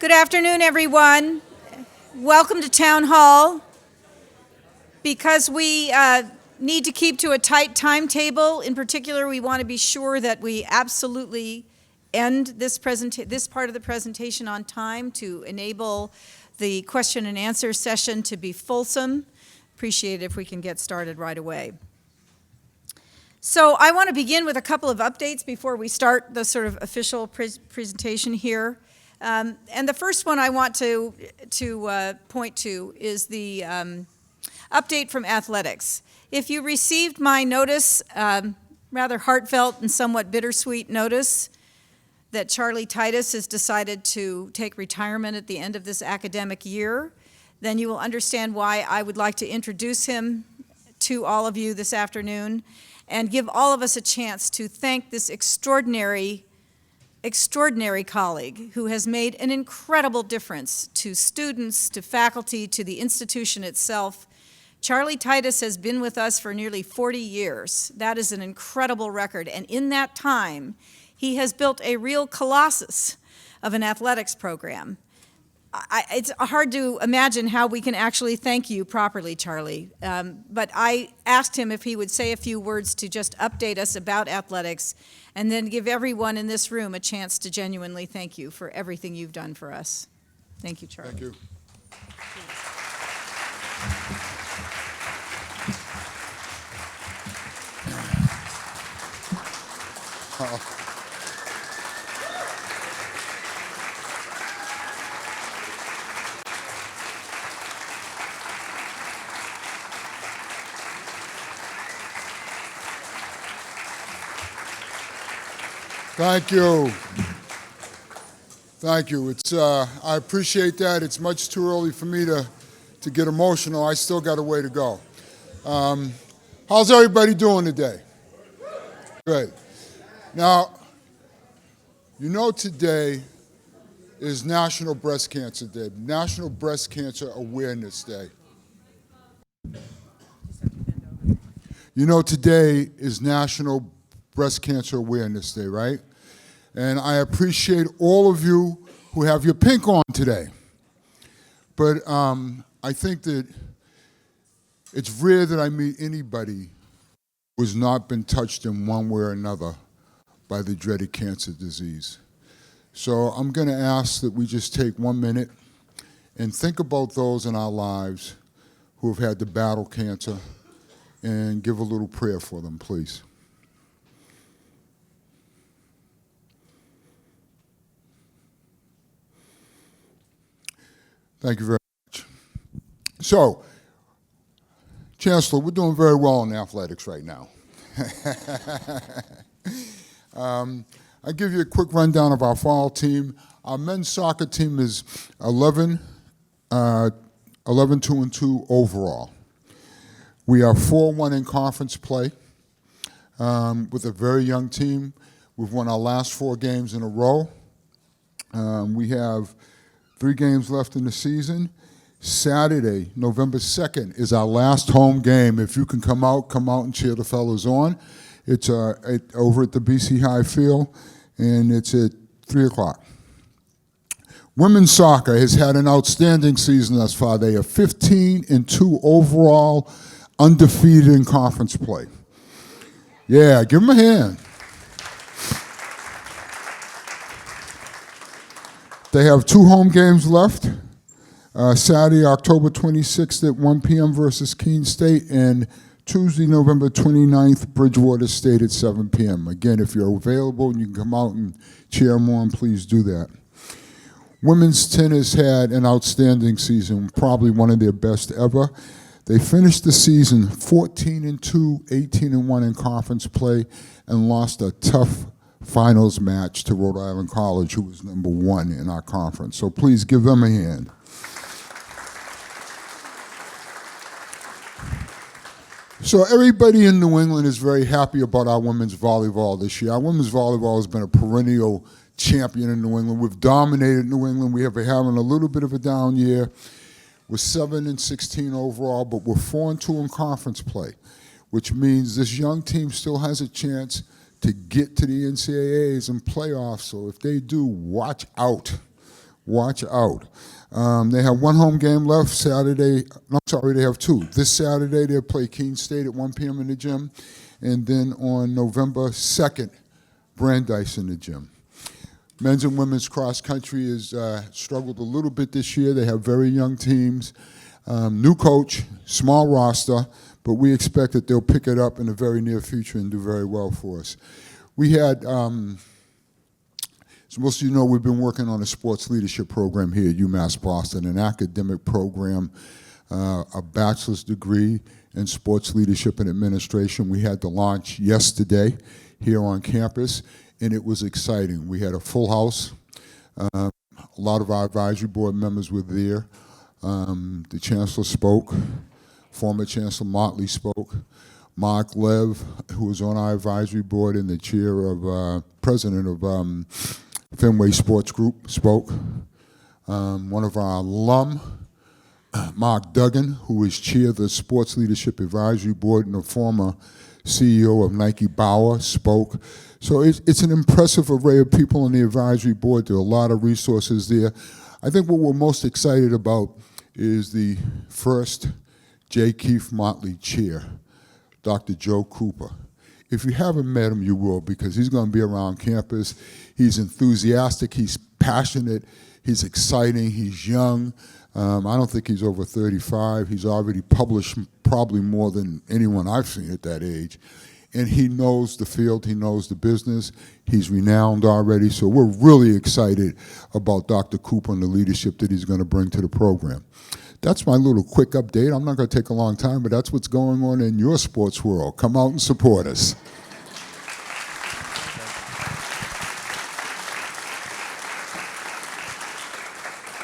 Good afternoon, everyone. Welcome to Town Hall. Because we need to keep to a tight timetable, in particular, we want to be sure that we absolutely end this part of the presentation on time to enable the question and answer session to be fulsome. Appreciate it if we can get started right away. So I want to begin with a couple of updates before we start the sort of official presentation here. And the first one I want to point to is the update from athletics. If you received my notice, rather heartfelt and somewhat bittersweet notice, that Charlie Titus has decided to take retirement at the end of this academic year, then you will understand why I would like to introduce him to all of you this afternoon and give all of us a chance to thank this extraordinary colleague who has made an incredible difference to students, to faculty, to the institution itself. Charlie Titus has been with us for nearly 40 years. That is an incredible record, and in that time, he has built a real colossus of an athletics program. It's hard to imagine how we can actually thank you properly, Charlie. But I asked him if he would say a few words to just update us about athletics and then give everyone in this room a chance to genuinely thank you for everything you've done for us. Thank you, Charlie. Thank you. Thank you. Thank you. I appreciate that. It's much too early for me to get emotional. I still got a way to go. How's everybody doing today? Good. Now, you know today is National Breast Cancer Day, National Breast Cancer Awareness Day. You know today is National Breast Cancer Awareness Day, right? And I appreciate all of you who have your pink on today. But I think that it's rare that I meet anybody who has not been touched in one way or another by the dreaded cancer disease. So I'm going to ask that we just take 1 minute and think about those in our lives who have had to battle cancer and give a little prayer for them, please. Thank you very much. So, Chancellor, we're doing very well in athletics right now. I'll give you a quick rundown of our fall team. Our men's soccer team is 11-2-2 overall. We are 4-1 in conference play with a very young team. We've won our last 4 games in a row. We have 3 games left in the season. Saturday, November 2nd, is our last home game. If you can come out and cheer the fellas on. It's over at the BC High Field, and it's at 3 o'clock. Women's soccer has had an outstanding season thus far. They are 15-2 overall, undefeated in conference play. Yeah, give them a hand. They have 2 home games left. Saturday, October 26th at 1 p.m. versus Keene State, and Tuesday, November 29th, Bridgewater State at 7 p.m. Again, if you're available and you can come out and cheer them on, please do that. Women's tennis had an outstanding season, probably one of their best ever. They finished the season 14-2, 18-1 in conference play, and lost a tough finals match to Rhode Island College, who was #1 in our conference. So please give them a hand. So everybody in New England is very happy about our women's volleyball this year. Our women's volleyball has been a perennial champion in New England. We've dominated New England. We have been having a little bit of a down year. We're 7-16 overall, but we're 4-2 in conference play, which means this young team still has a chance to get to the NCAAs and playoffs. So if they do, watch out. Watch out. They have one home game left Saturday. No, I'm sorry, they have two. This Saturday, they'll play Keene State at 1 p.m. in the gym. And then on November 2nd, Brandeis in the gym. Men's and women's cross country has struggled a little bit this year. They have very young teams, new coach, small roster, but we expect that they'll pick it up in the very near future and do very well for us. We had, as most of you know, we've been working on a sports leadership program here at UMass Boston, an academic program, a bachelor's degree in sports leadership and administration. We had the launch yesterday here on campus, and it was exciting. We had a full house. A lot of our advisory board members were there. The chancellor spoke. Former Chancellor Motley spoke. Mark Lev, who was on our advisory board and the president of Fenway Sports Group, spoke. One of our alum, Mark Duggan, who is chair of the Sports Leadership Advisory Board and the former CEO of Nike Bauer, spoke. So it's an impressive array of people on the advisory board. There are a lot of resources there. I think what we're most excited about is the first J. Keefe Motley chair, Dr. Joe Cooper. If you haven't met him, you will, because he's going to be around campus. He's enthusiastic, he's passionate, he's exciting, he's young. I don't think he's over 35. He's already published probably more than anyone I've seen at that age. And he knows the field, he knows the business, he's renowned already, so we're really excited about Dr. Cooper and the leadership that he's going to bring to the program. That's my little quick update. I'm not going to take a long time, but that's what's going on in your sports world. Come out and support us.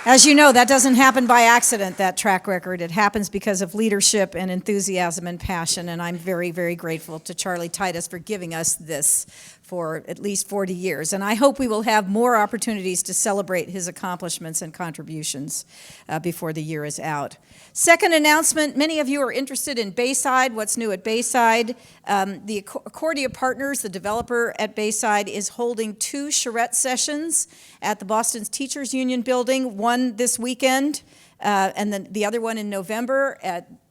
As you know, that doesn't happen by accident, that track record. It happens because of leadership and enthusiasm and passion, and I'm very, very grateful to Charlie Titus for giving us this for at least 40 years. And I hope we will have more opportunities to celebrate his accomplishments and contributions before the year is out. Second announcement, many of you are interested in Bayside, what's new at Bayside. The Accordia Partners, the developer at Bayside, is holding 2 charrette sessions at the Boston Teachers Union building, one this weekend and then the other one in November.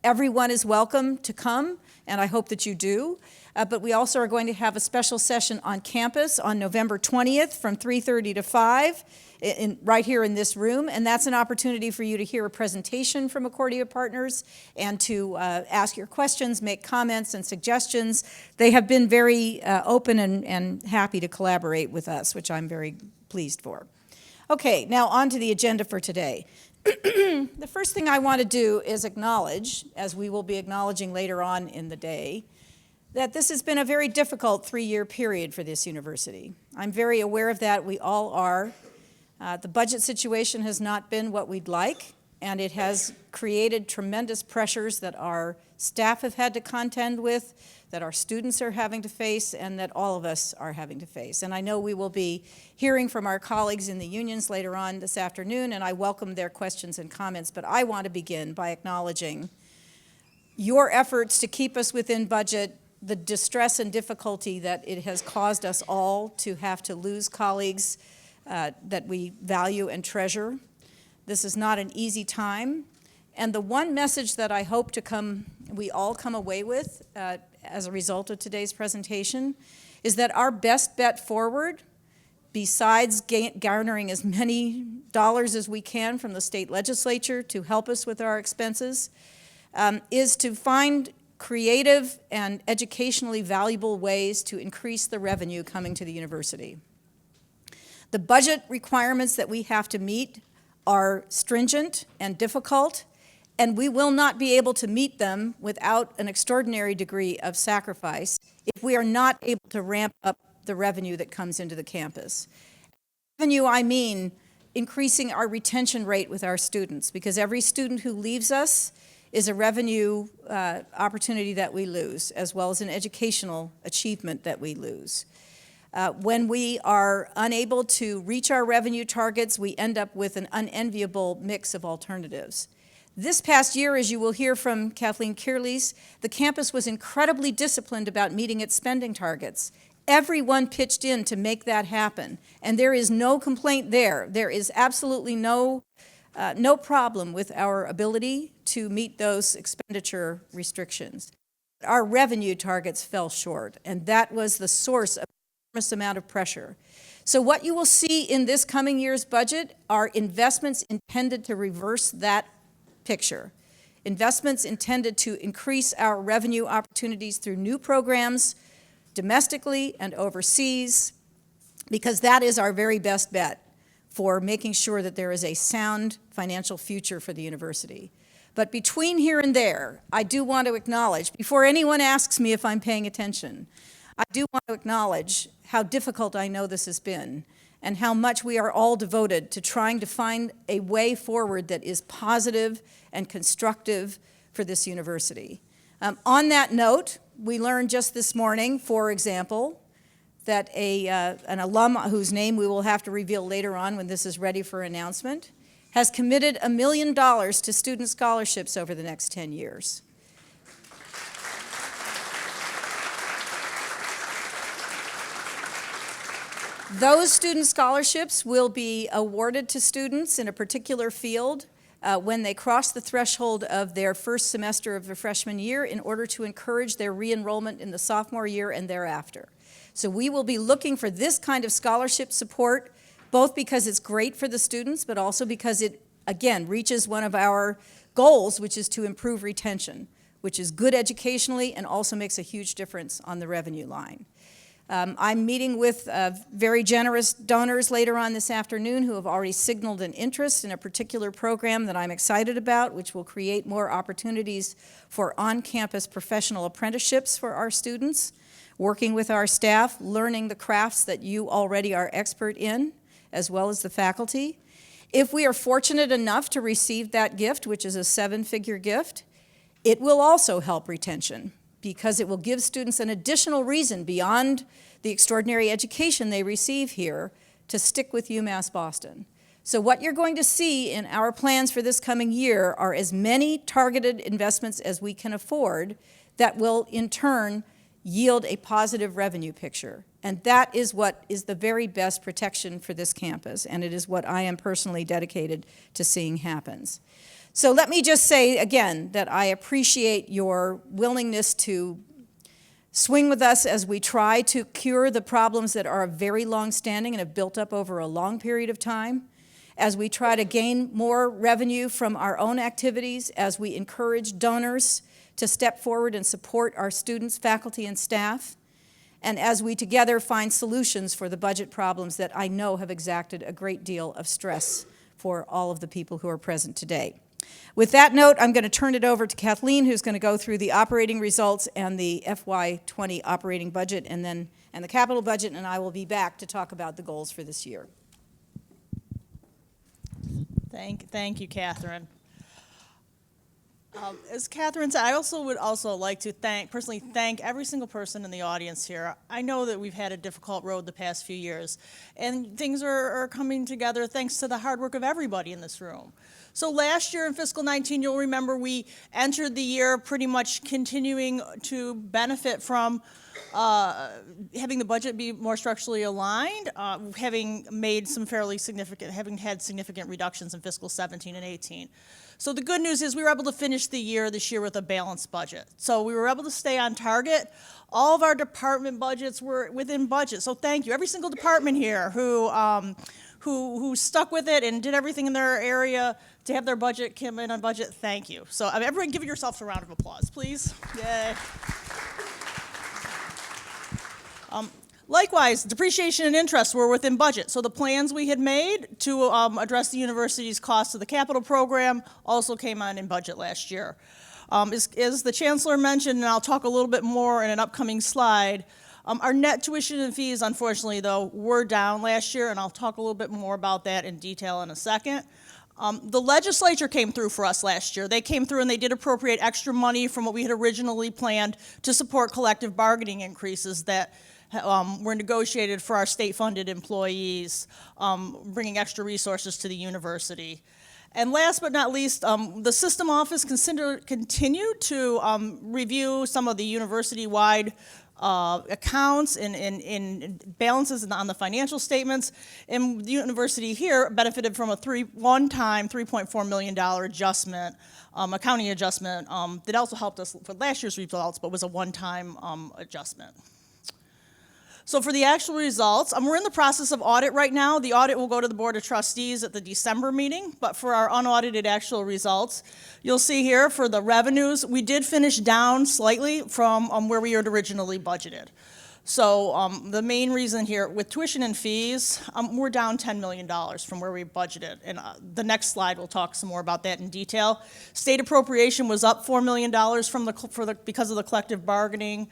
Everyone is welcome to come, and I hope that you do. But we also are going to have a special session on campus on November 20th from 3:30 to 5 right here in this room, and that's an opportunity for you to hear a presentation from Accordia Partners and to ask your questions, make comments and suggestions. They have been very open and happy to collaborate with us, which I'm very pleased for. Okay, now on to the agenda for today. The first thing I want to do is acknowledge, as we will be acknowledging later on in the day, that this has been a very difficult 3-year period for this university. I'm very aware of that. We all are. The budget situation has not been what we'd like, and it has created tremendous pressures that our staff have had to contend with, that our students are having to face, and that all of us are having to face. And I know we will be hearing from our colleagues in the unions later on this afternoon, and I welcome their questions and comments, but I want to begin by acknowledging your efforts to keep us within budget, the distress and difficulty that it has caused us all to have to lose colleagues that we value and treasure. This is not an easy time, and the one message that I hope we all come away with as a result of today's presentation is that our best bet forward, besides garnering as many dollars as we can from the state legislature to help us with our expenses, is to find creative and educationally valuable ways to increase the revenue coming to the university. The budget requirements that we have to meet are stringent and difficult, and we will not be able to meet them without an extraordinary degree of sacrifice if we are not able to ramp up the revenue that comes into the campus. Revenue, I mean increasing our retention rate with our students, because every student who leaves us is a revenue opportunity that we lose, as well as an educational achievement that we lose. When we are unable to reach our revenue targets, we end up with an unenviable mix of alternatives. This past year, as you will hear from Kathleen Kierleys, the campus was incredibly disciplined about meeting its spending targets. Everyone pitched in to make that happen, and there is no complaint there. There is absolutely no problem with our ability to meet those expenditure restrictions. Our revenue targets fell short, and that was the source of an enormous amount of pressure. So what you will see in this coming year's budget are investments intended to reverse that picture. Investments intended to increase our revenue opportunities through new programs, domestically and overseas, because that is our very best bet for making sure that there is a sound financial future for the university. But between here and there, I do want to acknowledge, before anyone asks me if I'm paying attention, I do want to acknowledge how difficult I know this has been and how much we are all devoted to trying to find a way forward that is positive and constructive for this university. On that note, we learned just this morning, for example, that an alum whose name we will have to reveal later on when this is ready for announcement has committed $1 million to student scholarships over the next 10 years. Those student scholarships will be awarded to students in a particular field when they cross the threshold of their first semester of their freshman year in order to encourage their re-enrollment in the sophomore year and thereafter. So we will be looking for this kind of scholarship support, both because it's great for the students, but also because it, again, reaches one of our goals, which is to improve retention, which is good educationally and also makes a huge difference on the revenue line. I'm meeting with very generous donors later on this afternoon who have already signaled an interest in a particular program that I'm excited about, which will create more opportunities for on-campus professional apprenticeships for our students, working with our staff, learning the crafts that you already are expert in, as well as the faculty. If we are fortunate enough to receive that gift, which is a 7-figure gift, it will also help retention, because it will give students an additional reason beyond the extraordinary education they receive here to stick with UMass Boston. So what you're going to see in our plans for this coming year are as many targeted investments as we can afford that will in turn yield a positive revenue picture. And that is what is the very best protection for this campus, and it is what I am personally dedicated to seeing happens. So let me just say again that I appreciate your willingness to swing with us as we try to cure the problems that are very long-standing and have built up over a long period of time, as we try to gain more revenue from our own activities, as we encourage donors to step forward and support our students, faculty, and staff, and as we together find solutions for the budget problems that I know have exacted a great deal of stress for all of the people who are present today. With that note, I'm going to turn it over to Kathleen, who's going to go through the operating results and the FY20 operating budget and the capital budget, and I will be back to talk about the goals for this year. Thank you, Catherine. As Catherine said, I would also like to personally thank every single person in the audience here. I know that we've had a difficult road the past few years, and things are coming together thanks to the hard work of everybody in this room. So last year in fiscal 19, you'll remember we entered the year pretty much continuing to benefit from having the budget be more structurally aligned, having had significant reductions in fiscal 17 and 18. So the good news is we were able to finish the year this year with a balanced budget. So we were able to stay on target. All of our department budgets were within budget. So thank you, every single department here who stuck with it and did everything in their area to have their budget come in on budget. Thank you. So everyone, give yourselves a round of applause, please. Yay. Likewise, depreciation and interest were within budget. So the plans we had made to address the university's costs of the capital program also came on in budget last year. As the Chancellor mentioned, and I'll talk a little bit more in an upcoming slide, our net tuition and fees, unfortunately, though, were down last year, and I'll talk a little bit more about that in detail in a second. The legislature came through for us last year. They came through and they did appropriate extra money from what we had originally planned to support collective bargaining increases that were negotiated for our state-funded employees, bringing extra resources to the university. And last but not least, the system office continued to review some of the university-wide accounts and balances on the financial statements. And the university here benefited from a one-time $3.4 million adjustment, accounting adjustment, that also helped us for last year's results, but was a one-time adjustment. So for the actual results, we're in the process of audit right now. The audit will go to the Board of Trustees at the December meeting, but for our unaudited actual results, you'll see here for the revenues, we did finish down slightly from where we had originally budgeted. So the main reason here, with tuition and fees, we're down $10 million from where we budgeted. And the next slide, we'll talk some more about that in detail. State appropriation was up $4 million because of the collective bargaining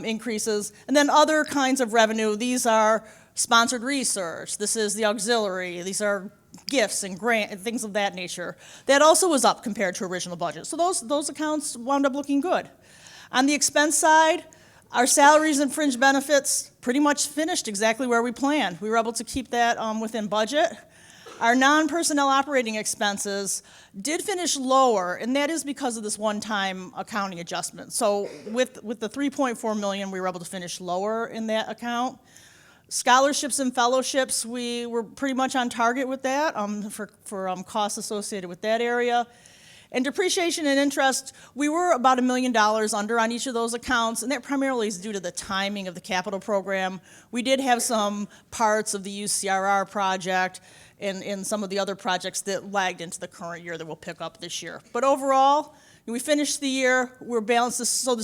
increases. And then other kinds of revenue, these are sponsored research, this is the auxiliary, these are gifts and grant and things of that nature. That also was up compared to original budget. So those accounts wound up looking good. On the expense side, our salaries and fringe benefits pretty much finished exactly where we planned. We were able to keep that within budget. Our non-personnel operating expenses did finish lower, and that is because of this one-time accounting adjustment. So with the $3.4 million, we were able to finish lower in that account. Scholarships and fellowships, we were pretty much on target with that for costs associated with that area. And depreciation and interest, we were about $1 million under on each of those accounts, and that primarily is due to the timing of the capital program. We did have some parts of the UCRR project and some of the other projects that lagged into the current year that we'll pick up this year. But overall, we finished the year, we're balanced. So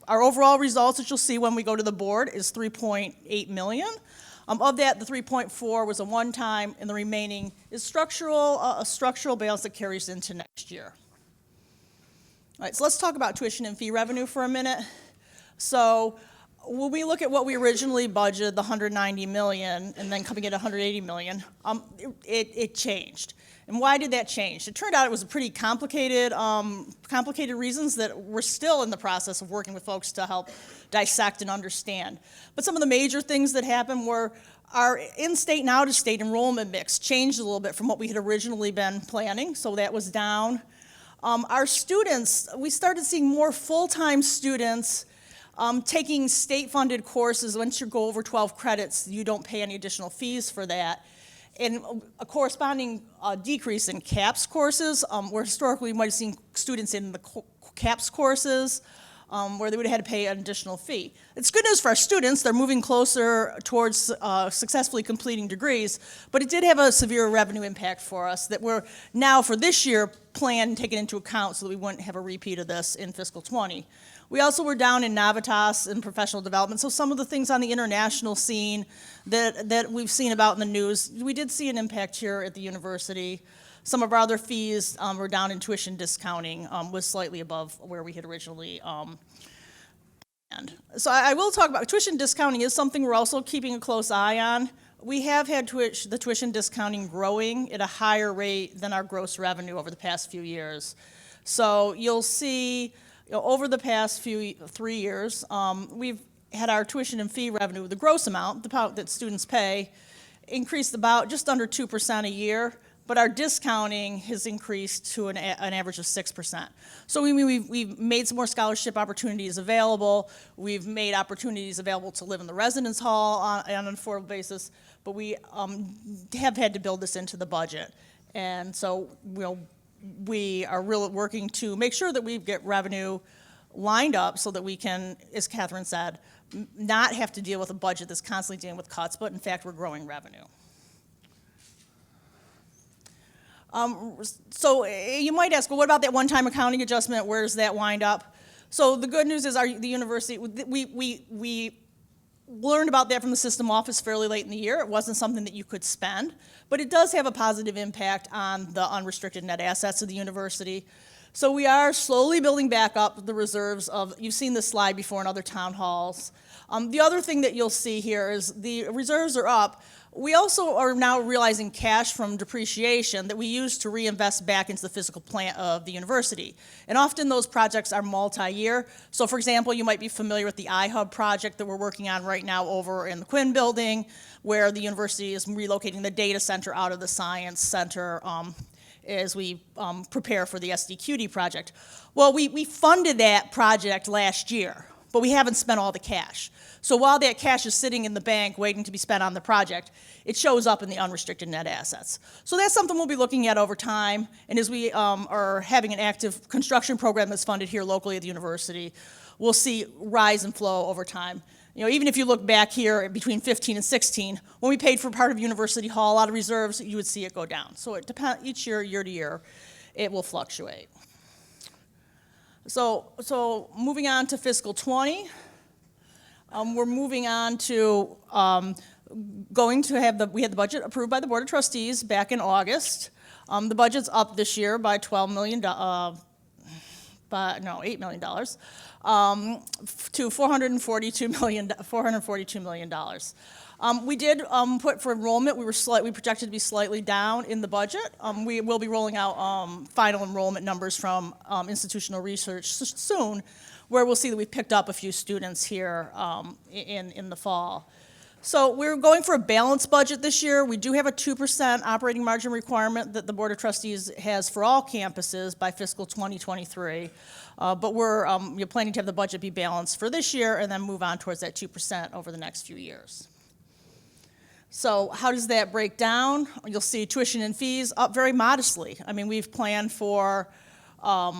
our overall results that you'll see when we go to the board is $3.8 million. Of that, the 3.4 was a one-time, and the remaining is a structural balance that carries into next year. All right, so let's talk about tuition and fee revenue for a minute. So when we look at what we originally budgeted, the $190 million, and then coming at $180 million, it changed. And why did that change? It turned out it was a pretty complicated reasons that we're still in the process of working with folks to help dissect and understand. But some of the major things that happened were our in-state and out-of-state enrollment mix changed a little bit from what we had originally been planning, so that was down. Our students, we started seeing more full-time students taking state-funded courses. Once you go over 12 credits, you don't pay any additional fees for that. And a corresponding decrease in CAPS courses, where historically we might have seen students in the CAPS courses where they would have had to pay an additional fee. It's good news for our students. They're moving closer towards successfully completing degrees, but it did have a severe revenue impact for us that we're now, for this year, planned and taken into account so that we wouldn't have a repeat of this in fiscal 20. We also were down in Navitas and professional development, so some of the things on the international scene that we've seen about in the news, we did see an impact here at the university. Some of our other fees were down in tuition discounting, was slightly above where we had originally planned. So I will talk about tuition discounting is something we're also keeping a close eye on. We have had the tuition discounting growing at a higher rate than our gross revenue over the past few years. So you'll see, over the past 3 years, we've had our tuition and fee revenue, the gross amount, the amount that students pay, increased about just under 2% a year, but our discounting has increased to an average of 6%. So we've made some more scholarship opportunities available. We've made opportunities available to live in the residence hall on an affordable basis, but we have had to build this into the budget. And so we are really working to make sure that we get revenue lined up so that we can, as Catherine said, not have to deal with a budget that's constantly dealing with cuts, but in fact, we're growing revenue. So you might ask, well, what about that one-time accounting adjustment? Where does that wind up? So the good news is the university, we learned about that from the system office fairly late in the year. It wasn't something that you could spend, but it does have a positive impact on the unrestricted net assets of the university. So we are slowly building back up the reserves you've seen this slide before in other town halls. The other thing that you'll see here is the reserves are up. We also are now realizing cash from depreciation that we use to reinvest back into the physical plant of the university. And often those projects are multi-year. So for example, you might be familiar with the iHub project that we're working on right now over in the Quinn building, where the university is relocating the data center out of the science center as we prepare for the SDQD project. Well, we funded that project last year, but we haven't spent all the cash. So while that cash is sitting in the bank waiting to be spent on the project, it shows up in the unrestricted net assets. So that's something we'll be looking at over time, and as we are having an active construction program that's funded here locally at the university, we'll see rise and flow over time. You know, even if you look back here between 15 and 16, when we paid for part of University Hall out of reserves, you would see it go down. So it depends, each year, year to year, it will fluctuate. So moving on to fiscal 20, we're moving on to we had the budget approved by the Board of Trustees back in August. The budget's up this year by $8 million. To $442 million. We did put for enrollment, we projected to be slightly down in the budget. We will be rolling out final enrollment numbers from institutional research soon, where we'll see that we've picked up a few students here in the fall. So we're going for a balanced budget this year. We do have a 2% operating margin requirement that the Board of Trustees has for all campuses by fiscal 2023. But we're planning to have the budget be balanced for this year and then move on towards that 2% over the next few years. So how does that break down? You'll see tuition and fees up very modestly. I mean, we've planned for a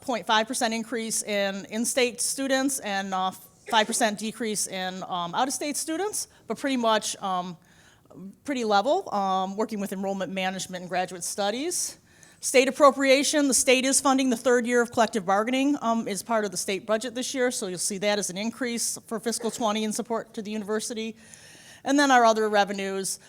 0.5% increase in-state students and 5% decrease in out-of-state students, but pretty much pretty level, working with enrollment management and graduate studies. State appropriation, the state is funding the third year of collective bargaining as part of the state budget this year, so you'll see that as an increase for fiscal 20 in support to the university. And then our other revenues,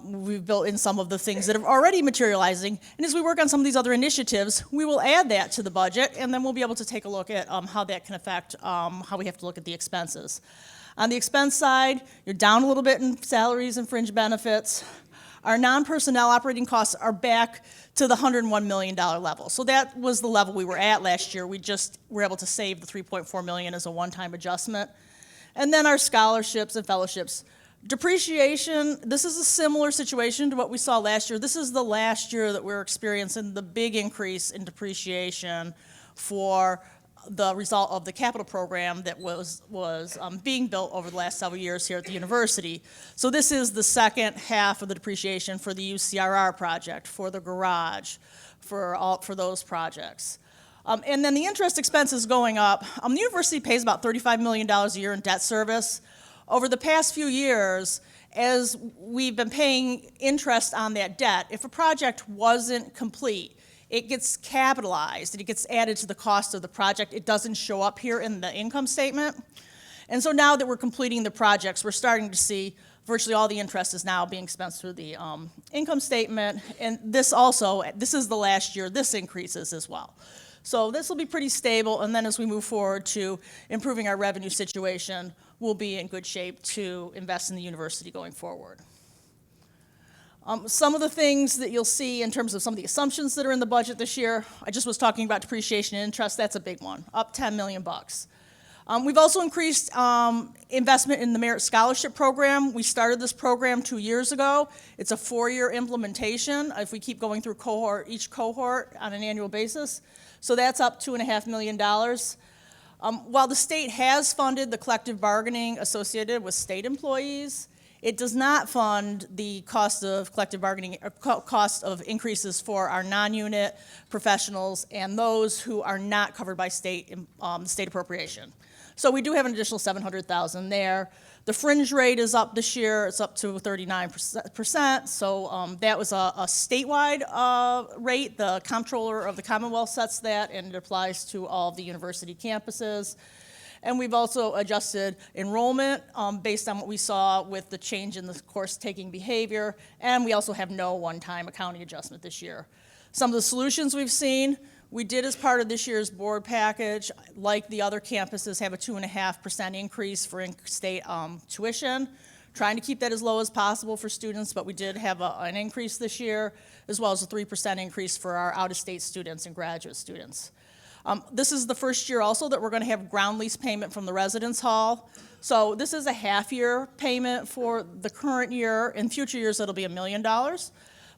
we've built in some of the things that are already materializing, and as we work on some of these other initiatives, we will add that to the budget, and then we'll be able to take a look at how that can affect how we have to look at the expenses. On the expense side, you're down a little bit in salaries and fringe benefits. Our non-personnel operating costs are back to the $101 million level. So that was the level we were at last year. We just were able to save the $3.4 million as a one-time adjustment. And then our scholarships and fellowships. Depreciation, this is a similar situation to what we saw last year. This is the last year that we're experiencing the big increase in depreciation for the result of the capital program that was being built over the last several years here at the university. So this is the second half of the depreciation for the UCRR project, for the garage, for those projects. And then the interest expense is going up. The university pays about $35 million a year in debt service. Over the past few years, as we've been paying interest on that debt, if a project wasn't complete, it gets capitalized, and it gets added to the cost of the project. It doesn't show up here in the income statement. And so now that we're completing the projects, we're starting to see virtually all the interest is now being spent through the income statement. And this is the last year, this increases as well. So this will be pretty stable, and then as we move forward to improving our revenue situation, we'll be in good shape to invest in the university going forward. Some of the things that you'll see in terms of some of the assumptions that are in the budget this year, I just was talking about depreciation and interest, that's a big one, up $10 million. We've also increased investment in the Merit Scholarship Program. We started this program 2 years ago. It's a 4-year implementation if we keep going through each cohort on an annual basis. So that's up $2.5 million. While the state has funded the collective bargaining associated with state employees, it does not fund the cost of collective bargaining, cost of increases for our non-unit professionals and those who are not covered by state appropriation. So we do have an additional $700,000 there. The fringe rate is up this year. It's up to 39%. So that was a statewide rate. The comptroller of the Commonwealth sets that, and it applies to all of the university campuses. And we've also adjusted enrollment based on what we saw with the change in the course-taking behavior, and we also have no one-time accounting adjustment this year. Some of the solutions we've seen, we did as part of this year's board package, like the other campuses, have a 2.5% increase for in-state tuition, trying to keep that as low as possible for students, but we did have an increase this year, as well as a 3% increase for our out-of-state students and graduate students. This is the first year also that we're going to have ground lease payment from the residence hall. So this is a half-year payment for the current year. In future years, it'll be $1 million.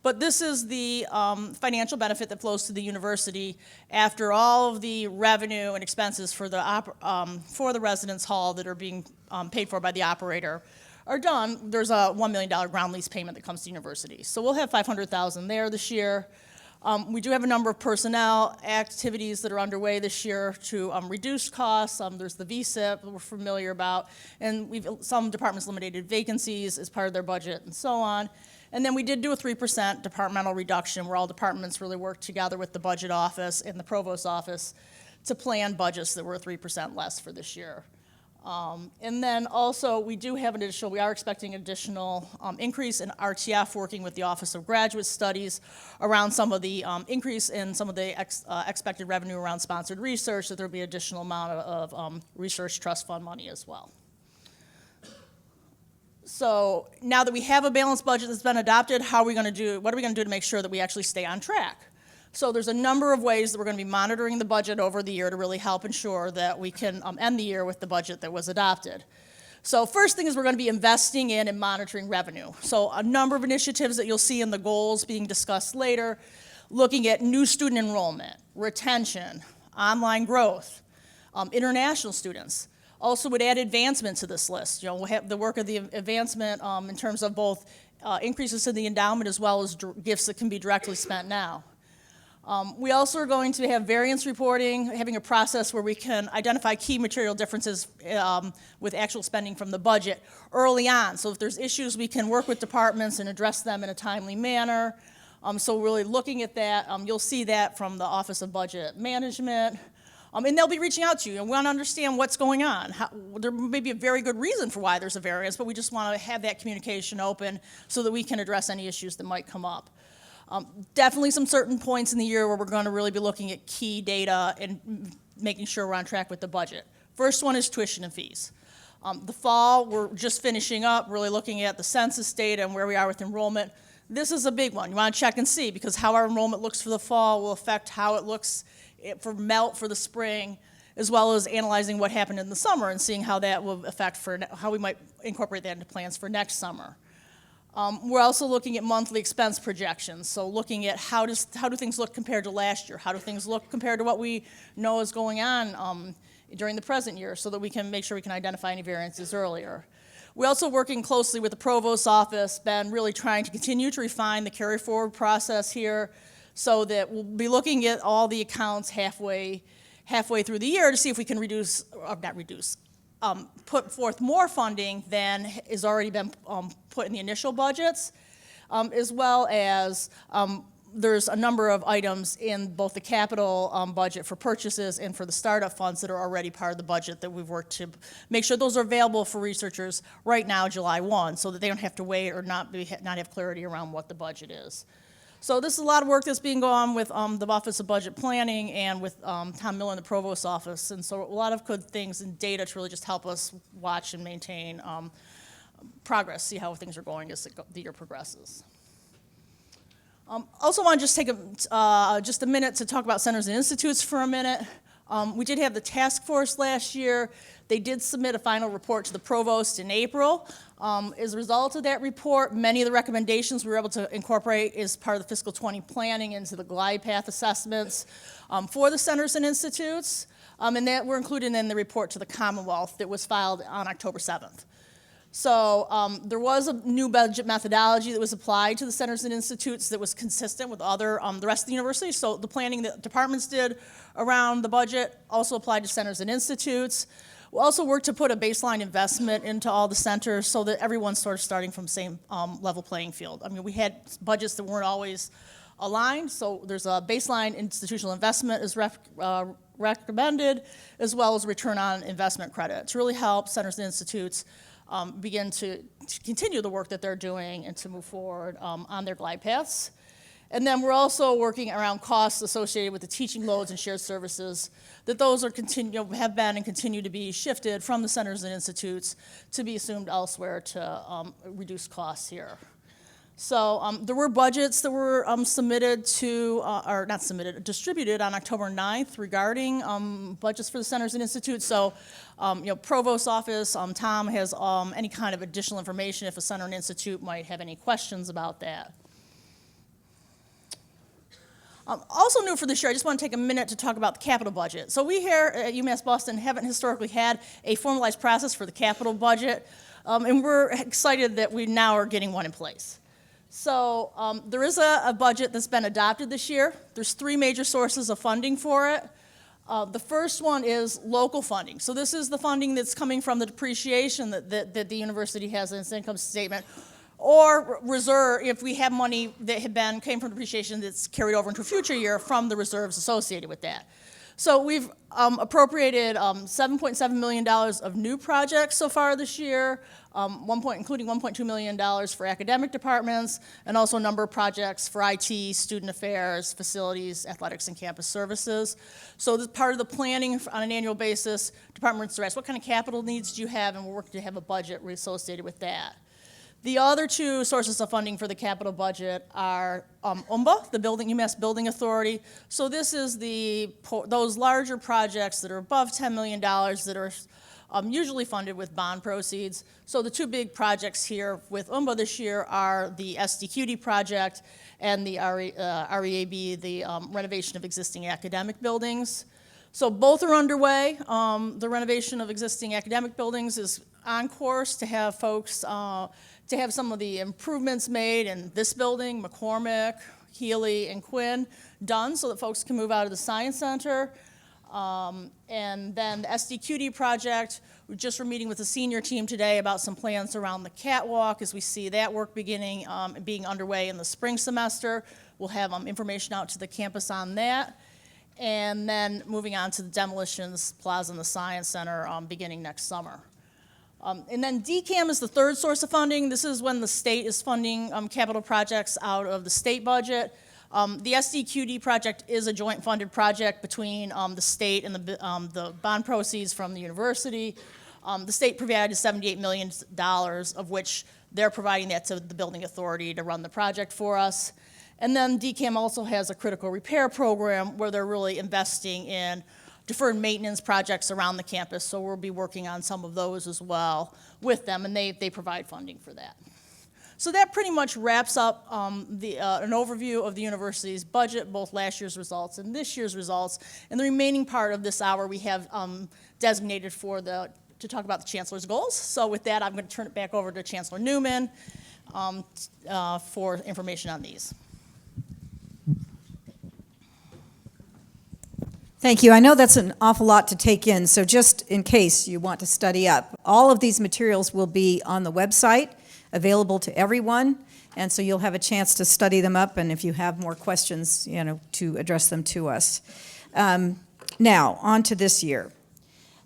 But this is the financial benefit that flows to the university after all of the revenue and expenses for the residence hall that are being paid for by the operator are done. There's a $1 million ground lease payment that comes to the university. So we'll have $500,000 there this year. We do have a number of personnel activities that are underway this year to reduce costs. There's the VSIP that we're familiar about, and some departments eliminated vacancies as part of their budget and so on. And then we did do a 3% departmental reduction where all departments really worked together with the budget office and the provost office to plan budgets that were 3% less for this year. And then also, we are expecting an additional increase in RTF, working with the Office of Graduate Studies around some of the increase in some of the expected revenue around sponsored research, that there'll be additional amount of research trust fund money as well. So now that we have a balanced budget that's been adopted, what are we going to do to make sure that we actually stay on track? So there's a number of ways that we're going to be monitoring the budget over the year to really help ensure that we can end the year with the budget that was adopted. So first thing is we're going to be investing in and monitoring revenue. So a number of initiatives that you'll see in the goals being discussed later, looking at new student enrollment, retention, online growth, international students. Also would add advancement to this list. We'll have the work of the advancement in terms of both increases to the endowment as well as gifts that can be directly spent now. We also are going to have variance reporting, having a process where we can identify key material differences with actual spending from the budget early on. So if there's issues, we can work with departments and address them in a timely manner. So really looking at that, you'll see that from the Office of Budget Management. And they'll be reaching out to you, and we want to understand what's going on. There may be a very good reason for why there's a variance, but we just want to have that communication open so that we can address any issues that might come up. Definitely some certain points in the year where we're going to really be looking at key data and making sure we're on track with the budget. First one is tuition and fees. The fall, we're just finishing up, really looking at the census data and where we are with enrollment. This is a big one. You want to check and see, because how our enrollment looks for the fall will affect how it looks for MELT for the spring, as well as analyzing what happened in the summer and seeing how that will affect how we might incorporate that into plans for next summer. We're also looking at monthly expense projections, so looking at how do things look compared to last year? How do things look compared to what we know is going on during the present year, so that we can make sure we can identify any variances earlier. We're also working closely with the Provost's office, been really trying to continue to refine the carry forward process here, so that we'll be looking at all the accounts halfway through the year to see if we can put forth more funding than has already been put in the initial budgets, as well as there's a number of items in both the capital budget for purchases and for the startup funds that are already part of the budget that we've worked to make sure those are available for researchers right now, July 1, so that they don't have to wait or not have clarity around what the budget is. So this is a lot of work that's being going on with the Office of Budget Planning and with Tom Miller in the Provost's office, and so a lot of good things and data to really just help us watch and maintain progress, see how things are going as the year progresses. Also want to just take just a minute to talk about centers and institutes for a minute. We did have the task force last year. They did submit a final report to the provost in April. As a result of that report, many of the recommendations we were able to incorporate as part of the fiscal 20 planning into the glide path assessments for the centers and institutes, and that were included in the report to the Commonwealth that was filed on October 7th. So there was a new budget methodology that was applied to the centers and institutes that was consistent with the rest of the university. So the planning that departments did around the budget also applied to centers and institutes. We also worked to put a baseline investment into all the centers so that everyone's sort of starting from the same level playing field. I mean, we had budgets that weren't always aligned, so there's a baseline institutional investment is recommended, as well as return on investment credit to really help centers and institutes begin to continue the work that they're doing and to move forward on their glide paths. And then we're also working around costs associated with the teaching loads and shared services, that those have been and continue to be shifted from the centers and institutes to be assumed elsewhere to reduce costs here. So there were budgets that were distributed on October 9th regarding budgets for the centers and institutes. So, Provost's office, Tom has any kind of additional information if a center and institute might have any questions about that. Also new for this year, I just want to take a minute to talk about the capital budget. So we here at UMass Boston haven't historically had a formalized process for the capital budget, and we're excited that we now are getting one in place. So there is a budget that's been adopted this year. There's 3 major sources of funding for it. The first one is local funding. So this is the funding that's coming from the depreciation that the university has in its income statement, or reserve if we have money that came from depreciation that's carried over into a future year from the reserves associated with that. So we've appropriated $7.7 million of new projects so far this year, including $1.2 million for academic departments, and also a number of projects for IT, student affairs, facilities, athletics, and campus services. So this part of the planning on an annual basis, departments are asked, what kind of capital needs do you have, and we're working to have a budget associated with that. The other 2 sources of funding for the capital budget are UMBA, the UMass Building Authority. So this is those larger projects that are above $10 million that are usually funded with bond proceeds. So the 2 big projects here with UMBA this year are the SDQD project and the REAB, the renovation of existing academic buildings. So both are underway. The renovation of existing academic buildings is on course to have folks to have some of the improvements made in this building, McCormick, Healy, and Quinn, done so that folks can move out of the Science Center. And then the SDQD project, we just were meeting with the senior team today about some plans around the catwalk as we see that work being underway in the spring semester. We'll have information out to the campus on that. And then moving on to the demolitions plaza and the Science Center beginning next summer. And then DCAM is the 3rd source of funding. This is when the state is funding capital projects out of the state budget. The SDQD project is a joint funded project between the state and the bond proceeds from the university. The state provided $78 million, of which they're providing that to the building authority to run the project for us. And then DCAM also has a critical repair program where they're really investing in deferred maintenance projects around the campus, so we'll be working on some of those as well with them, and they provide funding for that. So that pretty much wraps up an overview of the university's budget, both last year's results and this year's results. And the remaining part of this hour we have designated to talk about the Chancellor's goals. So with that, I'm going to turn it back over to Chancellor Newman for information on these. Thank you. I know that's an awful lot to take in, so just in case you want to study up, all of these materials will be on the website, available to everyone, and so you'll have a chance to study them up, and if you have more questions, to address them to us. Now, on to this year.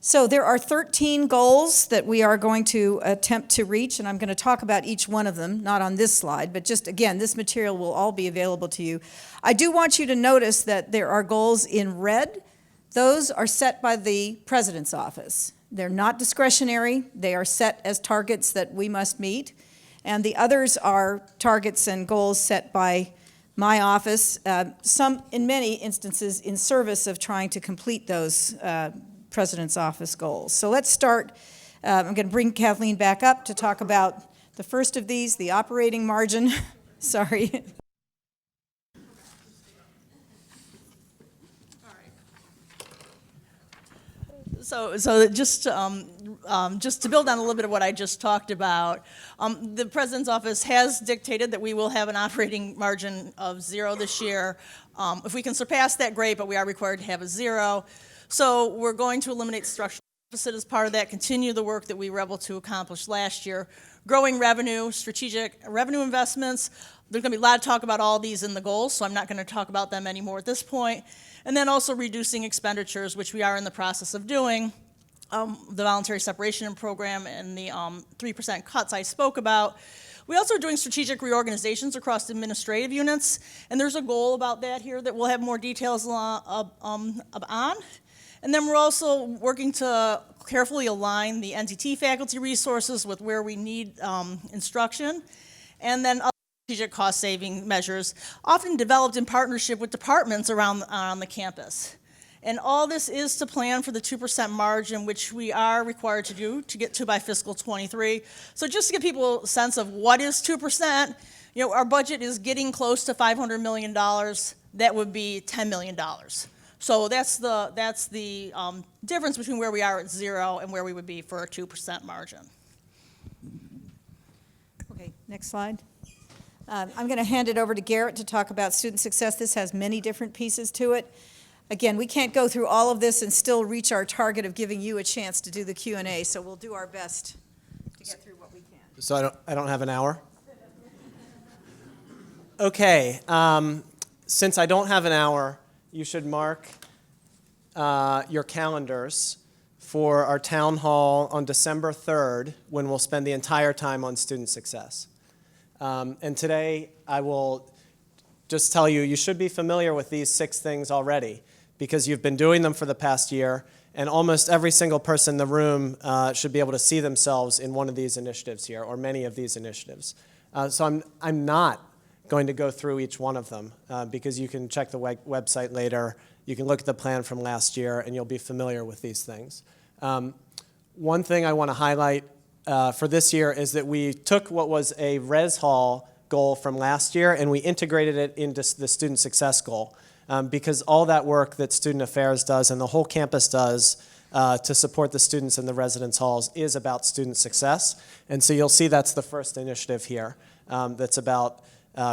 So there are 13 goals that we are going to attempt to reach, and I'm going to talk about each one of them, not on this slide, but just, again, this material will all be available to you. I do want you to notice that there are goals in red. Those are set by the President's office. They're not discretionary. They are set as targets that we must meet. And the others are targets and goals set by my office, some, in many instances, in service of trying to complete those President's office goals. So let's start. I'm going to bring Kathleen back up to talk about the first of these, the operating margin. Sorry. So just to build on a little bit of what I just talked about, the President's office has dictated that we will have an operating margin of 0 this year. If we can surpass that, great, but we are required to have a 0. So we're going to eliminate the structural deficit as part of that, continue the work that we were able to accomplish last year. Growing revenue, strategic revenue investments. There's going to be a lot of talk about all these in the goals, so I'm not going to talk about them anymore at this point. And then also reducing expenditures, which we are in the process of doing. The voluntary separation program and the 3% cuts I spoke about. We also are doing strategic reorganizations across administrative units, and there's a goal about that here that we'll have more details on. And then we're also working to carefully align the NTT faculty resources with where we need instruction, and then other strategic cost-saving measures, often developed in partnership with departments around the campus. And all this is to plan for the 2% margin, which we are required to do to get to by fiscal 23. So just to give people a sense of what is 2%, our budget is getting close to $500 million that would be $10 million. So that's the difference between where we are at 0 and where we would be for a 2% margin. Okay, next slide. I'm going to hand it over to Garrett to talk about student success. This has many different pieces to it. Again, we can't go through all of this and still reach our target of giving you a chance to do the Q&A, so we'll do our best to get through what we can. So I don't have an hour? Okay, since I don't have an hour, you should mark your calendars for our town hall on December 3rd, when we'll spend the entire time on student success. And today, I will just tell you, you should be familiar with these 6 things already, because you've been doing them for the past year, and almost every single person in the room should be able to see themselves in one of these initiatives here, or many of these initiatives. So I'm not going to go through each one of them, because you can check the website later, you can look at the plan from last year, and you'll be familiar with these things. One thing I want to highlight for this year is that we took what was a Res Hall goal from last year, and we integrated it into the student success goal, because all that work that Student Affairs does and the whole campus does to support the students in the residence halls is about student success. And so you'll see that's the first initiative here that's about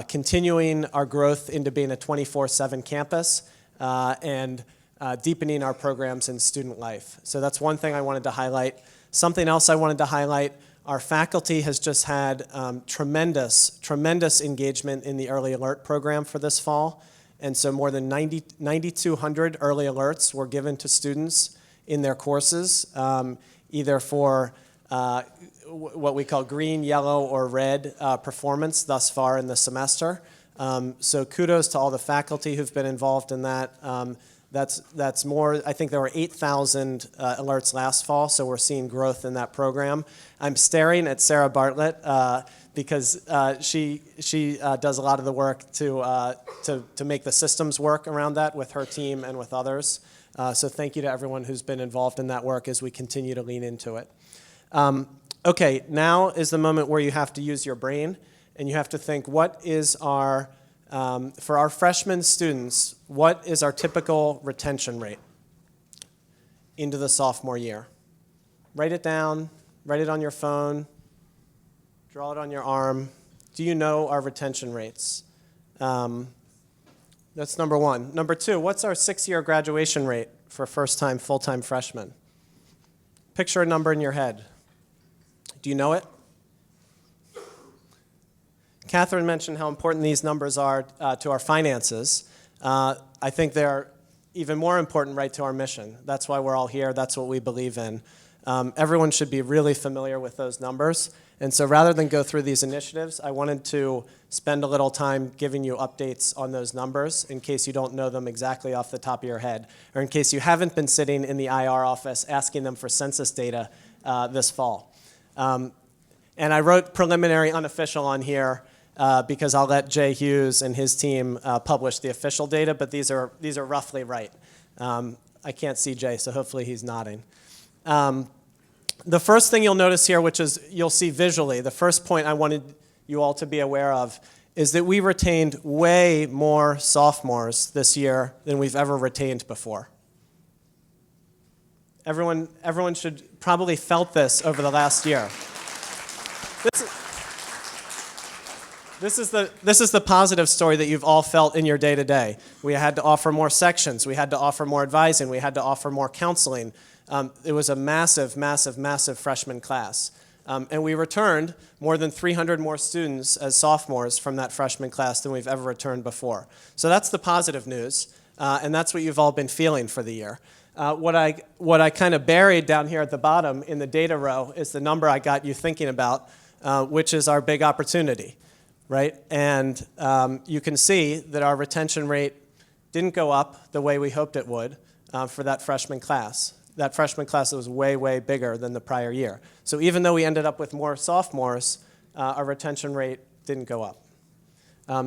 continuing our growth into being a 24/7 campus and deepening our programs in student life. So that's one thing I wanted to highlight. Something else I wanted to highlight, our faculty has just had tremendous engagement in the Early Alert program for this fall. And so more than 9,200 early alerts were given to students in their courses, either for what we call green, yellow, or red performance thus far in the semester. So kudos to all the faculty who've been involved in that. That's more, I think there were 8,000 alerts last fall, so we're seeing growth in that program. I'm staring at Sarah Bartlett because she does a lot of the work to make the systems work around that with her team and with others. So thank you to everyone who's been involved in that work as we continue to lean into it. Okay, now is the moment where you have to use your brain, and you have to think, what is our for our freshman students, what is our typical retention rate into the sophomore year? Write it down, write it on your phone, draw it on your arm. Do you know our retention rates? That's number one. Number two, what's our 6-year graduation rate for first-time, full-time freshmen? Picture a number in your head. Do you know it? Catherine mentioned how important these numbers are to our finances. I think they're even more important right to our mission. That's why we're all here. That's what we believe in. Everyone should be really familiar with those numbers. And so rather than go through these initiatives, I wanted to spend a little time giving you updates on those numbers in case you don't know them exactly off the top of your head, or in case you haven't been sitting in the IR office asking them for census data this fall. And I wrote preliminary unofficial on here because I'll let Jay Hughes and his team publish the official data, but these are roughly right. I can't see Jay, so hopefully he's nodding. The first thing you'll notice here, which is you'll see visually, the first point I wanted you all to be aware of is that we retained way more sophomores this year than we've ever retained before. Everyone should probably felt this over the last year. This is the positive story that you've all felt in your day-to-day. We had to offer more sections. We had to offer more advising. We had to offer more counseling. It was a massive freshman class. And we returned more than 300 more students as sophomores from that freshman class than we've ever returned before. So that's the positive news, and that's what you've all been feeling for the year. What I kind of buried down here at the bottom in the data row is the number I got you thinking about, which is our big opportunity, right? And you can see that our retention rate didn't go up the way we hoped it would for that freshman class. That freshman class was way bigger than the prior year. So even though we ended up with more sophomores, our retention rate didn't go up.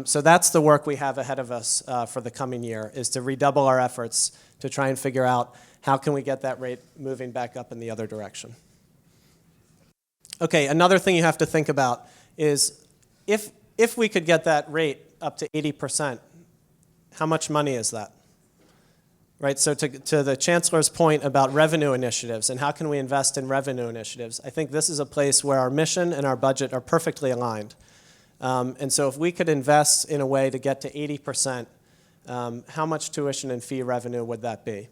So that's the work we have ahead of us for the coming year, is to redouble our efforts to try and figure out how can we get that rate moving back up in the other direction. Okay, another thing you have to think about is if we could get that rate up to 80%, How much money is that? Right, so to the Chancellor's point about revenue initiatives and how can we invest in revenue initiatives, I think this is a place where our mission and our budget are perfectly aligned. And so if we could invest in a way to get to 80%, how much tuition and fee revenue would that be?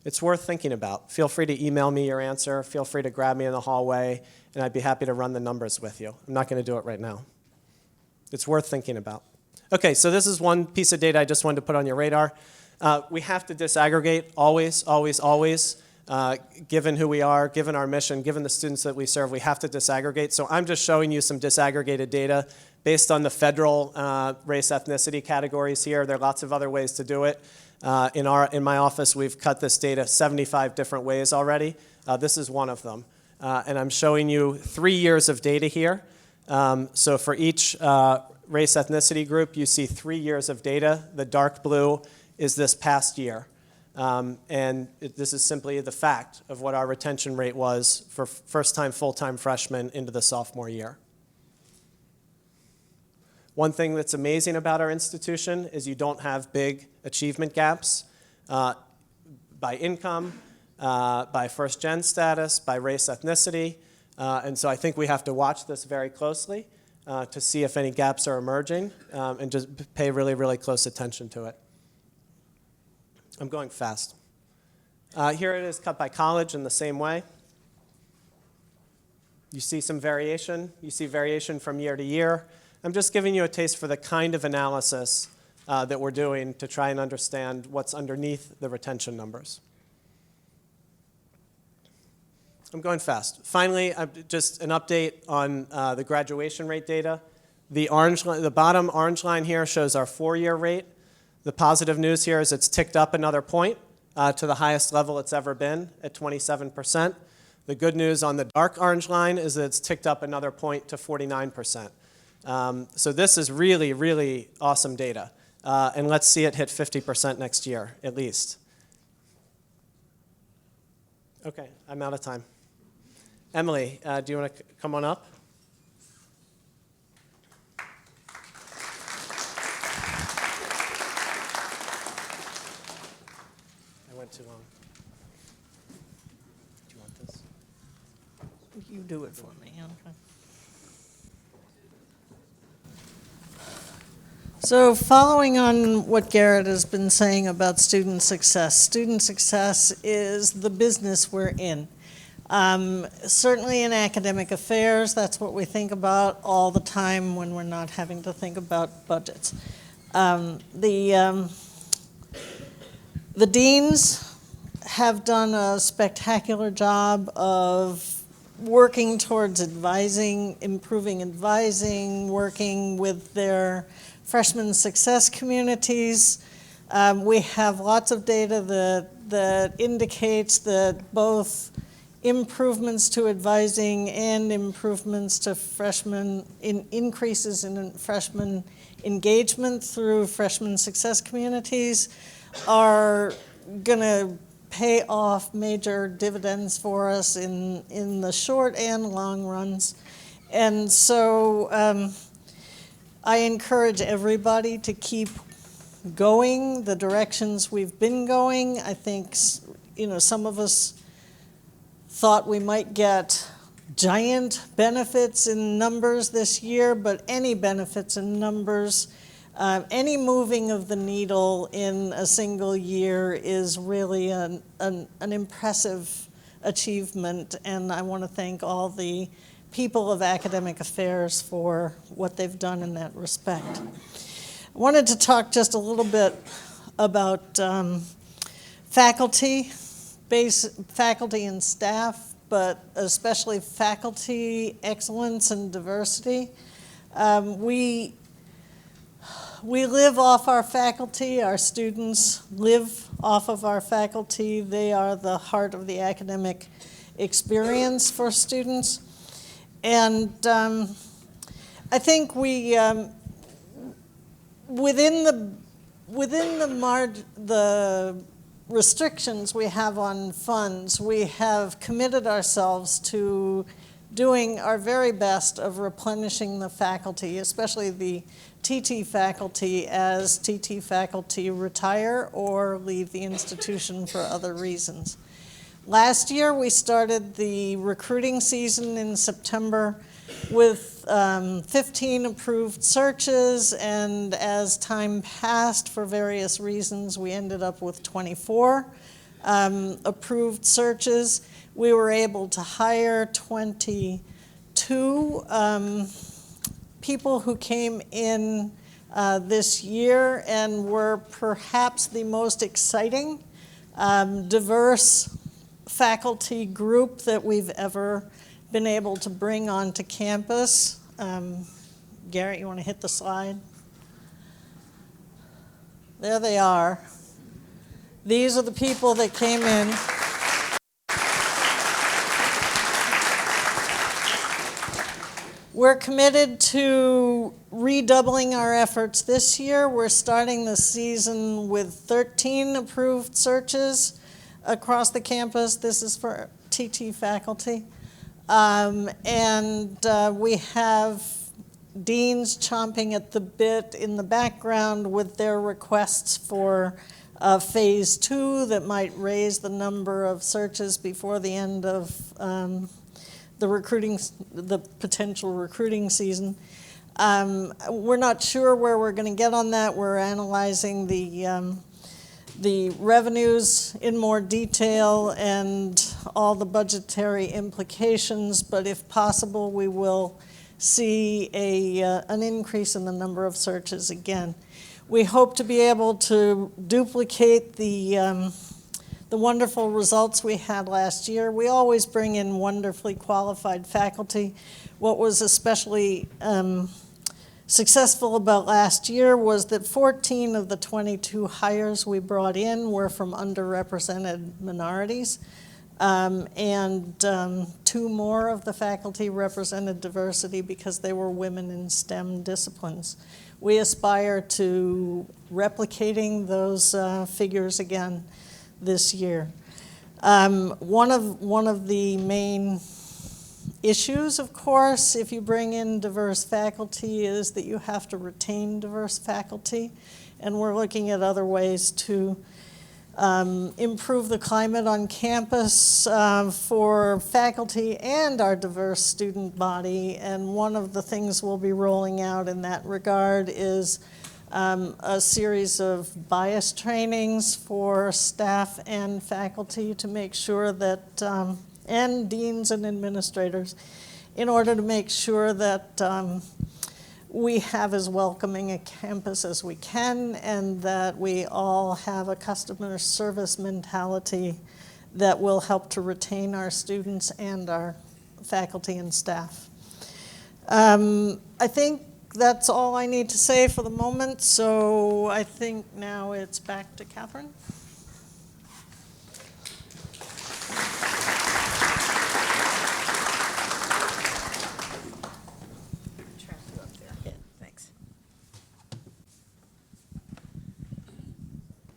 It's worth thinking about. Feel free to email me your answer. Feel free to grab me in the hallway, and I'd be happy to run the numbers with you. I'm not going to do it right now. It's worth thinking about. Okay, so this is one piece of data I just wanted to put on your radar. We have to disaggregate always, always, always. Given who we are, given our mission, given the students that we serve, we have to disaggregate. So I'm just showing you some disaggregated data based on the federal race ethnicity categories here. There are lots of other ways to do it. In my office, we've cut this data 75 different ways already. This is one of them. And I'm showing you 3 years of data here. So for each race ethnicity group, you see 3 years of data. The dark blue is this past year. This is simply the fact of what our retention rate was for first-time, full-time freshmen into the sophomore year. One thing that's amazing about our institution is you don't have big achievement gaps by income, by first-gen status, by race ethnicity. And so I think we have to watch this very closely to see if any gaps are emerging and just pay really, really close attention to it. I'm going fast. Here it is cut by college in the same way. You see some variation. You see variation from year to year. I'm just giving you a taste for the kind of analysis that we're doing to try and understand what's underneath the retention numbers. I'm going fast. Finally, just an update on the graduation rate data. The bottom orange line here shows our 4-year rate. The positive news here is it's ticked up another point to the highest level it's ever been at 27%. The good news on the dark orange line is that it's ticked up another point to 49%. So this is really, really awesome data. And let's see it hit 50% next year, at least. Okay, I'm out of time. Emily, do you want to come on up? I went too long. Do you want this? You do it for me, okay. So following on what Garrett has been saying about student success is the business we're in. Certainly in academic affairs, that's what we think about all the time when we're not having to think about budgets. The deans have done a spectacular job of working towards advising, improving advising, working with their freshman success communities. We have lots of data that indicates that both improvements to advising and improvements to increases in freshman engagement through freshman success communities are going to pay off major dividends for us in the short and long runs. And so I encourage everybody to keep going the directions we've been going. I think, some of us thought we might get giant benefits in numbers this year, but any benefits in numbers, any moving of the needle in a single year is really an impressive achievement, and I want to thank all the people of academic affairs for what they've done in that respect. I wanted to talk just a little bit about faculty and staff, but especially faculty excellence and diversity. We live off our faculty. Our students live off of our faculty. They are the heart of the academic experience for students. And I think we, within the restrictions we have on funds, we have committed ourselves to doing our very best of replenishing the faculty, especially the TT faculty, as TT faculty retire or leave the institution for other reasons. Last year, we started the recruiting season in September with 15 approved searches, and as time passed, for various reasons, we ended up with 24 approved searches. We were able to hire 22 people who came in this year and were perhaps the most exciting, diverse faculty group that we've ever been able to bring onto campus. Garrett, you want to hit the slide? There they are. These are the people that came in. We're committed to redoubling our efforts this year. We're starting the season with 13 approved searches across the campus. This is for TT faculty. We have deans chomping at the bit in the background with their requests for phase 2 that might raise the number of searches before the end of the potential recruiting season. We're not sure where we're going to get on that. We're analyzing the revenues in more detail and all the budgetary implications, but if possible, we will see an increase in the number of searches again. We hope to be able to duplicate the wonderful results we had last year. We always bring in wonderfully qualified faculty. What was especially successful about last year was that 14 of the 22 hires we brought in were from underrepresented minorities, and 2 more of the faculty represented diversity because they were women in STEM disciplines. We aspire to replicating those figures again this year. One of the main issues, of course, if you bring in diverse faculty, is that you have to retain diverse faculty, and we're looking at other ways to improve the climate on campus for faculty and our diverse student body. And one of the things we'll be rolling out in that regard is a series of bias trainings for staff and faculty to make sure that, and deans and administrators, in order to make sure that we have as welcoming a campus as we can, and that we all have a customer service mentality that will help to retain our students and our faculty and staff. I think that's all I need to say for the moment, so I think now it's back to Catherine.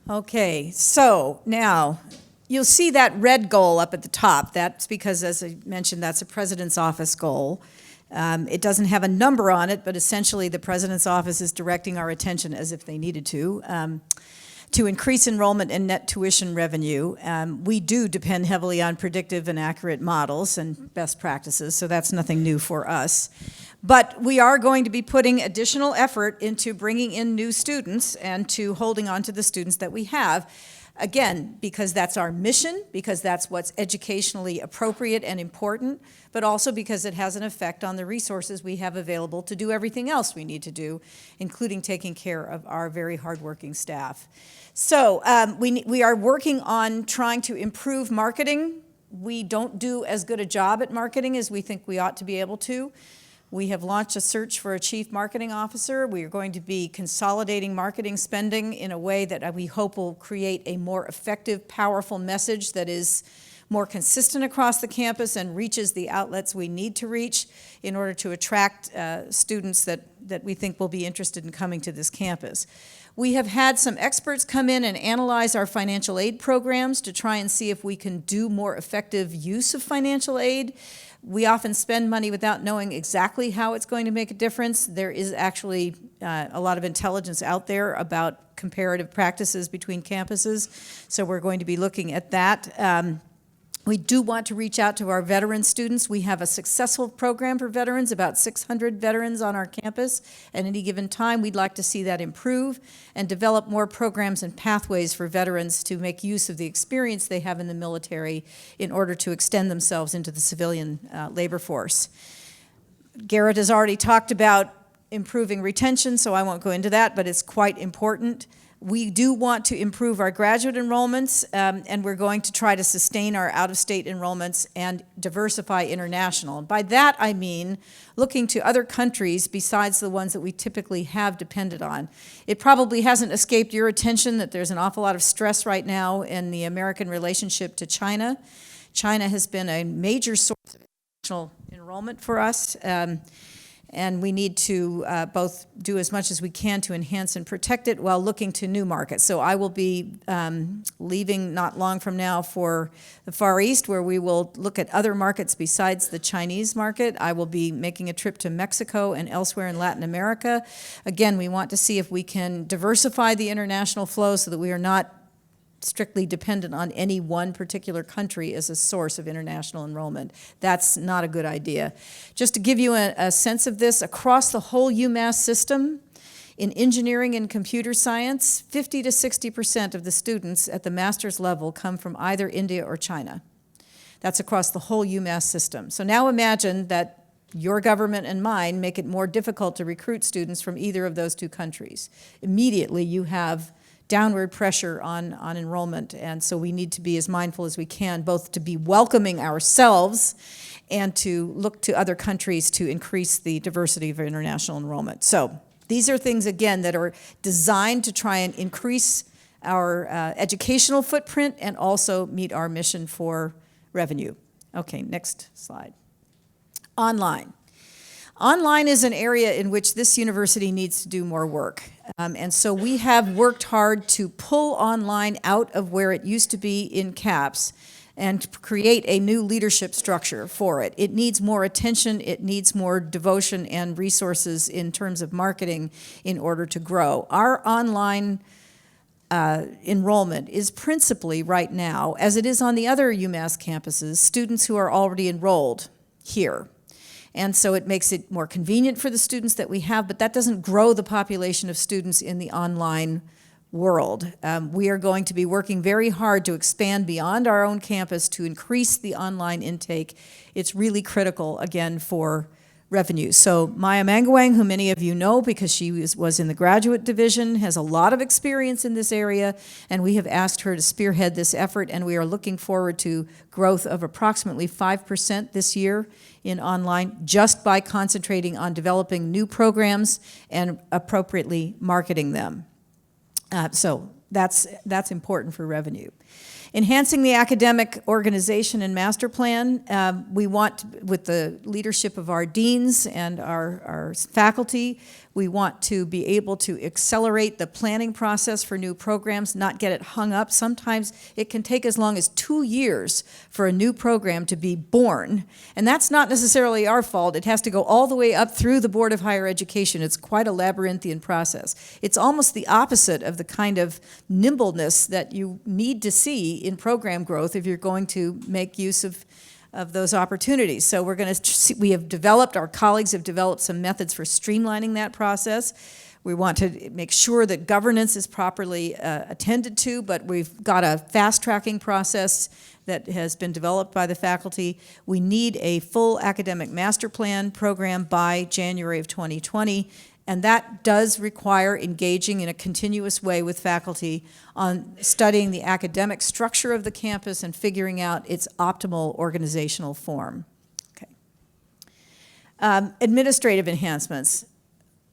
Okay, so now you'll see that red goal up at the top. That's because, as I mentioned, that's a president's office goal. It doesn't have a number on it, but essentially the president's office is directing our attention, as if they needed to increase enrollment and net tuition revenue. We do depend heavily on predictive and accurate models and best practices, so that's nothing new for us. But we are going to be putting additional effort into bringing in new students and to holding on to the students that we have. Again, because that's our mission, because that's what's educationally appropriate and important, but also because it has an effect on the resources we have available to do everything else we need to do, including taking care of our very hardworking staff. So we are working on trying to improve marketing. We don't do as good a job at marketing as we think we ought to be able to. We have launched a search for a chief marketing officer. We are going to be consolidating marketing spending in a way that we hope will create a more effective, powerful message that is more consistent across the campus and reaches the outlets we need to reach in order to attract students that we think will be interested in coming to this campus. We have had some experts come in and analyze our financial aid programs to try and see if we can do more effective use of financial aid. We often spend money without knowing exactly how it's going to make a difference. There is actually a lot of intelligence out there about comparative practices between campuses, so we're going to be looking at that. We do want to reach out to our veteran students. We have a successful program for veterans, about 600 veterans on our campus. At any given time, we'd like to see that improve and develop more programs and pathways for veterans to make use of the experience they have in the military in order to extend themselves into the civilian labor force. Garrett has already talked about improving retention, so I won't go into that, but it's quite important. We do want to improve our graduate enrollments, and we're going to try to sustain our out-of-state enrollments and diversify international. And by that, I mean looking to other countries besides the ones that we typically have depended on. It probably hasn't escaped your attention that there's an awful lot of stress right now in the American relationship to China. China has been a major source of international enrollment for us. And we need to both do as much as we can to enhance and protect it while looking to new markets. So I will be leaving not long from now for the Far East, where we will look at other markets besides the Chinese market. I will be making a trip to Mexico and elsewhere in Latin America. Again, we want to see if we can diversify the international flow so that we are not strictly dependent on any one particular country as a source of international enrollment. That's not a good idea. Just to give you a sense of this, across the whole UMass system, in engineering and computer science, 50 to 60% of the students at the master's level come from either India or China. That's across the whole UMass system. So now imagine that your government and mine make it more difficult to recruit students from either of those two countries. Immediately you have downward pressure on enrollment, and so we need to be as mindful as we can, both to be welcoming ourselves and to look to other countries to increase the diversity of international enrollment. So these are things, again, that are designed to try and increase our educational footprint and also meet our mission for revenue. Okay, next slide. Online. Online is an area in which this university needs to do more work. And so we have worked hard to pull online out of where it used to be in CAPS and create a new leadership structure for it. It needs more attention, it needs more devotion and resources in terms of marketing in order to grow. Our online enrollment is principally right now, as it is on the other UMass campuses, students who are already enrolled here. And so it makes it more convenient for the students that we have, but that doesn't grow the population of students in the online world. We are going to be working very hard to expand beyond our own campus to increase the online intake. It's really critical, again, for revenue. So Maya Mangawang, who many of you know because she was in the graduate division, has a lot of experience in this area, and we have asked her to spearhead this effort, and we are looking forward to growth of approximately 5% this year in online, just by concentrating on developing new programs and appropriately marketing them. So that's important for revenue. Enhancing the academic organization and master plan, we want, with the leadership of our deans and our faculty, we want to be able to accelerate the planning process for new programs, not get it hung up. Sometimes it can take as long as 2 years for a new program to be born, and that's not necessarily our fault. It has to go all the way up through the Board of Higher Education. It's quite a labyrinthian process. It's almost the opposite of the kind of nimbleness that you need to see in program growth if you're going to make use of those opportunities. So we're going to, we have developed, our colleagues have developed some methods for streamlining that process. We want to make sure that governance is properly attended to, but we've got a fast-tracking process that has been developed by the faculty. We need a full academic master plan program by January of 2020, and that does require engaging in a continuous way with faculty on studying the academic structure of the campus and figuring out its optimal organizational form. Okay. Administrative enhancements.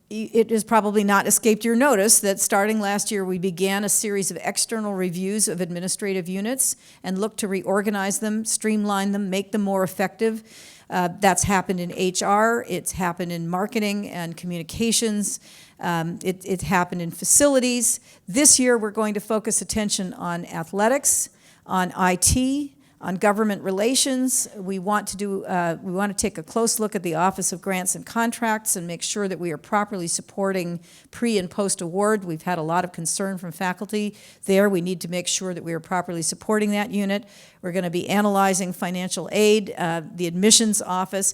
It has probably not escaped your notice that starting last year we began a series of external reviews of administrative units and looked to reorganize them, streamline them, make them more effective. That's happened in HR, it's happened in marketing and communications, it happened in facilities. This year we're going to focus attention on athletics, on IT, On government relations, we want to take a close look at the Office of Grants and Contracts and make sure that we are properly supporting pre- and post-award. We've had a lot of concern from faculty there. We need to make sure that we are properly supporting that unit. We're going to be analyzing financial aid, the admissions office.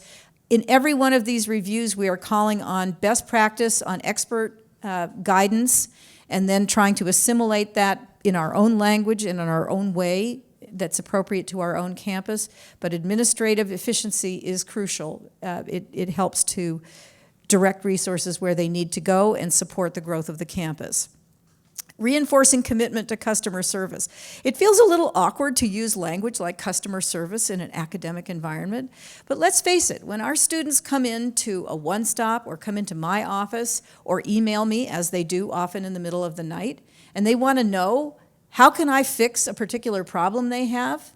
In every one of these reviews, we are calling on best practice, on expert guidance, and then trying to assimilate that in our own language and in our own way that's appropriate to our own campus. But administrative efficiency is crucial. It helps to direct resources where they need to go and support the growth of the campus. Reinforcing commitment to customer service. It feels a little awkward to use language like customer service in an academic environment, but let's face it, when our students come into a one-stop or come into my office or email me, as they do often in the middle of the night, and they want to know, how can I fix a particular problem they have?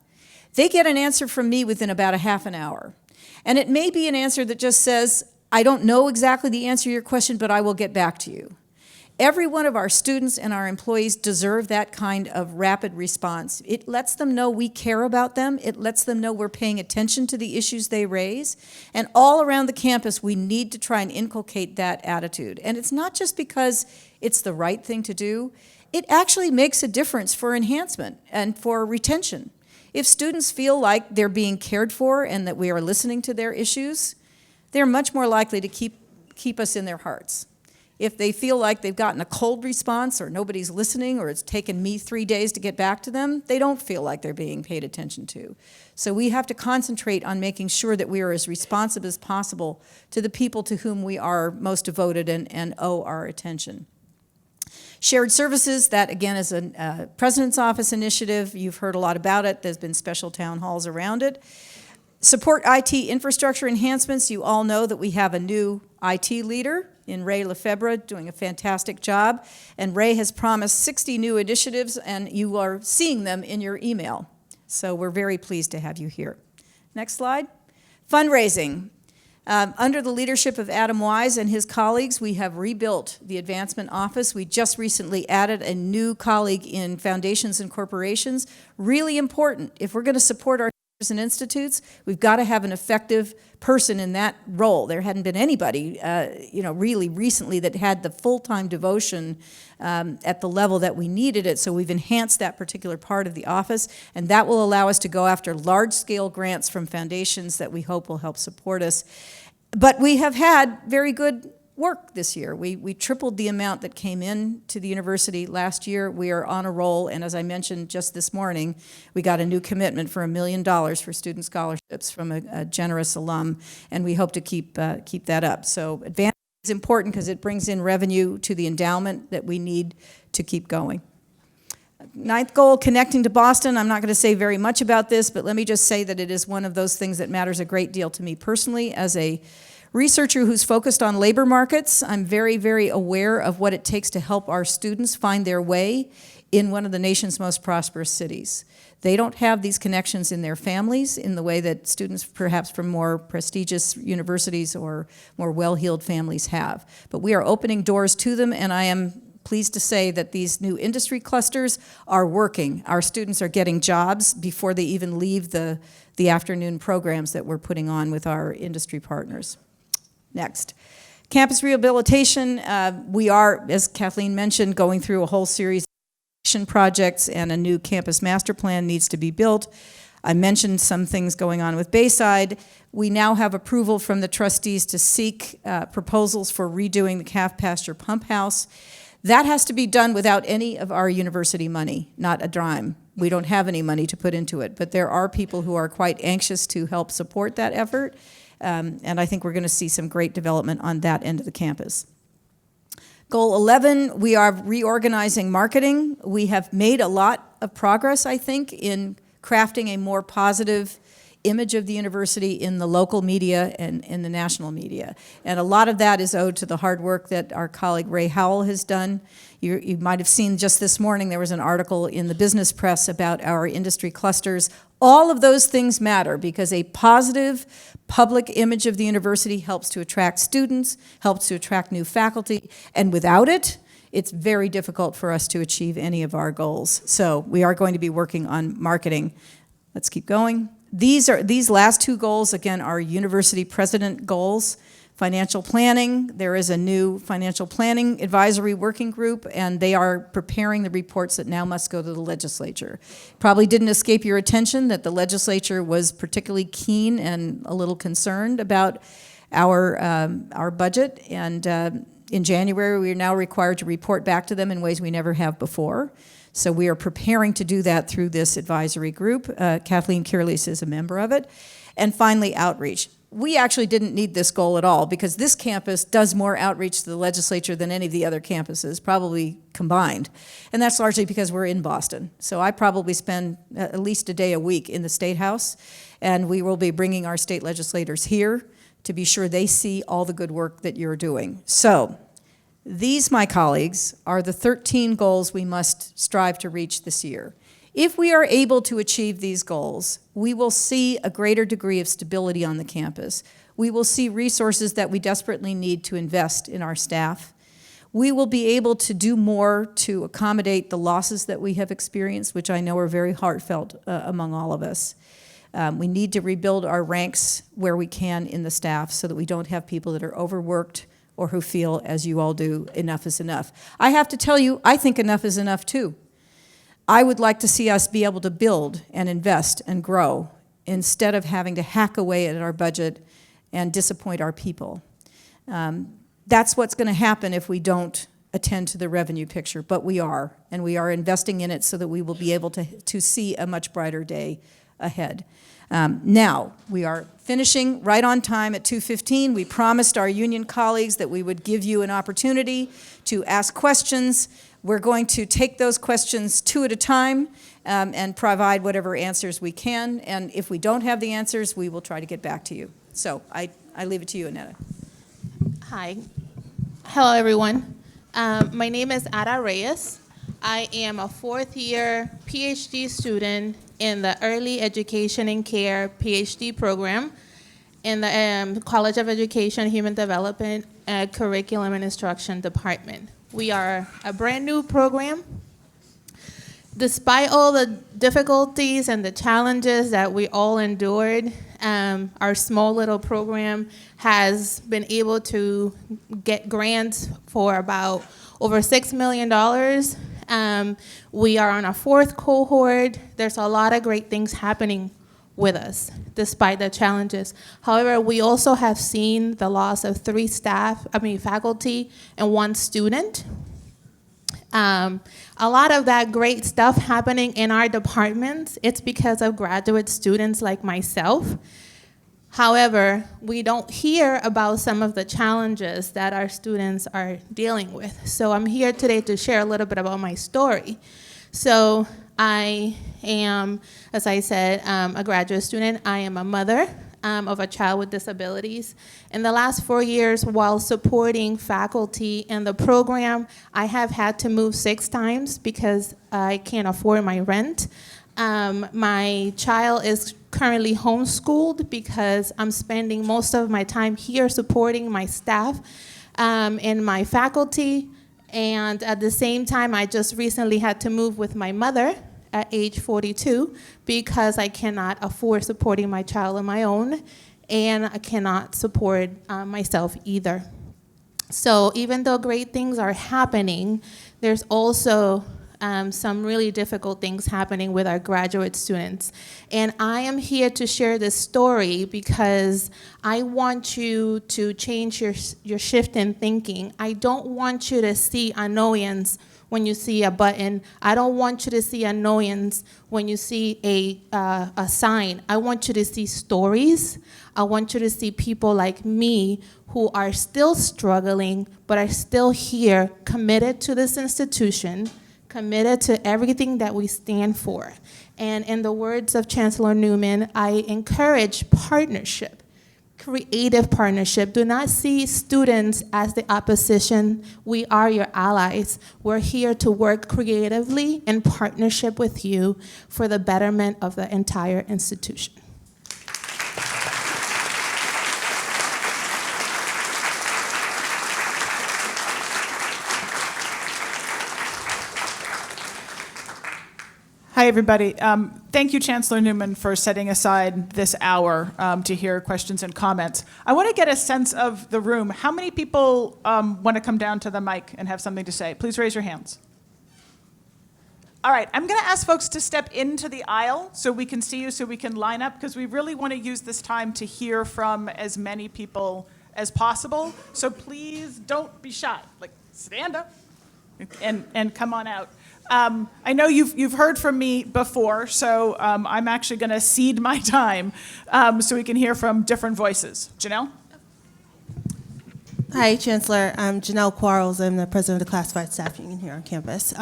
They get an answer from me within about a half an hour. And it may be an answer that just says, I don't know exactly the answer to your question, but I will get back to you. Every one of our students and our employees deserve that kind of rapid response. It lets them know we care about them. It lets them know we're paying attention to the issues they raise. And all around the campus, we need to try and inculcate that attitude. And it's not just because it's the right thing to do. It actually makes a difference for enhancement and for retention. If students feel like they're being cared for and that we are listening to their issues, they're much more likely to keep us in their hearts. If they feel like they've gotten a cold response or nobody's listening or it's taken me 3 days to get back to them, they don't feel like they're being paid attention to. So we have to concentrate on making sure that we are as responsive as possible to the people to whom we are most devoted and owe our attention. Shared services, that again is a President's Office initiative. You've heard a lot about it. There's been special town halls around it. Support IT infrastructure enhancements. You all know that we have a new IT leader in Ray Lefebvre doing a fantastic job. And Ray has promised 60 new initiatives, and you are seeing them in your email. So we're very pleased to have you here. Next slide. Fundraising. Under the leadership of Adam Wise and his colleagues, we have rebuilt the advancement office. We just recently added a new colleague in foundations and corporations. Really important. If we're going to support our and institutes, we've got to have an effective person in that role. There hadn't been anybody, really recently that had the full-time devotion at the level that we needed it, so we've enhanced that particular part of the office, and that will allow us to go after large-scale grants from foundations that we hope will help support us. But we have had very good work this year. We tripled the amount that came in to the university last year. We are on a roll, and as I mentioned just this morning, we got a new commitment for $1 million for student scholarships from a generous alum, and we hope to keep that up. So advancement is important because it brings in revenue to the endowment that we need to keep going. Ninth goal, connecting to Boston. I'm not going to say very much about this, but let me just say that it is one of those things that matters a great deal to me personally as a researcher who's focused on labor markets. I'm very, very aware of what it takes to help our students find their way in one of the nation's most prosperous cities. They don't have these connections in their families in the way that students perhaps from more prestigious universities or more well-heeled families have. But we are opening doors to them, and I am pleased to say that these new industry clusters are working. Our students are getting jobs before they even leave the afternoon programs that we're putting on with our industry partners. Next. Campus rehabilitation. We are, as Kathleen mentioned, going through a whole series of action projects, and a new campus master plan needs to be built. I mentioned some things going on with Bayside. We now have approval from the trustees to seek proposals for redoing the calf pasture pump house. That has to be done without any of our university money, not a dime. We don't have any money to put into it, but there are people who are quite anxious to help support that effort. And I think we're going to see some great development on that end of the campus. Goal 11, we are reorganizing marketing. We have made a lot of progress, I think, in crafting a more positive image of the university in the local media and in the national media. And a lot of that is owed to the hard work that our colleague Ray Howell has done. You might have seen just this morning there was an article in the business press about our industry clusters. All of those things matter because a positive public image of the university helps to attract students, helps to attract new faculty, and without it, it's very difficult for us to achieve any of our goals. So we are going to be working on marketing. Let's keep going. These last two goals, again, are university president goals. Financial planning, there is a new financial planning advisory working group, and they are preparing the reports that now must go to the legislature. Probably didn't escape your attention that the legislature was particularly keen and a little concerned about our budget, and in January we are now required to report back to them in ways we never have before. So we are preparing to do that through this advisory group. Kathleen Kierlees is a member of it. And finally, outreach. We actually didn't need this goal at all because this campus does more outreach to the legislature than any of the other campuses, probably combined. And that's largely because we're in Boston. So I probably spend at least a day a week in the State House, and we will be bringing our state legislators here to be sure they see all the good work that you're doing. So these, my colleagues, are the 13 goals we must strive to reach this year. If we are able to achieve these goals, we will see a greater degree of stability on the campus. We will see resources that we desperately need to invest in our staff. We will be able to do more to accommodate the losses that we have experienced, which I know are very heartfelt among all of us. We need to rebuild our ranks where we can in the staff so that we don't have people that are overworked or who feel, as you all do, enough is enough. I have to tell you, I think enough is enough too. I would like to see us be able to build and invest and grow instead of having to hack away at our budget and disappoint our people. That's what's going to happen if we don't attend to the revenue picture, but we are, and we are investing in it so that we will be able to see a much brighter day ahead. Now, we are finishing right on time at 2:15. We promised our union colleagues that we would give you an opportunity to ask questions. We're going to take those questions two at a time and provide whatever answers we can. And if we don't have the answers, we will try to get back to you. So I leave it to you, Annetta. Hi. Hello, everyone. My name is Ada Reyes. I am a fourth-year PhD student in the Early Education and Care PhD program in the College of Education, Human Development, Curriculum and Instruction Department. We are a brand new program. Despite all the difficulties and the challenges that we all endured, our small little program has been able to get grants for about over $6 million. We are on our fourth cohort. There's a lot of great things happening with us, despite the challenges. However, we also have seen the loss of 3 faculty and 1 student. A lot of that great stuff happening in our departments, it's because of graduate students like myself. However, we don't hear about some of the challenges that our students are dealing with. So I'm here today to share a little bit about my story. So I am, as I said, a graduate student. I am a mother of a child with disabilities. In the last 4 years, while supporting faculty in the program, I have had to move 6 times because I can't afford my rent. My child is currently homeschooled because I'm spending most of my time here supporting my staff and my faculty. And at the same time, I just recently had to move with my mother at age 42 because I cannot afford supporting my child on my own, and I cannot support myself either. So even though great things are happening, there's also some really difficult things happening with our graduate students. And I am here to share this story because I want you to change your shift in thinking. I don't want you to see annoyance when you see a button. I don't want you to see annoyance when you see a sign. I want you to see stories. I want you to see people like me who are still struggling, but are still here, committed to this institution, committed to everything that we stand for. And in the words of Chancellor Newman, I encourage partnership, creative partnership. Do not see students as the opposition. We are your allies. We're here to work creatively in partnership with you for the betterment of the entire institution. Hi, everybody. Thank you, Chancellor Newman, for setting aside this hour to hear questions and comments. I want to get a sense of the room. How many people want to come down to the mic and have something to say? Please raise your hands. All right, I'm going to ask folks to step into the aisle so we can see you, so we can line up, because we really want to use this time to hear from as many people as possible. So please don't be shy. Like, stand up and come on out. I know you've heard from me before, so I'm actually going to cede my time so we can hear from different voices. Janelle? Hi, Chancellor. I'm Janelle Quarles. I'm the president of the Classified Staff Union here on campus.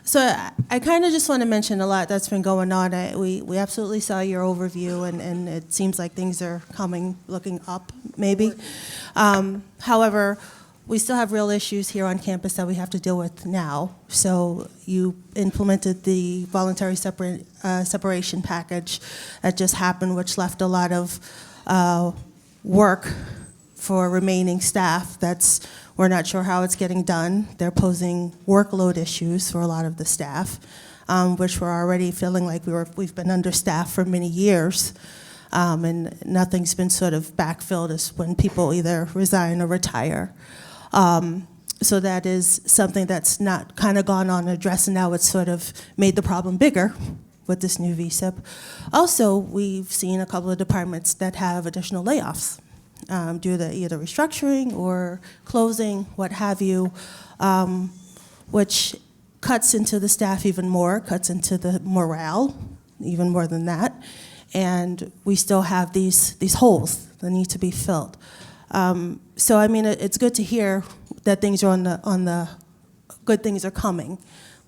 So I kind of just want to mention a lot that's been going on. We absolutely saw your overview, and it seems like things are looking up, maybe. However, we still have real issues here on campus that we have to deal with now. So you implemented the voluntary separation package that just happened, which left a lot of work for remaining staff. We're not sure how it's getting done. They're posing workload issues for a lot of the staff, which we're already feeling like we've been understaffed for many years, and nothing's been sort of backfilled as when people either resign or retire. So that is something that's not kind of gone unaddressed, and now it's sort of made the problem bigger with this new VSIP. Also, we've seen a couple of departments that have additional layoffs due to either restructuring or closing, what have you, which cuts into the staff even more, cuts into the morale even more than that. And we still have these holes that need to be filled. So I mean, it's good to hear that things are on the good things are coming,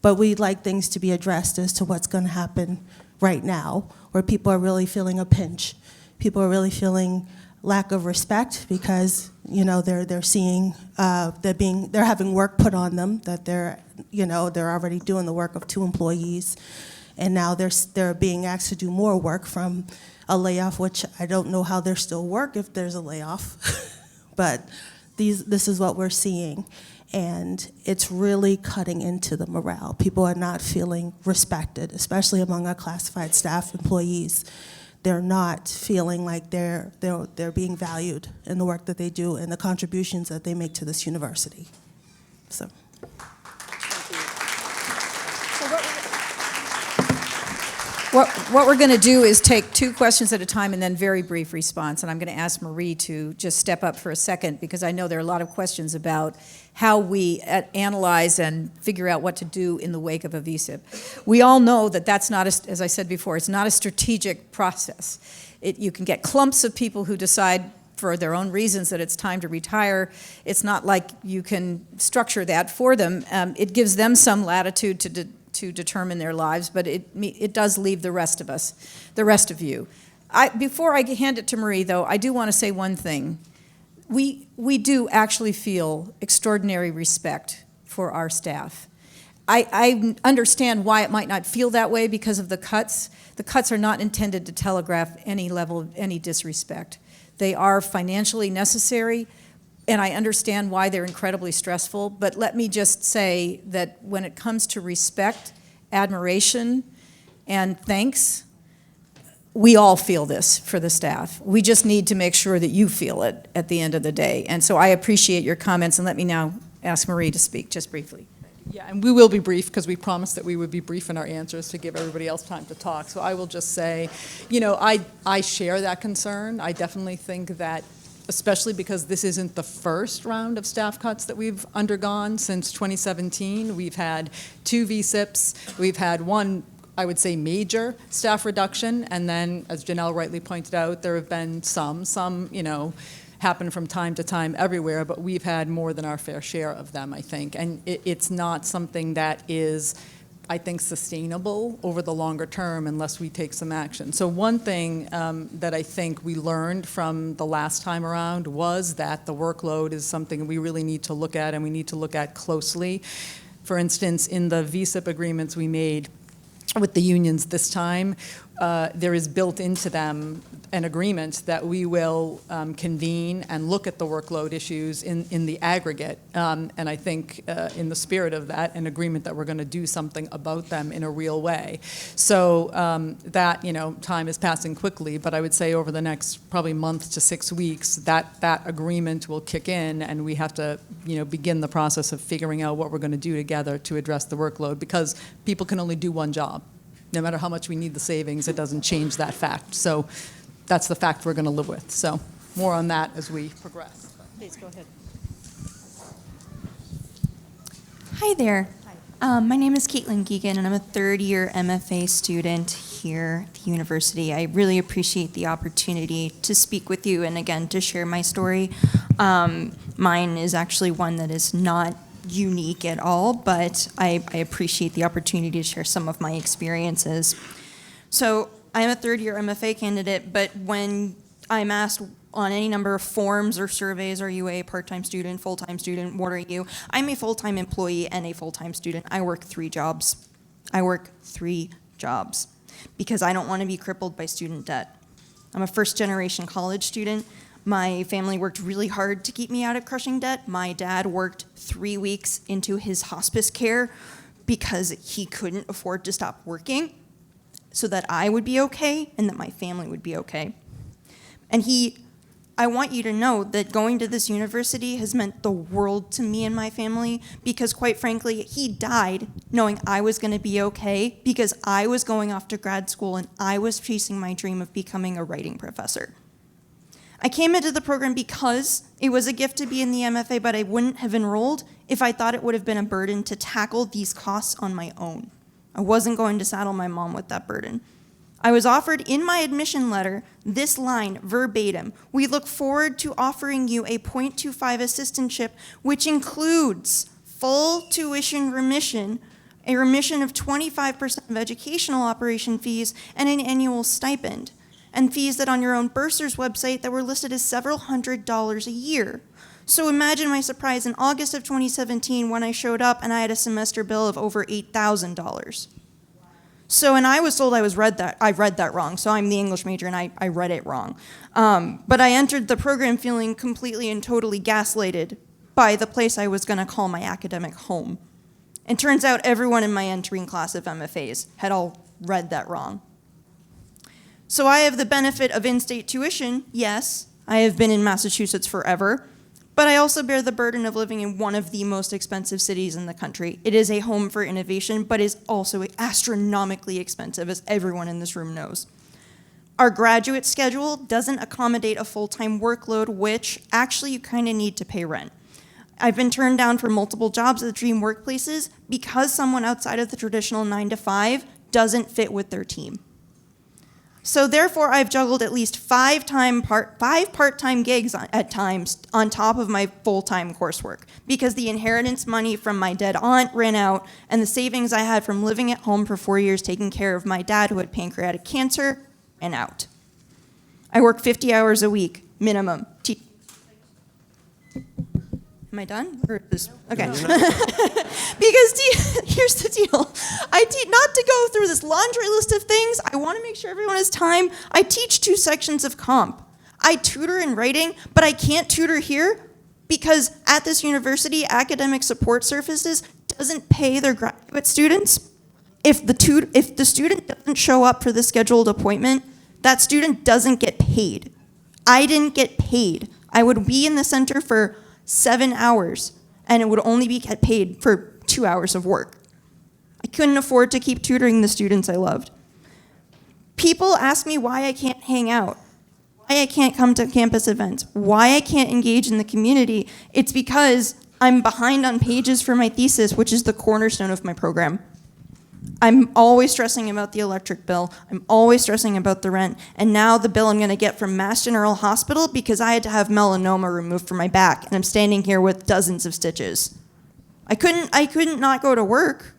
but we'd like things to be addressed as to what's going to happen right now, where people are really feeling a pinch. People are really feeling lack of respect because they're seeing they're having work put on them that they're already doing the work of 2 employees, and now they're being asked to do more work from a layoff, which I don't know how there's still work if there's a layoff, but this is what we're seeing, and it's really cutting into the morale. People are not feeling respected, especially among our classified staff employees. They're not feeling like they're being valued in the work that they do and the contributions that they make to this university. So. What we're going to do is take 2 questions at a time and then very brief response. And I'm going to ask Marie to just step up for a second, because I know there are a lot of questions about how we analyze and figure out what to do in the wake of a VSIP. We all know that that's not, as I said before, it's not a strategic process. You can get clumps of people who decide for their own reasons that it's time to retire. It's not like you can structure that for them. It gives them some latitude to determine their lives, but it does leave the rest of us, the rest of you. Before I hand it to Marie, though, I do want to say one thing. We do actually feel extraordinary respect for our staff. I understand why it might not feel that way because of the cuts. The cuts are not intended to telegraph any level of any disrespect. They are financially necessary, and I understand why they're incredibly stressful, but let me just say that when it comes to respect, admiration, and thanks, we all feel this for the staff. We just need to make sure that you feel it at the end of the day. And so I appreciate your comments, and let me now ask Marie to speak just briefly. Yeah, and we will be brief because we promised that we would be brief in our answers to give everybody else time to talk. So I will just say, I share that concern. I definitely think that, especially because this isn't the first round of staff cuts that we've undergone since 2017. We've had 2 VSIPs. We've had 1, I would say, major staff reduction. And then, as Janelle rightly pointed out, there have been some happen from time to time everywhere, but we've had more than our fair share of them, I think. And it's not something that is, I think, sustainable over the longer term unless we take some action. So one thing that I think we learned from the last time around was that the workload is something we really need to look at, and we need to look at closely. For instance, in the VSIP agreements we made with the unions this time, there is built into them an agreement that we will convene and look at the workload issues in the aggregate. And I think in the spirit of that, an agreement that we're going to do something about them in a real way. So that, time is passing quickly, but I would say over the next probably month to 6 weeks, that agreement will kick in, and we have to, begin the process of figuring out what we're going to do together to address the workload, because people can only do one job. No matter how much we need the savings, it doesn't change that fact. So that's the fact we're going to live with. So more on that as we progress. Please, go ahead. Hi there. My name is Caitlin Geegan, and I'm a third-year MFA student here at the university. I really appreciate the opportunity to speak with you and, again, to share my story. Mine is actually one that is not unique at all, but I appreciate the opportunity to share some of my experiences. So I'm a third-year MFA candidate, but when I'm asked on any number of forms or surveys, are you a part-time student, full-time student, what are you? I'm a full-time employee and a full-time student. I work 3 jobs. Because I don't want to be crippled by student debt. I'm a first-generation college student. My family worked really hard to keep me out of crushing debt. My dad worked 3 weeks into his hospice care because he couldn't afford to stop working so that I would be okay and that my family would be okay. And I want you to know that going to this university has meant the world to me and my family, because quite frankly, he died knowing I was going to be okay because I was going off to grad school and I was chasing my dream of becoming a writing professor. I came into the program because it was a gift to be in the MFA, but I wouldn't have enrolled if I thought it would have been a burden to tackle these costs on my own. I wasn't going to saddle my mom with that burden. I was offered in my admission letter this line verbatim: "We look forward to offering you a .25 assistantship, which includes full tuition remission, a remission of 25% of educational operation fees, and an annual stipend, and fees that on your own bursar's website that were listed as several $100s a year." So imagine my surprise in August of 2017 when I showed up and I had a semester bill of over $8,000. So, and I was told I read that wrong. So I'm the English major and I read it wrong. But I entered the program feeling completely and totally gaslighted by the place I was going to call my academic home. And turns out everyone in my entering class of MFAs had all read that wrong. So I have the benefit of in-state tuition, yes. I have been in Massachusetts forever. But I also bear the burden of living in one of the most expensive cities in the country. It is a home for innovation, but is also astronomically expensive, as everyone in this room knows. Our graduate schedule doesn't accommodate a full-time workload, which actually you kind of need to pay rent. I've been turned down for multiple jobs at dream workplaces because someone outside of the traditional 9 to 5 doesn't fit with their team. So therefore, I've juggled at least 5 part-time gigs at times on top of my full-time coursework, because the inheritance money from my dead aunt ran out, and the savings I had from living at home for 4 years taking care of my dad who had pancreatic cancer ran out. I work 50 hours a week, minimum. Am I done? Or is, okay. Because here's the deal. Not to go through this laundry list of things, I want to make sure everyone has time. I teach 2 sections of comp. I tutor in writing, but I can't tutor here because at this university, academic support services doesn't pay their graduate students. If the student doesn't show up for the scheduled appointment, that student doesn't get paid. I didn't get paid. I would be in the center for 7 hours, and it would only be get paid for 2 hours of work. I couldn't afford to keep tutoring the students I loved. People ask me why I can't hang out, why I can't come to campus events, why I can't engage in the community. It's because I'm behind on pages for my thesis, which is the cornerstone of my program. I'm always stressing about the electric bill. I'm always stressing about the rent. And now the bill I'm going to get from Mass General Hospital because I had to have melanoma removed from my back, and I'm standing here with dozens of stitches. I couldn't not go to work.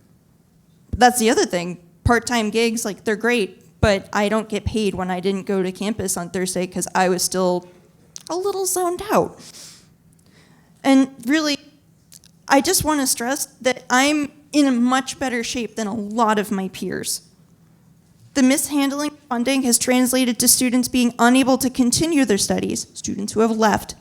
That's the other thing. Part-time gigs, they're great, but I don't get paid when I didn't go to campus on Thursday because I was still a little zoned out. And really, I just want to stress that I'm in a much better shape than a lot of my peers. The mishandling of funding has translated to students being unable to continue their studies, students who have left,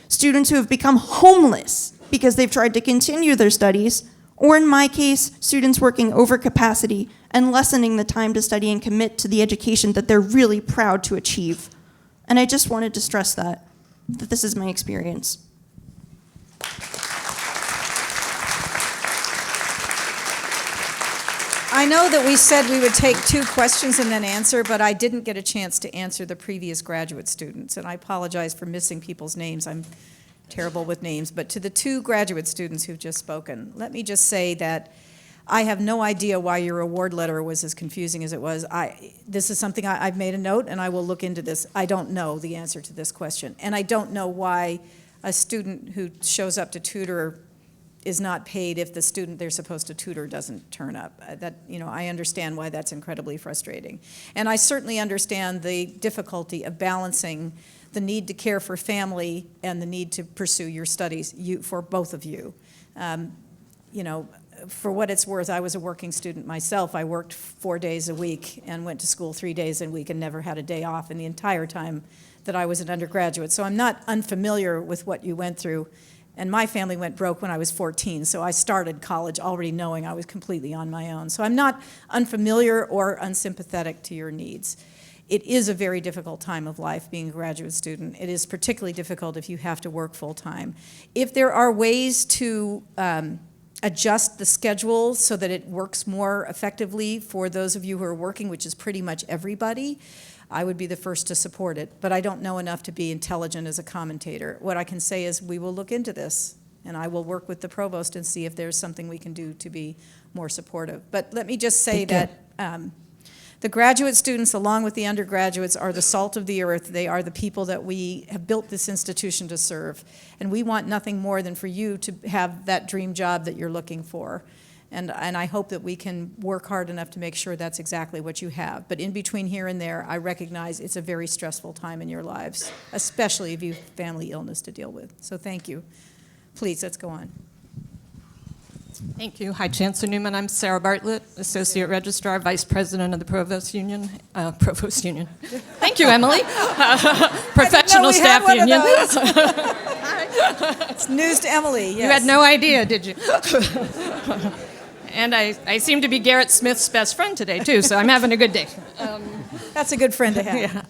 students who have become homeless because they've tried to continue their studies, or in my case, students working over capacity and lessening the time to study and commit to the education that they're really proud to achieve. And I just wanted to stress that this is my experience. I know that we said we would take 2 questions and then answer, but I didn't get a chance to answer the previous graduate students, and I apologize for missing people's names. I'm terrible with names. But to the 2 graduate students who've just spoken, let me just say that I have no idea why your award letter was as confusing as it was. This is something I've made a note, and I will look into this. I don't know the answer to this question, and I don't know why a student who shows up to tutor is not paid if the student they're supposed to tutor doesn't turn up. I understand why that's incredibly frustrating. And I certainly understand the difficulty of balancing the need to care for family and the need to pursue your studies, for both of you. For what it's worth, I was a working student myself. I worked 4 days a week and went to school 3 days a week and never had a day off in the entire time that I was an undergraduate. So I'm not unfamiliar with what you went through. And my family went broke when I was 14, so I started college already knowing I was completely on my own. So I'm not unfamiliar or unsympathetic to your needs. It is a very difficult time of life being a graduate student. It is particularly difficult if you have to work full-time. If there are ways to adjust the schedule so that it works more effectively for those of you who are working, which is pretty much everybody, I would be the first to support it, but I don't know enough to be intelligent as a commentator. What I can say is we will look into this, and I will work with the provost and see if there's something we can do to be more supportive. But let me just say that the graduate students, along with the undergraduates, are the salt of the earth. They are the people that we have built this institution to serve, and we want nothing more than for you to have that dream job that you're looking for. And I hope that we can work hard enough to make sure that's exactly what you have. But in between here and there, I recognize it's a very stressful time in your lives, especially if you have family illness to deal with. So thank you. Please, let's go on. Thank you. Hi, Chancellor Newman. I'm Sarah Bartlett, Associate Registrar, Vice President of the Provost Union. Thank you, Emily. Professional Staff Union. It's news to Emily, yes. You had no idea, did you? And I seem to be Garrett Smith's best friend today, too, so I'm having a good day. That's a good friend to have. Yeah.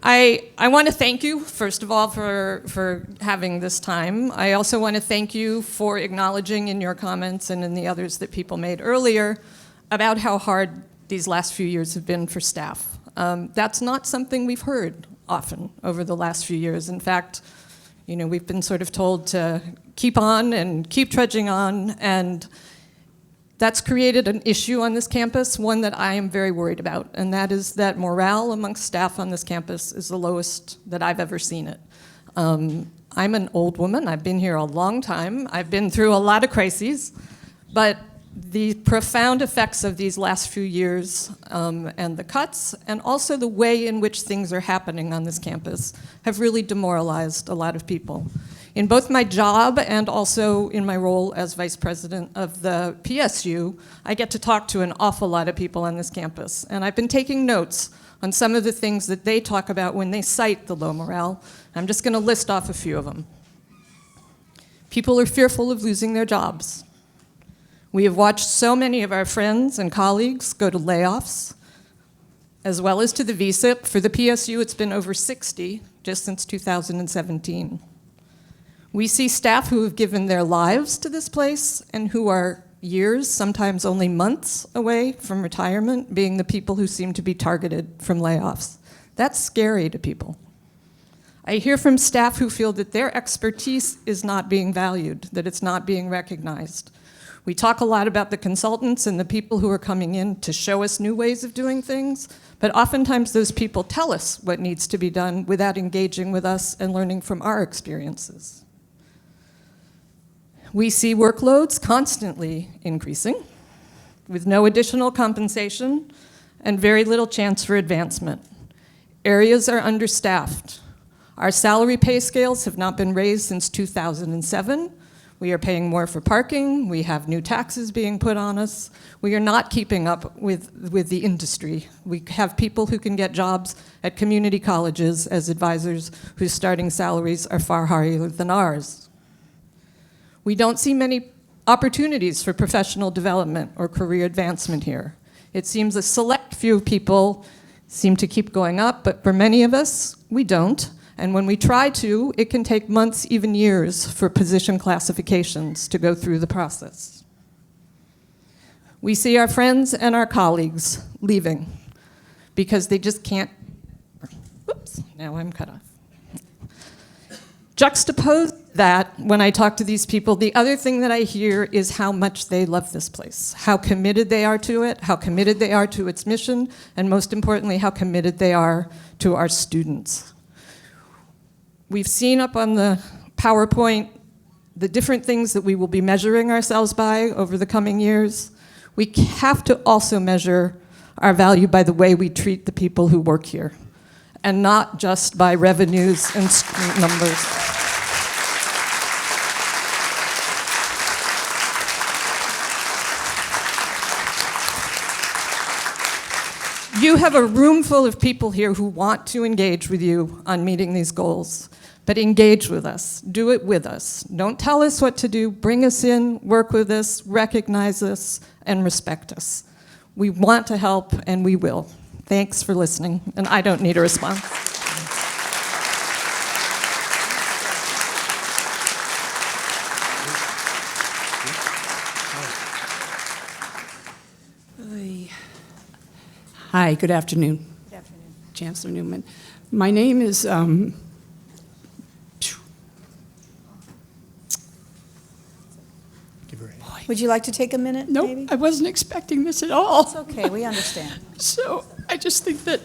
I want to thank you, first of all, for having this time. I also want to thank you for acknowledging in your comments and in the others that people made earlier about how hard these last few years have been for staff. That's not something we've heard often over the last few years. In fact, we've been sort of told to keep on and keep trudging on, and that's created an issue on this campus, one that I am very worried about, and that is that morale amongst staff on this campus is the lowest that I've ever seen it. I'm an old woman. I've been here a long time. I've been through a lot of crises, but the profound effects of these last few years and the cuts, and also the way in which things are happening on this campus, have really demoralized a lot of people. In both my job and also in my role as Vice President of the PSU, I get to talk to an awful lot of people on this campus, and I've been taking notes on some of the things that they talk about when they cite the low morale. I'm just going to list off a few of them. People are fearful of losing their jobs. We have watched so many of our friends and colleagues go to layoffs, as well as to the VSIP. For the PSU, it's been over 60 just since 2017. We see staff who have given their lives to this place and who are years, sometimes only months away from retirement, being the people who seem to be targeted from layoffs. That's scary to people. I hear from staff who feel that their expertise is not being valued, that it's not being recognized. We talk a lot about the consultants and the people who are coming in to show us new ways of doing things, but oftentimes those people tell us what needs to be done without engaging with us and learning from our experiences. We see workloads constantly increasing with no additional compensation and very little chance for advancement. Areas are understaffed. Our salary pay scales have not been raised since 2007. We are paying more for parking. We have new taxes being put on us. We are not keeping up with the industry. We have people who can get jobs at community colleges as advisors whose starting salaries are far higher than ours. We don't see many opportunities for professional development or career advancement here. It seems a select few people seem to keep going up, but for many of us, we don't. And when we try to, it can take months, even years, for position classifications to go through the process. We see our friends and our colleagues leaving because they just can't, whoops, now I'm cut off. Juxtapose that when I talk to these people, the other thing that I hear is how much they love this place, how committed they are to it, how committed they are to its mission, and most importantly, how committed they are to our students. We've seen up on the PowerPoint the different things that we will be measuring ourselves by over the coming years. We have to also measure our value by the way we treat the people who work here, and not just by revenues and numbers. You have a room full of people here who want to engage with you on meeting these goals, but engage with us. Do it with us. Don't tell us what to do. Bring us in, work with us, recognize us, and respect us. We want to help, and we will. Thanks for listening, and I don't need a response. Hi, good afternoon. Good afternoon. Chancellor Newman. My name is, Would you like to take a minute, maybe? I wasn't expecting this at all. It's okay, we understand. So I just think that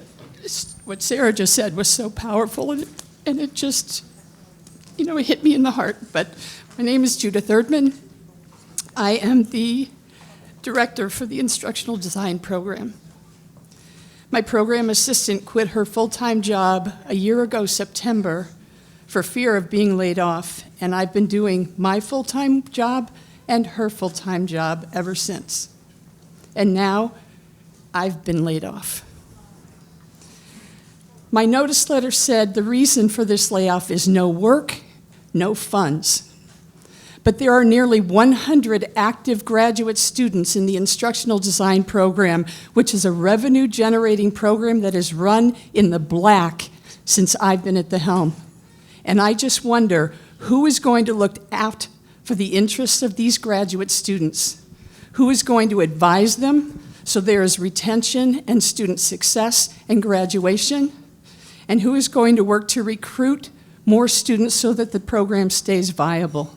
what Sarah just said was so powerful, and it just, it hit me in the heart. But my name is Judith Erdman. I am the director for the instructional design program. My program assistant quit her full-time job a year ago, September, for fear of being laid off, and I've been doing my full-time job and her full-time job ever since. And now, I've been laid off. My notice letter said the reason for this layoff is no work, no funds. But there are nearly 100 active graduate students in the instructional design program, which is a revenue-generating program that has run in the black since I've been at the helm. And I just wonder who is going to look out for the interests of these graduate students? Who is going to advise them so there is retention and student success and graduation? And who is going to work to recruit more students so that the program stays viable?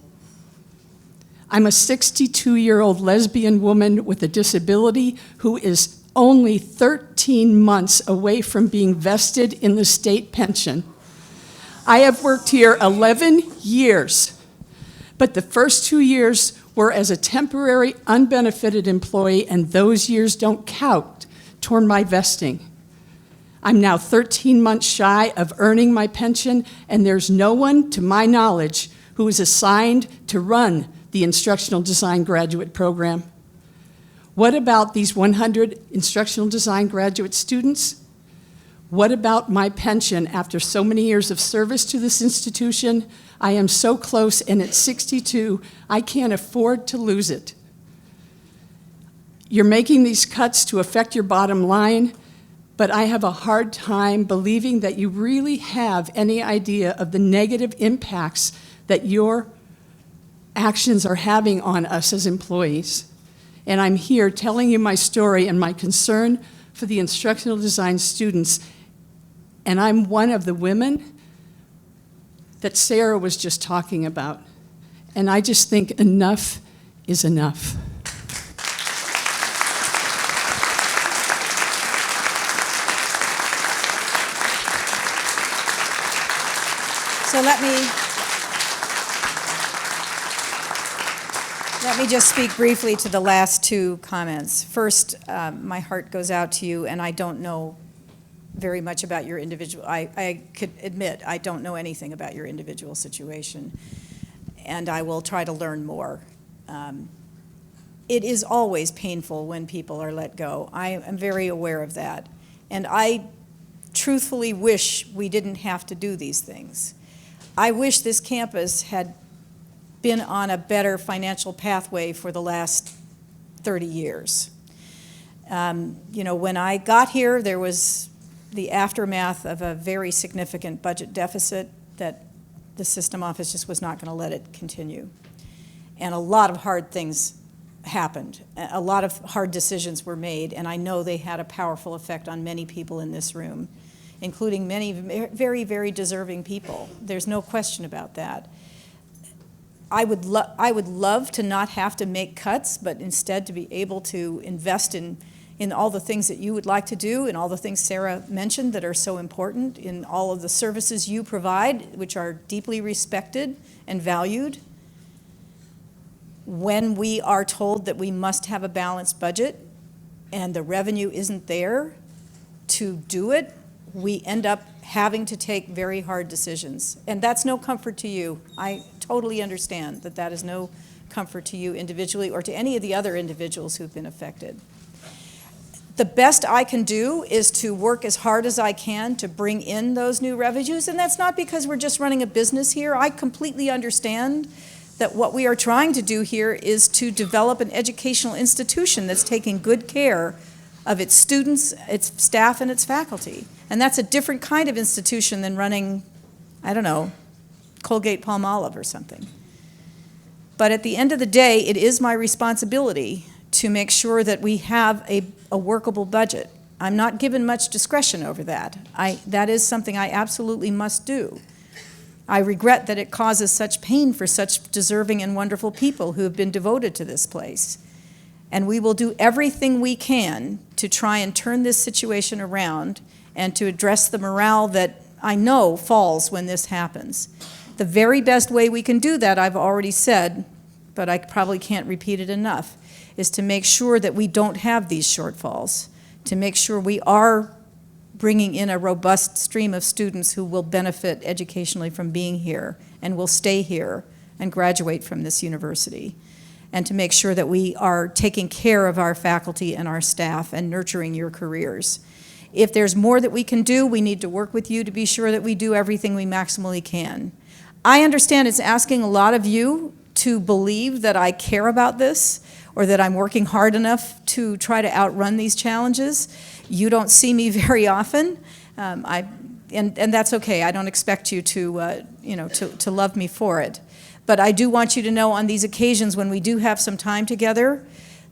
I'm a 62-year-old lesbian woman with a disability who is only 13 months away from being vested in the state pension. I have worked here 11 years, but the first 2 years were as a temporary, unbenefited employee, and those years don't count toward my vesting. I'm now 13 months shy of earning my pension, and there's no one, to my knowledge, who is assigned to run the instructional design graduate program. What about these 100 instructional design graduate students? What about my pension after so many years of service to this institution? I am so close, and at 62, I can't afford to lose it. You're making these cuts to affect your bottom line, but I have a hard time believing that you really have any idea of the negative impacts that your actions are having on us as employees. And I'm here telling you my story and my concern for the instructional design students. And I'm one of the women that Sarah was just talking about. And I just think enough is enough. So let me just speak briefly to the last two comments. First, my heart goes out to you, and I don't know very much about your individual. I could admit I don't know anything about your individual situation. and I will try to learn more. It is always painful when people are let go. I am very aware of that. And I truthfully wish we didn't have to do these things. I wish this campus had been on a better financial pathway for the last 30 years. When I got here, there was the aftermath of a very significant budget deficit that the system office just was not going to let it continue. And a lot of hard things happened. A lot of hard decisions were made, and I know they had a powerful effect on many people in this room, including many very, very deserving people. There's no question about that. I would love to not have to make cuts, but instead to be able to invest in all the things that you would like to do, and all the things Sarah mentioned that are so important, in all of the services you provide, which are deeply respected and valued. When we are told that we must have a balanced budget and the revenue isn't there to do it, we end up having to take very hard decisions. And that's no comfort to you. I totally understand that that is no comfort to you individually or to any of the other individuals who've been affected. The best I can do is to work as hard as I can to bring in those new revenues, and that's not because we're just running a business here. I completely understand that what we are trying to do here is to develop an educational institution that's taking good care of its students, its staff, and its faculty. And that's a different kind of institution than running, I don't know, Colgate-Palmolive or something. But at the end of the day, it is my responsibility to make sure that we have a workable budget. I'm not given much discretion over that. That is something I absolutely must do. I regret that it causes such pain for such deserving and wonderful people who have been devoted to this place. And we will do everything we can to try and turn this situation around and to address the morale that I know falls when this happens. The very best way we can do that, I've already said, but I probably can't repeat it enough, is to make sure that we don't have these shortfalls, to make sure we are bringing in a robust stream of students who will benefit educationally from being here and will stay here and graduate from this university, and to make sure that we are taking care of our faculty and our staff and nurturing your careers. If there's more that we can do, we need to work with you to be sure that we do everything we maximally can. I understand it's asking a lot of you to believe that I care about this or that I'm working hard enough to try to outrun these challenges. You don't see me very often, and that's okay. I don't expect you to love me for it. But I do want you to know on these occasions when we do have some time together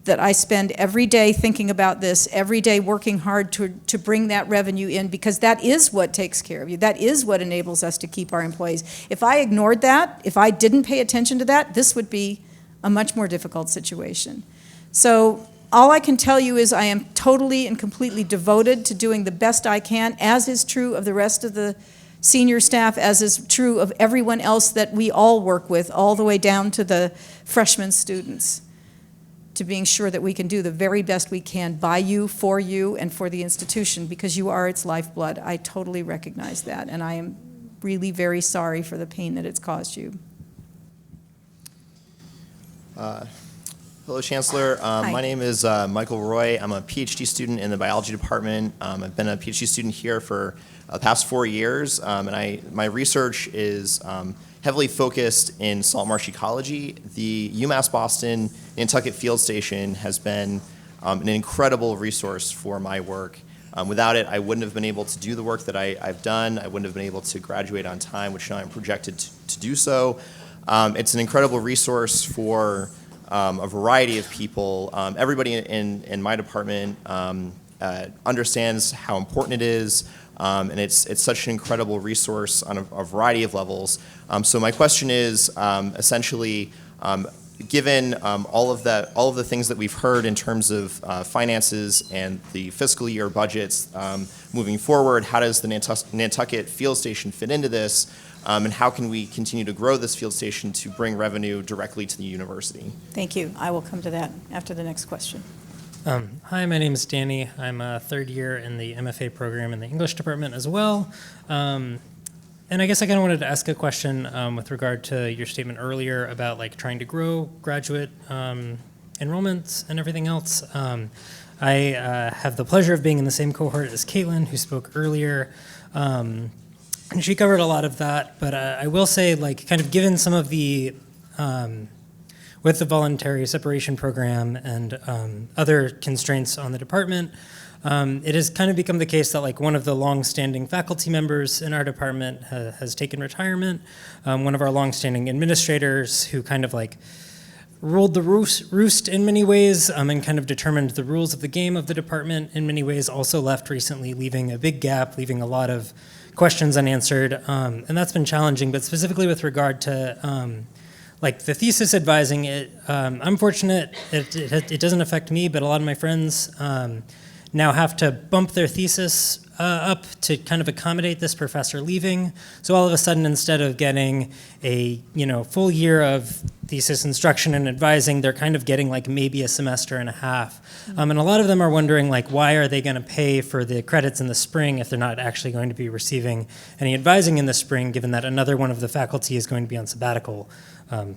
that I spend every day thinking about this, every day working hard to bring that revenue in, because that is what takes care of you. That is what enables us to keep our employees. If I ignored that, if I didn't pay attention to that, this would be a much more difficult situation. So all I can tell you is I am totally and completely devoted to doing the best I can, as is true of the rest of the senior staff, as is true of everyone else that we all work with, all the way down to the freshman students, to being sure that we can do the very best we can by you, and for the institution, because you are its lifeblood. I totally recognize that, and I am really very sorry for the pain that it's caused you. Hello, Chancellor. Hi. My name is Michael Roy. I'm a PhD student in the biology department. I've been a PhD student here for the past 4 years, and my research is heavily focused in salt marsh ecology. The UMass Boston Nantucket Field Station has been an incredible resource for my work. Without it, I wouldn't have been able to do the work that I've done. I wouldn't have been able to graduate on time, which now I'm projected to do so. It's an incredible resource for a variety of people. Everybody in my department understands how important it is, and it's such an incredible resource on a variety of levels. So my question is essentially, given all of the things that we've heard in terms of finances and the fiscal year budgets moving forward, how does the Nantucket Field Station fit into this? And how can we continue to grow this field station to bring revenue directly to the university? Thank you. I will come to that after the next question. Hi, my name is Danny. I'm a third year in the MFA program in the English department as well. And I guess I kind of wanted to ask a question with regard to your statement earlier about like trying to grow graduate enrollments and everything else. I have the pleasure of being in the same cohort as Caitlin, who spoke earlier. And she covered a lot of that, but I will say, like, kind of given some of the, with the voluntary separation program and other constraints on the department, it has kind of become the case that, like, one of the long-standing faculty members in our department has taken retirement. One of our long-standing administrators who kind of, like, ruled the roost in many ways and kind of determined the rules of the game of the department in many ways also left recently, leaving a big gap, leaving a lot of questions unanswered, and that's been challenging. But specifically with regard to like the thesis advising, I'm fortunate it doesn't affect me, but a lot of my friends now have to bump their thesis up to kind of accommodate this professor leaving. So all of a sudden, instead of getting a full year of thesis instruction and advising, they're kind of getting like maybe a semester and a half. And a lot of them are wondering, like, why are they going to pay for the credits in the spring if they're not actually going to be receiving any advising in the spring, given that another one of the faculty is going to be on sabbatical,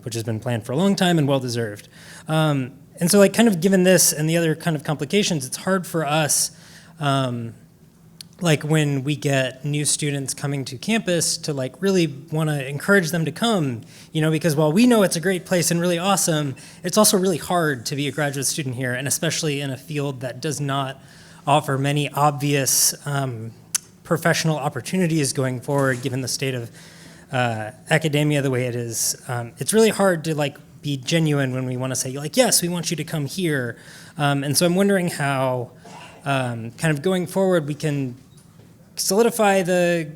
which has been planned for a long time and well-deserved. And so, like, kind of given this and the other kind of complications, it's hard for us, like when we get new students coming to campus, to like really want to encourage them to come, because while we know it's a great place and really awesome, it's also really hard to be a graduate student here, and especially in a field that does not offer many obvious professional opportunities going forward, given the state of academia the way it is. It's really hard to like be genuine when we want to say, like, yes, we want you to come here. And so I'm wondering how kind of going forward we can solidify the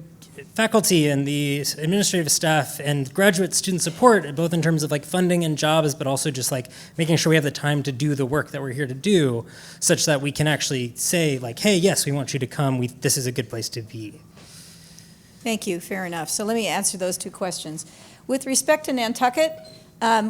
faculty and the administrative staff and graduate student support, both in terms of like funding and jobs, but also just like making sure we have the time to do the work that we're here to do, such that we can actually say, like, hey, yes, we want you to come. This is a good place to be. Thank you, fair enough. So let me answer those two questions. With respect to Nantucket,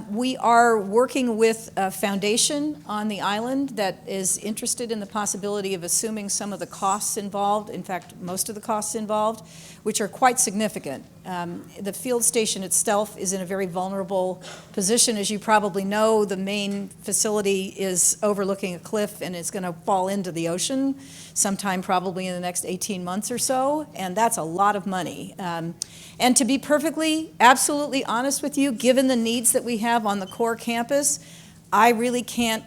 we are working with a foundation on the island that is interested in the possibility of assuming some of the costs involved, in fact, most of the costs involved, which are quite significant. The field station itself is in a very vulnerable position. As you probably know, the main facility is overlooking a cliff and it's going to fall into the ocean sometime probably in the next 18 months or so, and that's a lot of money. And to be perfectly, absolutely honest with you, given the needs that we have on the core campus, I really can't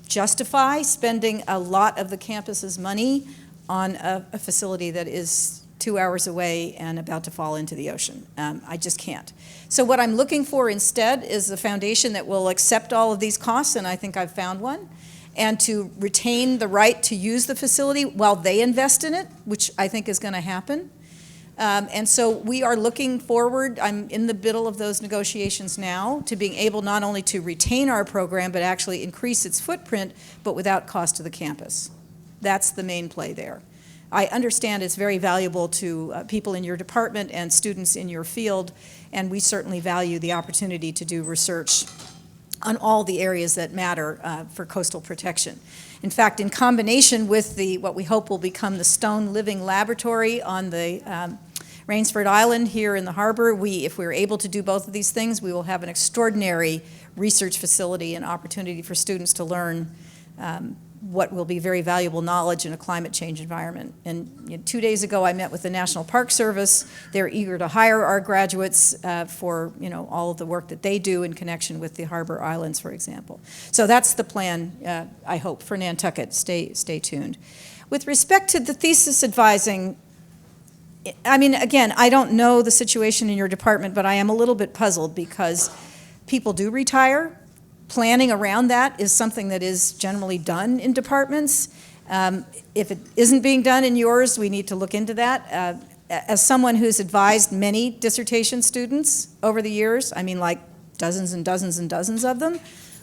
justify spending a lot of the campus's money on a facility that is 2 hours away and about to fall into the ocean. I just can't. So what I'm looking for instead is a foundation that will accept all of these costs, and I think I've found one, and to retain the right to use the facility while they invest in it, which I think is going to happen. And so we are looking forward, I'm in the middle of those negotiations now, to being able not only to retain our program, but actually increase its footprint, but without cost to the campus. That's the main play there. I understand it's very valuable to people in your department and students in your field, and we certainly value the opportunity to do research on all the areas that matter for coastal protection. In fact, in combination with what we hope will become the Stone Living Laboratory on the Rainsford Island here in the harbor, if we're able to do both of these things, we will have an extraordinary research facility and opportunity for students to learn what will be very valuable knowledge in a climate change environment. And 2 days ago, I met with the National Park Service. They're eager to hire our graduates for all of the work that they do in connection with the harbor islands, for example. So that's the plan, I hope, for Nantucket. Stay tuned. With respect to the thesis advising, I mean, again, I don't know the situation in your department, but I am a little bit puzzled because people do retire. Planning around that is something that is generally done in departments. If it isn't being done in yours, we need to look into that. As someone who's advised many dissertation students over the years, I mean like dozens and dozens and dozens of them,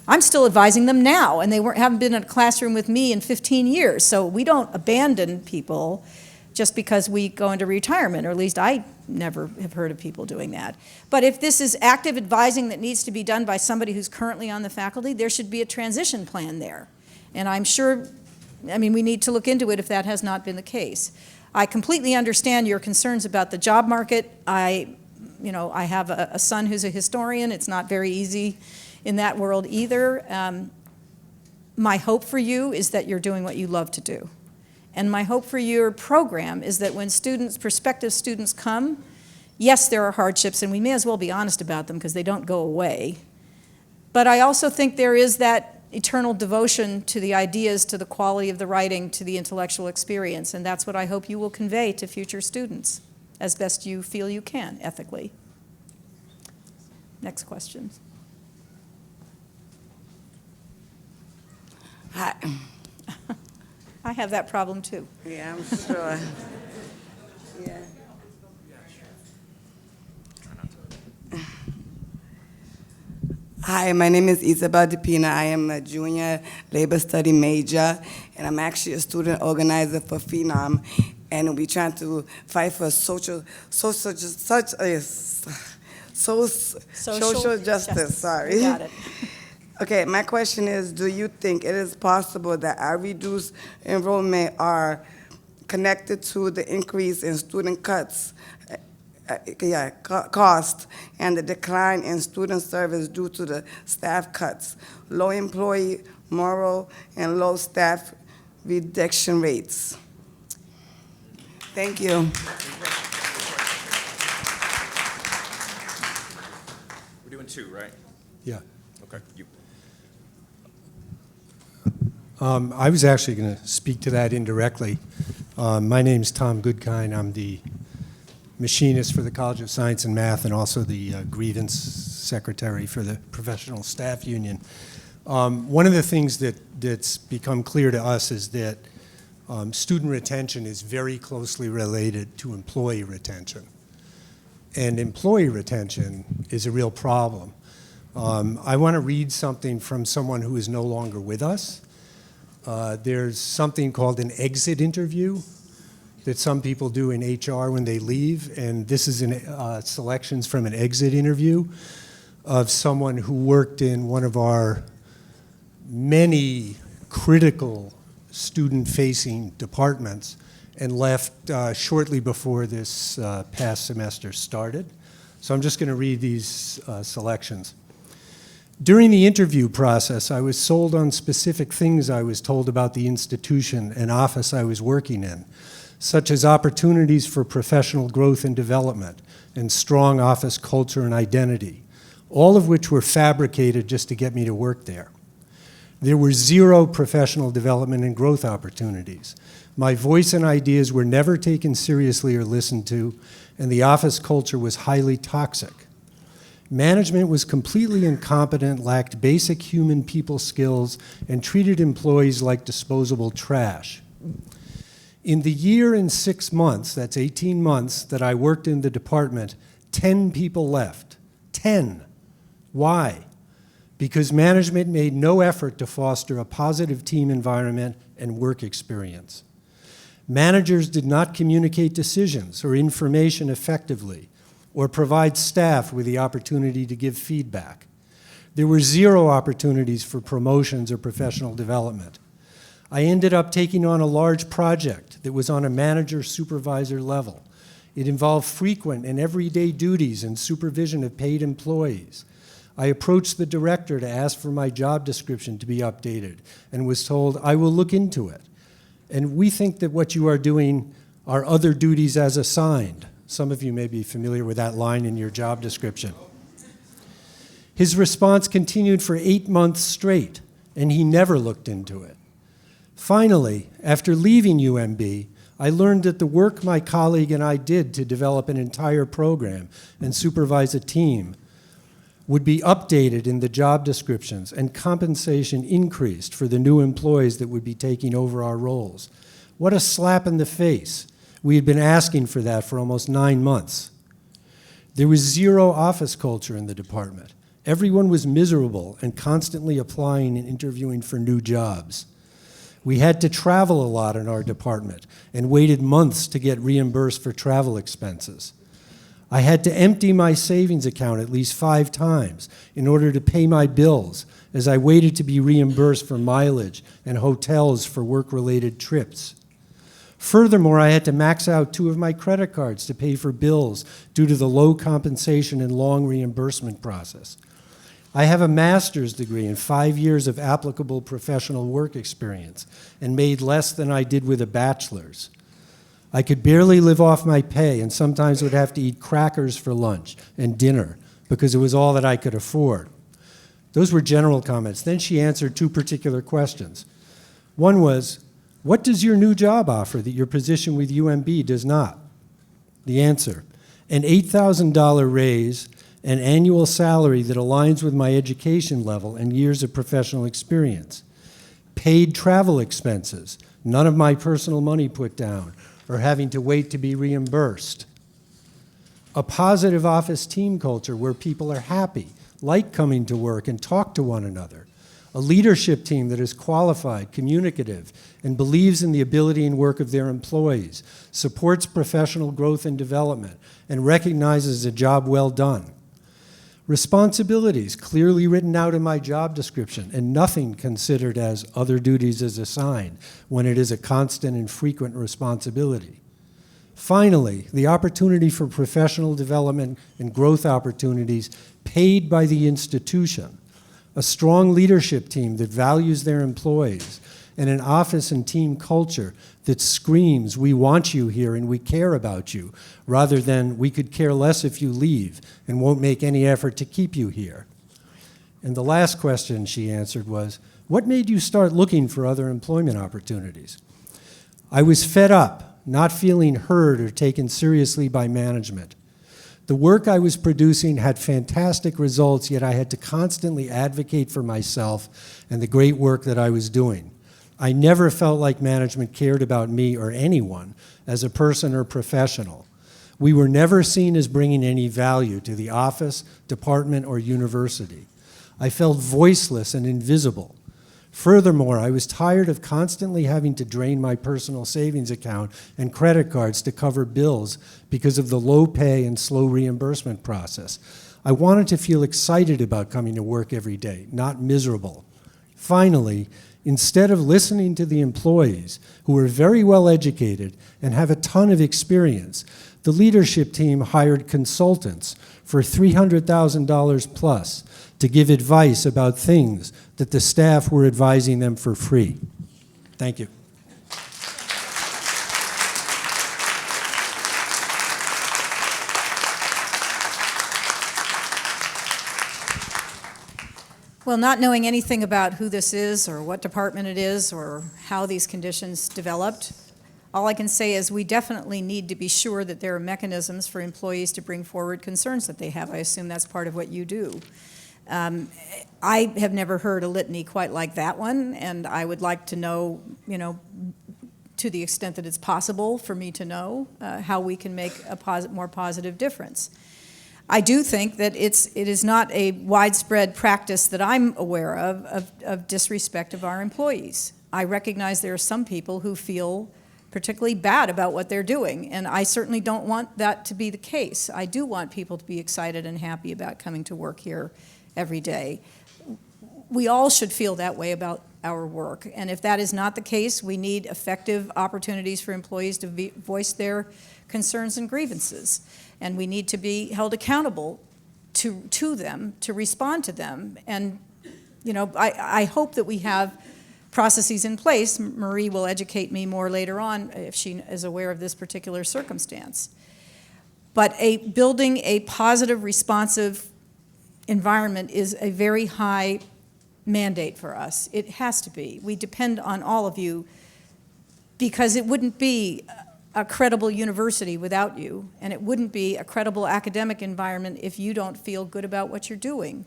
I'm still advising them now, and they haven't been in a classroom with me in 15 years. So we don't abandon people just because we go into retirement, or at least I never have heard of people doing that. But if this is active advising that needs to be done by somebody who's currently on the faculty, there should be a transition plan there. And I'm sure, I mean, we need to look into it if that has not been the case. I completely understand your concerns about the job market. I have a son who's a historian. It's not very easy in that world either. My hope for you is that you're doing what you love to do. And my hope for your program is that when prospective students come, yes, there are hardships, and we may as well be honest about them because they don't go away. But I also think there is that eternal devotion to the ideas, to the quality of the writing, to the intellectual experience, and that's what I hope you will convey to future students as best you feel you can, ethically. Next question. Hi. I have that problem too. Yeah, I'm sure. Yeah. Hi, my name is Isabel DePina. I am a junior labor study major, and I'm actually a student organizer for Phenom, and we're trying to fight for social justice. Sorry. You got it. Okay, my question is, do you think it is possible that our reduced enrollment are connected to the increase in student cost and the decline in student service due to the staff cuts, low employee morale, and low staff reduction rates? Thank you. We're doing two, right? Yeah. Okay, you. I was actually going to speak to that indirectly. My name's Tom Goodkind. I'm the machinist for the College of Science and Math and also the grievance secretary for the Professional Staff Union. One of the things that's become clear to us is that student retention is very closely related to employee retention. And employee retention is a real problem. I want to read something from someone who is no longer with us. There's something called an exit interview that some people do in HR when they leave, and this is selections from an exit interview of someone who worked in one of our many critical student-facing departments and left shortly before this past semester started. So I'm just going to read these selections. During the interview process, I was sold on specific things I was told about the institution and office I was working in, such as opportunities for professional growth and development and strong office culture and identity, all of which were fabricated just to get me to work there. There were zero professional development and growth opportunities. My voice and ideas were never taken seriously or listened to, and the office culture was highly toxic. Management was completely incompetent, lacked basic human people skills, and treated employees like disposable trash. In the year and 6 months, that's 18 months, that I worked in the department, 10 people left. 10. Why? Because management made no effort to foster a positive team environment and work experience. Managers did not communicate decisions or information effectively, or provide staff with the opportunity to give feedback. There were zero opportunities for promotions or professional development. I ended up taking on a large project that was on a manager-supervisor level. It involved frequent and everyday duties and supervision of paid employees. I approached the director to ask for my job description to be updated and was told, I will look into it. And we think that what you are doing are other duties as assigned. Some of you may be familiar with that line in your job description. His response continued for 8 months straight, and he never looked into it. Finally, after leaving UMB, I learned that the work my colleague and I did to develop an entire program and supervise a team would be updated in the job descriptions and compensation increased for the new employees that would be taking over our roles. What a slap in the face. We had been asking for that for almost 9 months. There was zero office culture in the department. Everyone was miserable and constantly applying and interviewing for new jobs. We had to travel a lot in our department and waited months to get reimbursed for travel expenses. I had to empty my savings account at least 5 times in order to pay my bills as I waited to be reimbursed for mileage and hotels for work-related trips. Furthermore, I had to max out 2 of my credit cards to pay for bills due to the low compensation and long reimbursement process. I have a master's degree and 5 years of applicable professional work experience and made less than I did with a bachelor's. I could barely live off my pay and sometimes would have to eat crackers for lunch and dinner because it was all that I could afford. Those were general comments. Then she answered 2 particular questions. One was, what does your new job offer that your position with UMB does not? The answer, an $8,000 raise, an annual salary that aligns with my education level and years of professional experience, paid travel expenses, none of my personal money put down, or having to wait to be reimbursed. A positive office team culture where people are happy, like coming to work and talk to one another. A leadership team that is qualified, communicative, and believes in the ability and work of their employees, supports professional growth and development, and recognizes a job well done. Responsibilities clearly written out in my job description and nothing considered as other duties as assigned when it is a constant and frequent responsibility. Finally, the opportunity for professional development and growth opportunities paid by the institution. A strong leadership team that values their employees, and an office and team culture that screams, we want you here and we care about you, rather than we could care less if you leave and won't make any effort to keep you here. And the last question she answered was, what made you start looking for other employment opportunities? I was fed up, not feeling heard or taken seriously by management. The work I was producing had fantastic results, yet I had to constantly advocate for myself and the great work that I was doing. I never felt like management cared about me or anyone as a person or professional. We were never seen as bringing any value to the office, department, or university. I felt voiceless and invisible. Furthermore, I was tired of constantly having to drain my personal savings account and credit cards to cover bills because of the low pay and slow reimbursement process. I wanted to feel excited about coming to work every day, not miserable. Finally, instead of listening to the employees, who are very well educated and have a ton of experience, the leadership team hired consultants for $300,000 plus to give advice about things that the staff were advising them for free. Thank you. Well, not knowing anything about who this is or what department it is or how these conditions developed, all I can say is we definitely need to be sure that there are mechanisms for employees to bring forward concerns that they have. I assume that's part of what you do. I have never heard a litany quite like that one, and I would like to know, to the extent that it's possible for me to know, how we can make a more positive difference. I do think that it is not a widespread practice that I'm aware of disrespect of our employees. I recognize there are some people who feel particularly bad about what they're doing, and I certainly don't want that to be the case. I do want people to be excited and happy about coming to work here every day. We all should feel that way about our work, and if that is not the case, we need effective opportunities for employees to voice their concerns and grievances, and we need to be held accountable to them, to respond to them. And I hope that we have processes in place. Marie will educate me more later on if she is aware of this particular circumstance. But building a positive, responsive environment is a very high mandate for us. It has to be. We depend on all of you because it wouldn't be a credible university without you, and it wouldn't be a credible academic environment if you don't feel good about what you're doing.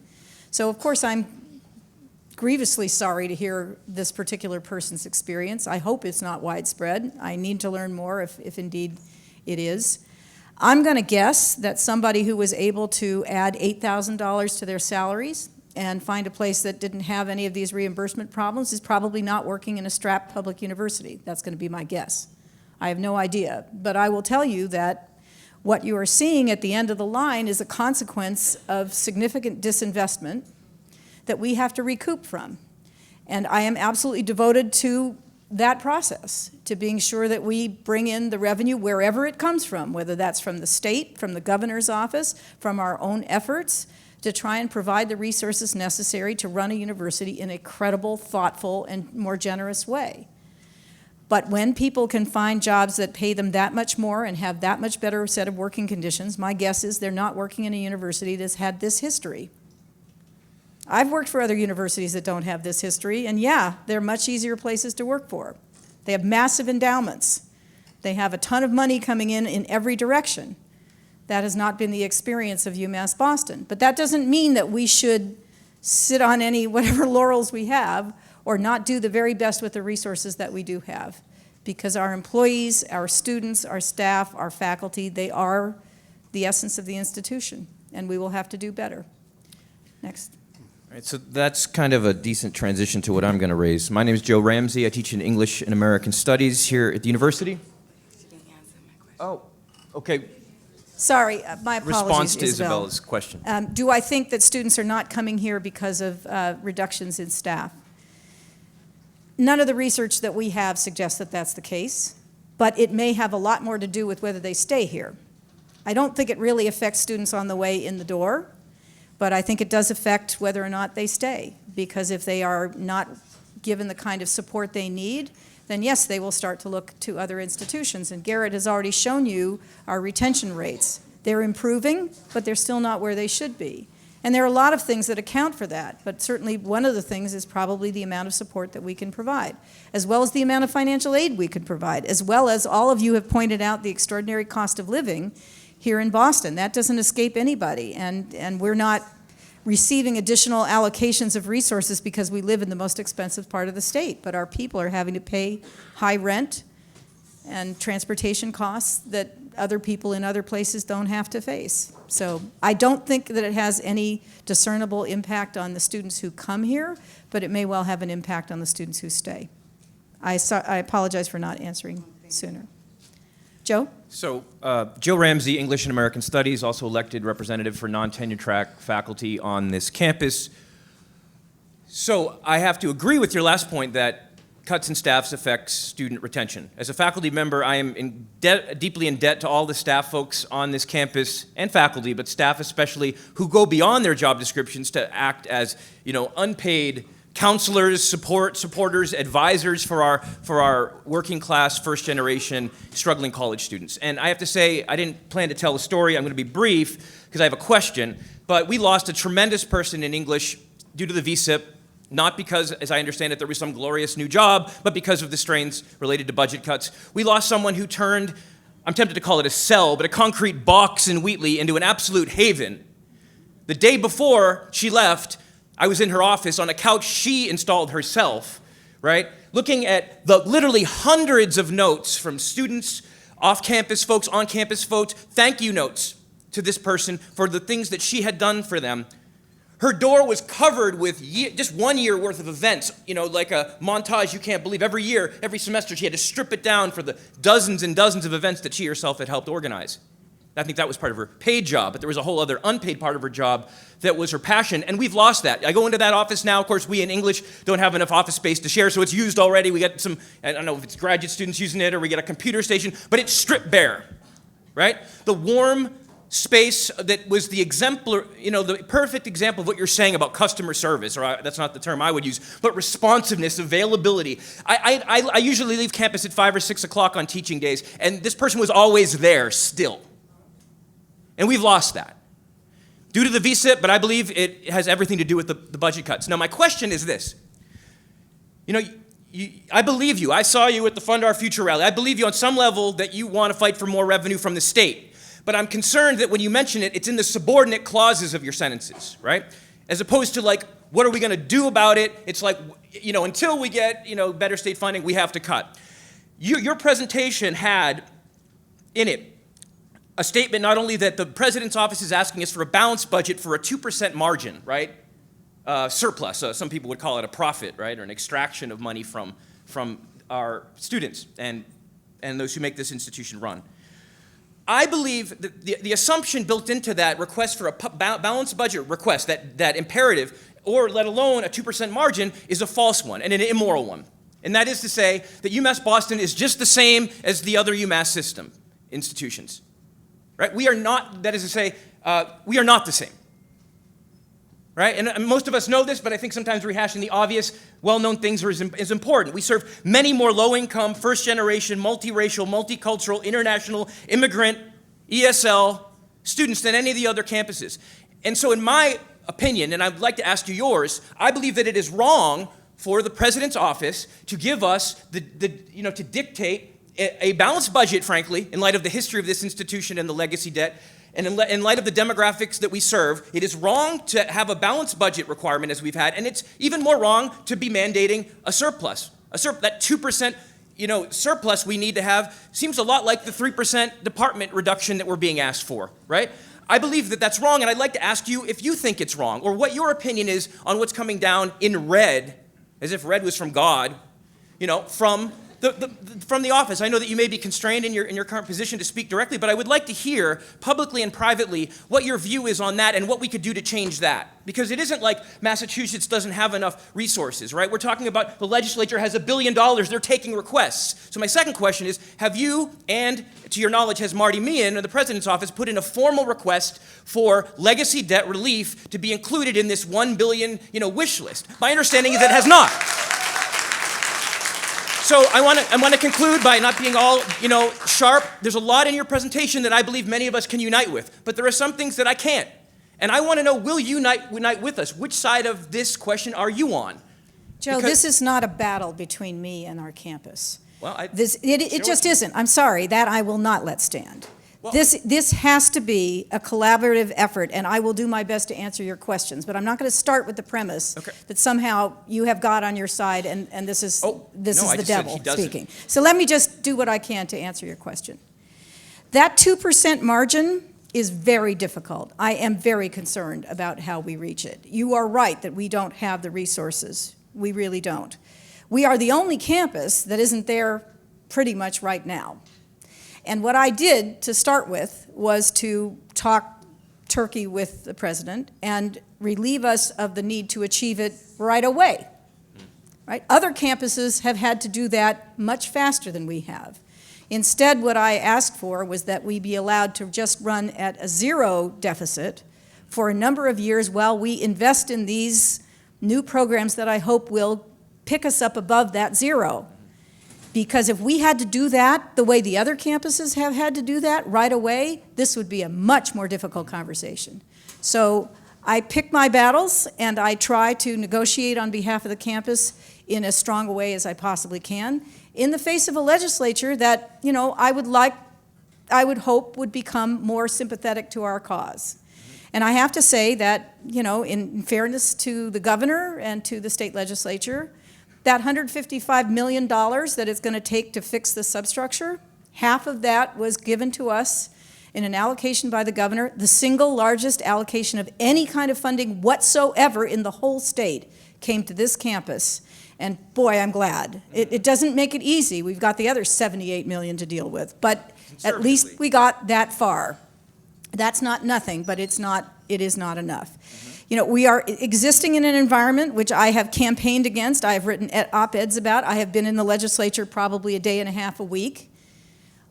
So, of course, I'm grievously sorry to hear this particular person's experience. I hope it's not widespread. I need to learn more if indeed it is. I'm going to guess that somebody who was able to add $8,000 to their salaries and find a place that didn't have any of these reimbursement problems is probably not working in a strapped public university. That's going to be my guess. I have no idea. But I will tell you that what you are seeing at the end of the line is a consequence of significant disinvestment that we have to recoup from. And I am absolutely devoted to that process, to being sure that we bring in the revenue wherever it comes from, whether that's from the state, from the governor's office, from our own efforts, to try and provide the resources necessary to run a university in a credible, thoughtful, and more generous way. But when people can find jobs that pay them that much more and have that much better set of working conditions, my guess is they're not working in a university that's had this history. I've worked for other universities that don't have this history, and yeah, they're much easier places to work for. They have massive endowments. They have a ton of money coming in every direction. That has not been the experience of UMass Boston. But that doesn't mean that we should sit on any whatever laurels we have or not do the very best with the resources that we do have. Because our employees, our students, our staff, our faculty, they are the essence of the institution, and we will have to do better. Next. All right, so that's kind of a decent transition to what I'm going to raise. My name is Joe Ramsey. I teach in English and American Studies here at the university. Oh, okay. Sorry, my apologies, Response to Isabel. Isabella's question. Do I think that students are not coming here because of reductions in staff? None of the research that we have suggests that that's the case, but it may have a lot more to do with whether they stay here. I don't think it really affects students on the way in the door, but I think it does affect whether or not they stay, because if they are not given the kind of support they need, then yes, they will start to look to other institutions. And Garrett has already shown you our retention rates. They're improving, but they're still not where they should be. And there are a lot of things that account for that, but certainly one of the things is probably the amount of support that we can provide, as well as the amount of financial aid we could provide, as well as all of you have pointed out the extraordinary cost of living here in Boston. That doesn't escape anybody, and we're not receiving additional allocations of resources because we live in the most expensive part of the state, but our people are having to pay high rent and transportation costs that other people in other places don't have to face. So I don't think that it has any discernible impact on the students who come here, but it may well have an impact on the students who stay. I apologize for not answering sooner. Joe? So, Joe Ramsey, English and American Studies, also elected representative for non-tenure track faculty on this campus. So, I have to agree with your last point that cuts in staffs affects student retention. As a faculty member, I am deeply in debt to all the staff folks on this campus and faculty, but staff especially, who go beyond their job descriptions to act as, unpaid counselors, supporters, advisors for our working class, first generation, struggling college students. And I have to say, I didn't plan to tell a story. I'm going to be brief because I have a question. But we lost a tremendous person in English due to the VSIP, not because, as I understand it, there was some glorious new job, but because of the strains related to budget cuts. We lost someone who turned, I'm tempted to call it a cell, but a concrete box in Wheatley into an absolute haven. The day before she left, I was in her office on a couch she installed herself, right? Looking at the literally hundreds of notes from students, off-campus folks, on-campus folks, thank you notes to this person for the things that she had done for them. Her door was covered with just 1 year worth of events, like a montage you can't believe. Every year, every semester, she had to strip it down for the dozens and dozens of events that she herself had helped organize. I think that was part of her paid job, but there was a whole other unpaid part of her job that was her passion, and we've lost that. I go into that office now. Of course, we in English don't have enough office space to share, so it's used already. We got some, I don't know if it's graduate students using it or we get a computer station, but it's stripped bare, right? The warm space that was the exemplar, the perfect example of what you're saying about customer service, or that's not the term I would use, but responsiveness, availability. I usually leave campus at 5 or 6 o'clock on teaching days, and this person was always there still. And we've lost that due to the VSIP, but I believe it has everything to do with the budget cuts. Now, my question is this. I believe you. I saw you at the Fund Our Future rally. I believe you on some level that you want to fight for more revenue from the state. But I'm concerned that when you mention it, it's in the subordinate clauses of your sentences, right? As opposed to what are we going to do about it? It's like, until we get, better state funding, we have to cut. Your presentation had in it a statement not only that the president's office is asking us for a balanced budget for a 2% margin, right? Surplus. Some people would call it a profit, right? Or an extraction of money from our students and those who make this institution run. I believe that the assumption built into that request for a balanced budget request, that imperative, or let alone a 2% margin, is a false one and an immoral one. And that is to say that UMass Boston is just the same as the other UMass system institutions. Right? We are not, that is to say, we are not the same. Right? And most of us know this, but I think sometimes rehashing the obvious, well-known things is important. We serve many more low-income, first-generation, multiracial, multicultural, international, immigrant, ESL students than any of the other campuses. And so in my opinion, and I'd like to ask you yours, I believe that it is wrong for the president's office to give us to dictate a balanced budget, frankly, in light of the history of this institution and the legacy debt, and in light of the demographics that we serve. It is wrong to have a balanced budget requirement as we've had, and it's even more wrong to be mandating a surplus. That 2% surplus we need to have seems a lot like the 3% department reduction that we're being asked for, right? I believe that that's wrong, and I'd like to ask you if you think it's wrong, or what your opinion is on what's coming down in red, as if red was from God, from the office. I know that you may be constrained in your current position to speak directly, but I would like to hear publicly and privately what your view is on that and what we could do to change that. Because it isn't like Massachusetts doesn't have enough resources, right? We're talking about the legislature has $1 billion, they're taking requests. So my second question is, have you, and to your knowledge, has Marty Meehan, or the president's office, put in a formal request for legacy debt relief to be included in this $1 billion, wish list? My understanding is that it has not. So I want to conclude by not being all, sharp. There's a lot in your presentation that I believe many of us can unite with, but there are some things that I can't. And I want to know, will you unite with us? Which side of this question are you on? Joe, this is not a battle between me and our campus. Well, it just isn't. I'm sorry, that I will not let stand. Well, this has to be a collaborative effort, and I will do my best to answer your questions. But I'm not going to start with the premise that somehow you have God on your side, and this is the devil speaking. So let me just do what I can to answer your question. That 2% margin is very difficult. I am very concerned about how we reach it. You are right that we don't have the resources. We really don't. We are the only campus that isn't there pretty much right now. And what I did to start with was to talk turkey with the president and relieve us of the need to achieve it right away. Right? Other campuses have had to do that much faster than we have. Instead, what I asked for was that we be allowed to just run at a zero deficit for a number of years while we invest in these new programs that I hope will pick us up above that zero. Because if we had to do that the way the other campuses have had to do that right away, this would be a much more difficult conversation. So I pick my battles, and I try to negotiate on behalf of the campus in as strong a way as I possibly can, in the face of a legislature that, I would hope would become more sympathetic to our cause. And I have to say that, in fairness to the governor and to the state legislature, that $155 million that it's going to take to fix the substructure, half of that was given to us in an allocation by the governor, the single largest allocation of any kind of funding whatsoever in the whole state came to this campus. And boy, I'm glad. It doesn't make it easy. We've got the other $78 million to deal with, but at least we got that far. That's not nothing, but it is not enough. We are existing in an environment which I have campaigned against. I have written op-eds about. I have been in the legislature probably a day and a half a week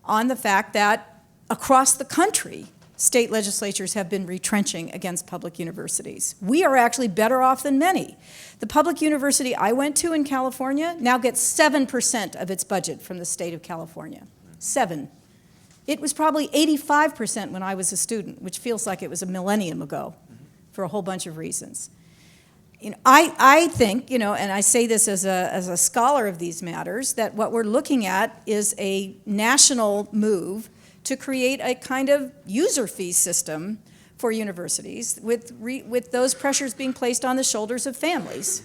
on the fact that across the country, state legislatures have been retrenching against public universities. We are actually better off than many. The public university I went to in California now gets 7% of its budget from the state of California. 7. It was probably 85% when I was a student, which feels like it was a millennium ago, for a whole bunch of reasons. I think, and I say this as a scholar of these matters, that what we're looking at is a national move to create a kind of user fee system for universities with those pressures being placed on the shoulders of families.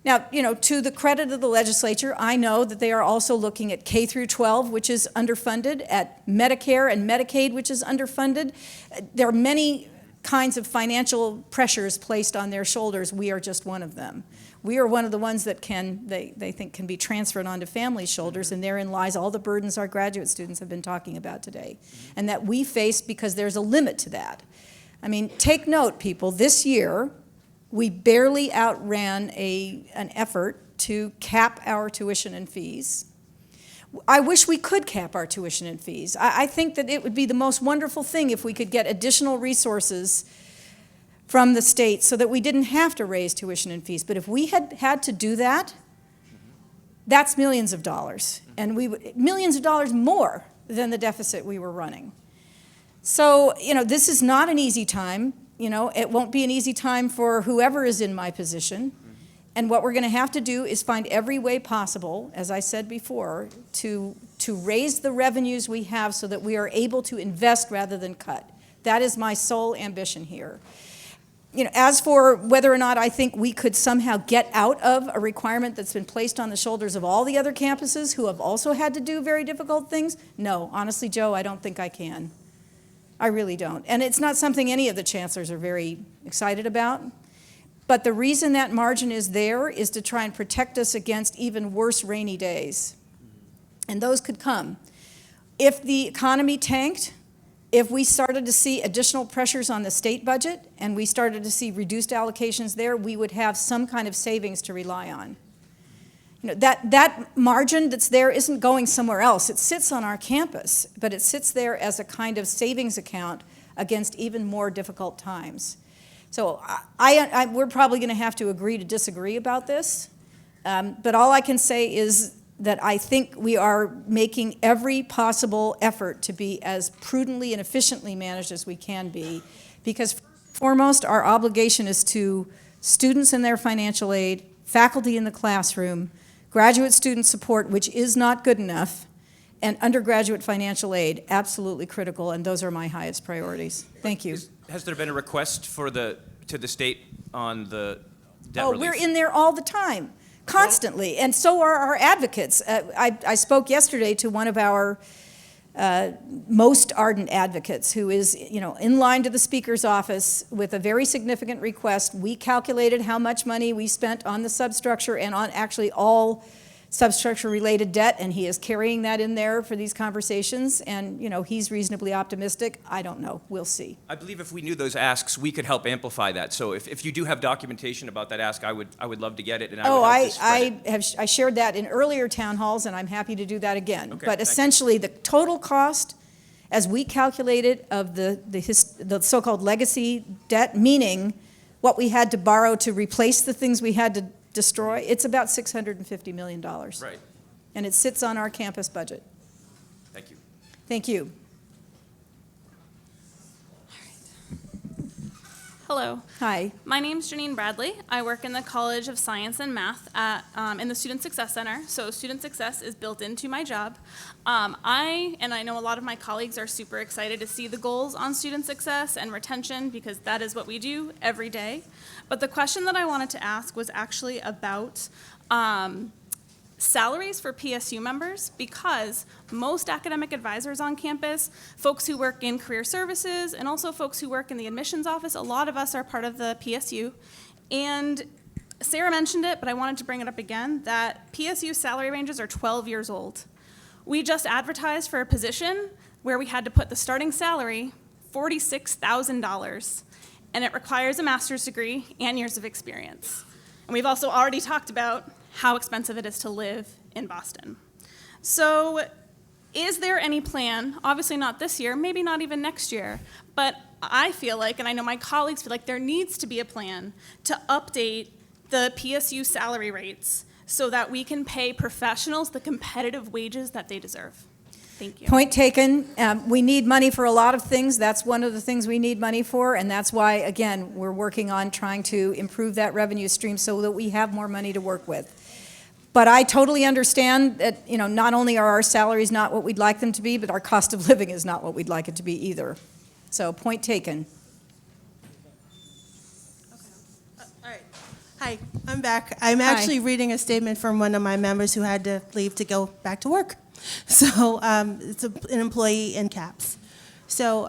Now, to the credit of the legislature, I know that they are also looking at K through 12, which is underfunded, at Medicare and Medicaid, which is underfunded. There are many kinds of financial pressures placed on their shoulders. We are just one of them. We are one of the ones that they think can be transferred onto families' shoulders, and therein lies all the burdens our graduate students have been talking about today, and that we face because there's a limit to that. I mean, take note, people, this year, We barely outran an effort to cap our tuition and fees. I wish we could cap our tuition and fees. I think that it would be the most wonderful thing if we could get additional resources from the state so that we didn't have to raise tuition and fees. But if we had to do that, that's millions of dollars, and millions of dollars more than the deficit we were running. So, this is not an easy time. It won't be an easy time for whoever is in my position. And what we're going to have to do is find every way possible, as I said before, to raise the revenues we have so that we are able to invest rather than cut. That is my sole ambition here. As for whether or not I think we could somehow get out of a requirement that's been placed on the shoulders of all the other campuses who have also had to do very difficult things, no, honestly, Joe, I don't think I can. I really don't. And it's not something any of the chancellors are very excited about. But the reason that margin is there is to try and protect us against even worse rainy days. And those could come. If the economy tanked, if we started to see additional pressures on the state budget and we started to see reduced allocations there, we would have some kind of savings to rely on. That margin that's there isn't going somewhere else. It sits on our campus, but it sits there as a kind of savings account against even more difficult times. So we're probably going to have to agree to disagree about this, but all I can say is that I think we are making every possible effort to be as prudently and efficiently managed as we can be, because foremost, our obligation is to students and their financial aid, faculty in the classroom, graduate student support, which is not good enough, and undergraduate financial aid, absolutely critical, and those are my highest priorities. Thank you. Has there been a request to the state on the debt relief? We're in there all the time, constantly, and so are our advocates. I spoke yesterday to one of our most ardent advocates who is, in line to the Speaker's office with a very significant request. We calculated how much money we spent on the substructure and on actually all substructure-related debt, and he is carrying that in there for these conversations, and, he's reasonably optimistic. I don't know. We'll see. I believe if we knew those asks, we could help amplify that. So if you do have documentation about that ask, I would love to get it, and I shared that in earlier town halls, and I'm happy to do that again. Okay, but essentially, the total cost, as we calculated, of the so-called legacy debt, meaning what we had to borrow to replace the things we had to destroy, it's about $650 million. Right. And it sits on our campus budget. Thank you. Thank you. Hello. Hi. My name's Janine Bradley. I work in the College of Science and Math in the Student Success Center. So student success is built into my job. I know a lot of my colleagues are super excited to see the goals on student success and retention because that is what we do every day. But the question that I wanted to ask was actually about salaries for PSU members, because most academic advisors on campus, folks who work in career services, and also folks who work in the admissions office, a lot of us are part of the PSU. And Sarah mentioned it, but I wanted to bring it up again, that PSU salary ranges are 12 years old. We just advertised for a position where we had to put the starting salary, $46,000, and it requires a master's degree and years of experience. And we've also already talked about how expensive it is to live in Boston. So is there any plan, obviously not this year, maybe not even next year, but I feel like, and I know my colleagues feel like there needs to be a plan to update the PSU salary rates so that we can pay professionals the competitive wages that they deserve. Thank you. Point taken. We need money for a lot of things. That's one of the things we need money for, and that's why, again, we're working on trying to improve that revenue stream so that we have more money to work with. But I totally understand that, not only are our salaries not what we'd like them to be, but our cost of living is not what we'd like it to be either. So, point taken. All right. Hi, I'm back. I'm actually reading a statement from one of my members who had to leave to go back to work. So it's an employee in CAPS. So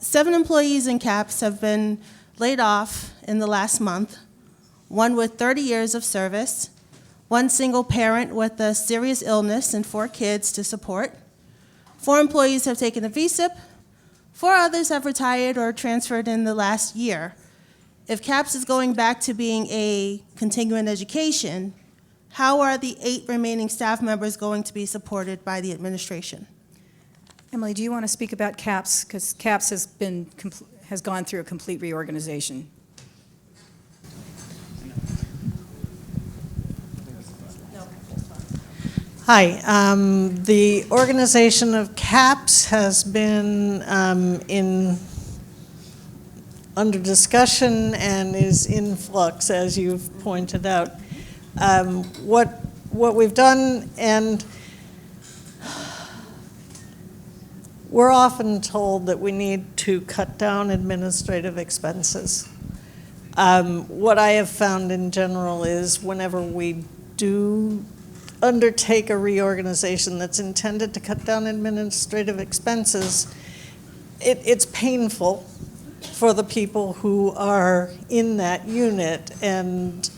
7 employees in CAPS have been laid off in the last month, one with 30 years of service, one single parent with a serious illness and 4 kids to support. 4 employees have taken a VSIP. 4 others have retired or transferred in the last year. if CAPS is going back to being a continuing education, how are the 8 remaining staff members going to be supported by the administration? Emily, do you want to speak about CAPS? Because CAPS has gone through a complete reorganization. Hi. The organization of CAPS has been under discussion and is in flux, as you've pointed out. What we've done, and we're often told that we need to cut down administrative expenses. What I have found in general is whenever we do undertake a reorganization that's intended to cut down administrative expenses, it's painful for the people who are in that unit, and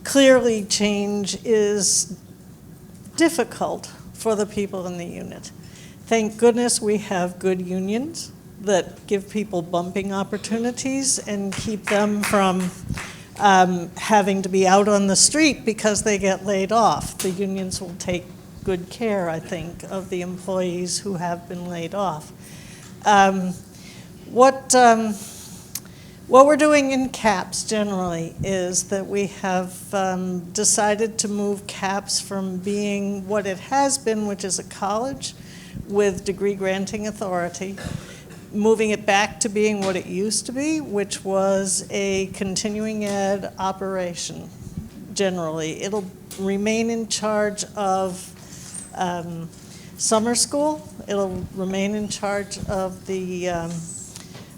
clearly change is difficult for the people in the unit. Thank goodness we have good unions that give people bumping opportunities and keep them from having to be out on the street because they get laid off. The unions will take good care, I think, of the employees who have been laid off. What we're doing in CAPS generally is that we have decided to move CAPS from being what it has been, which is a college with degree granting authority, moving it back to being what it used to be, which was a continuing ed operation generally. It'll remain in charge of summer school. It'll remain in charge of the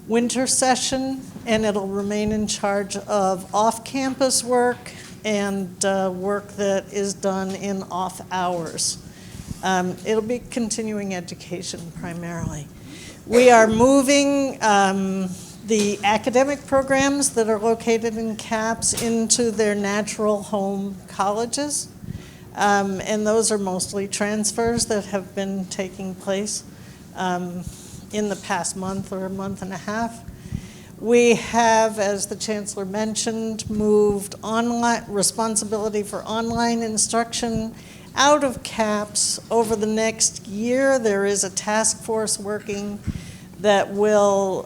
winter session, and it'll remain in charge of off-campus work and work that is done in off hours. It'll be continuing education primarily. We are moving the academic programs that are located in CAPS into their natural home colleges, and those are mostly transfers that have been taking place in the past month or a month and a half. We have, as the Chancellor mentioned, moved online responsibility for online instruction out of CAPS. Over the next year, there is a task force working that will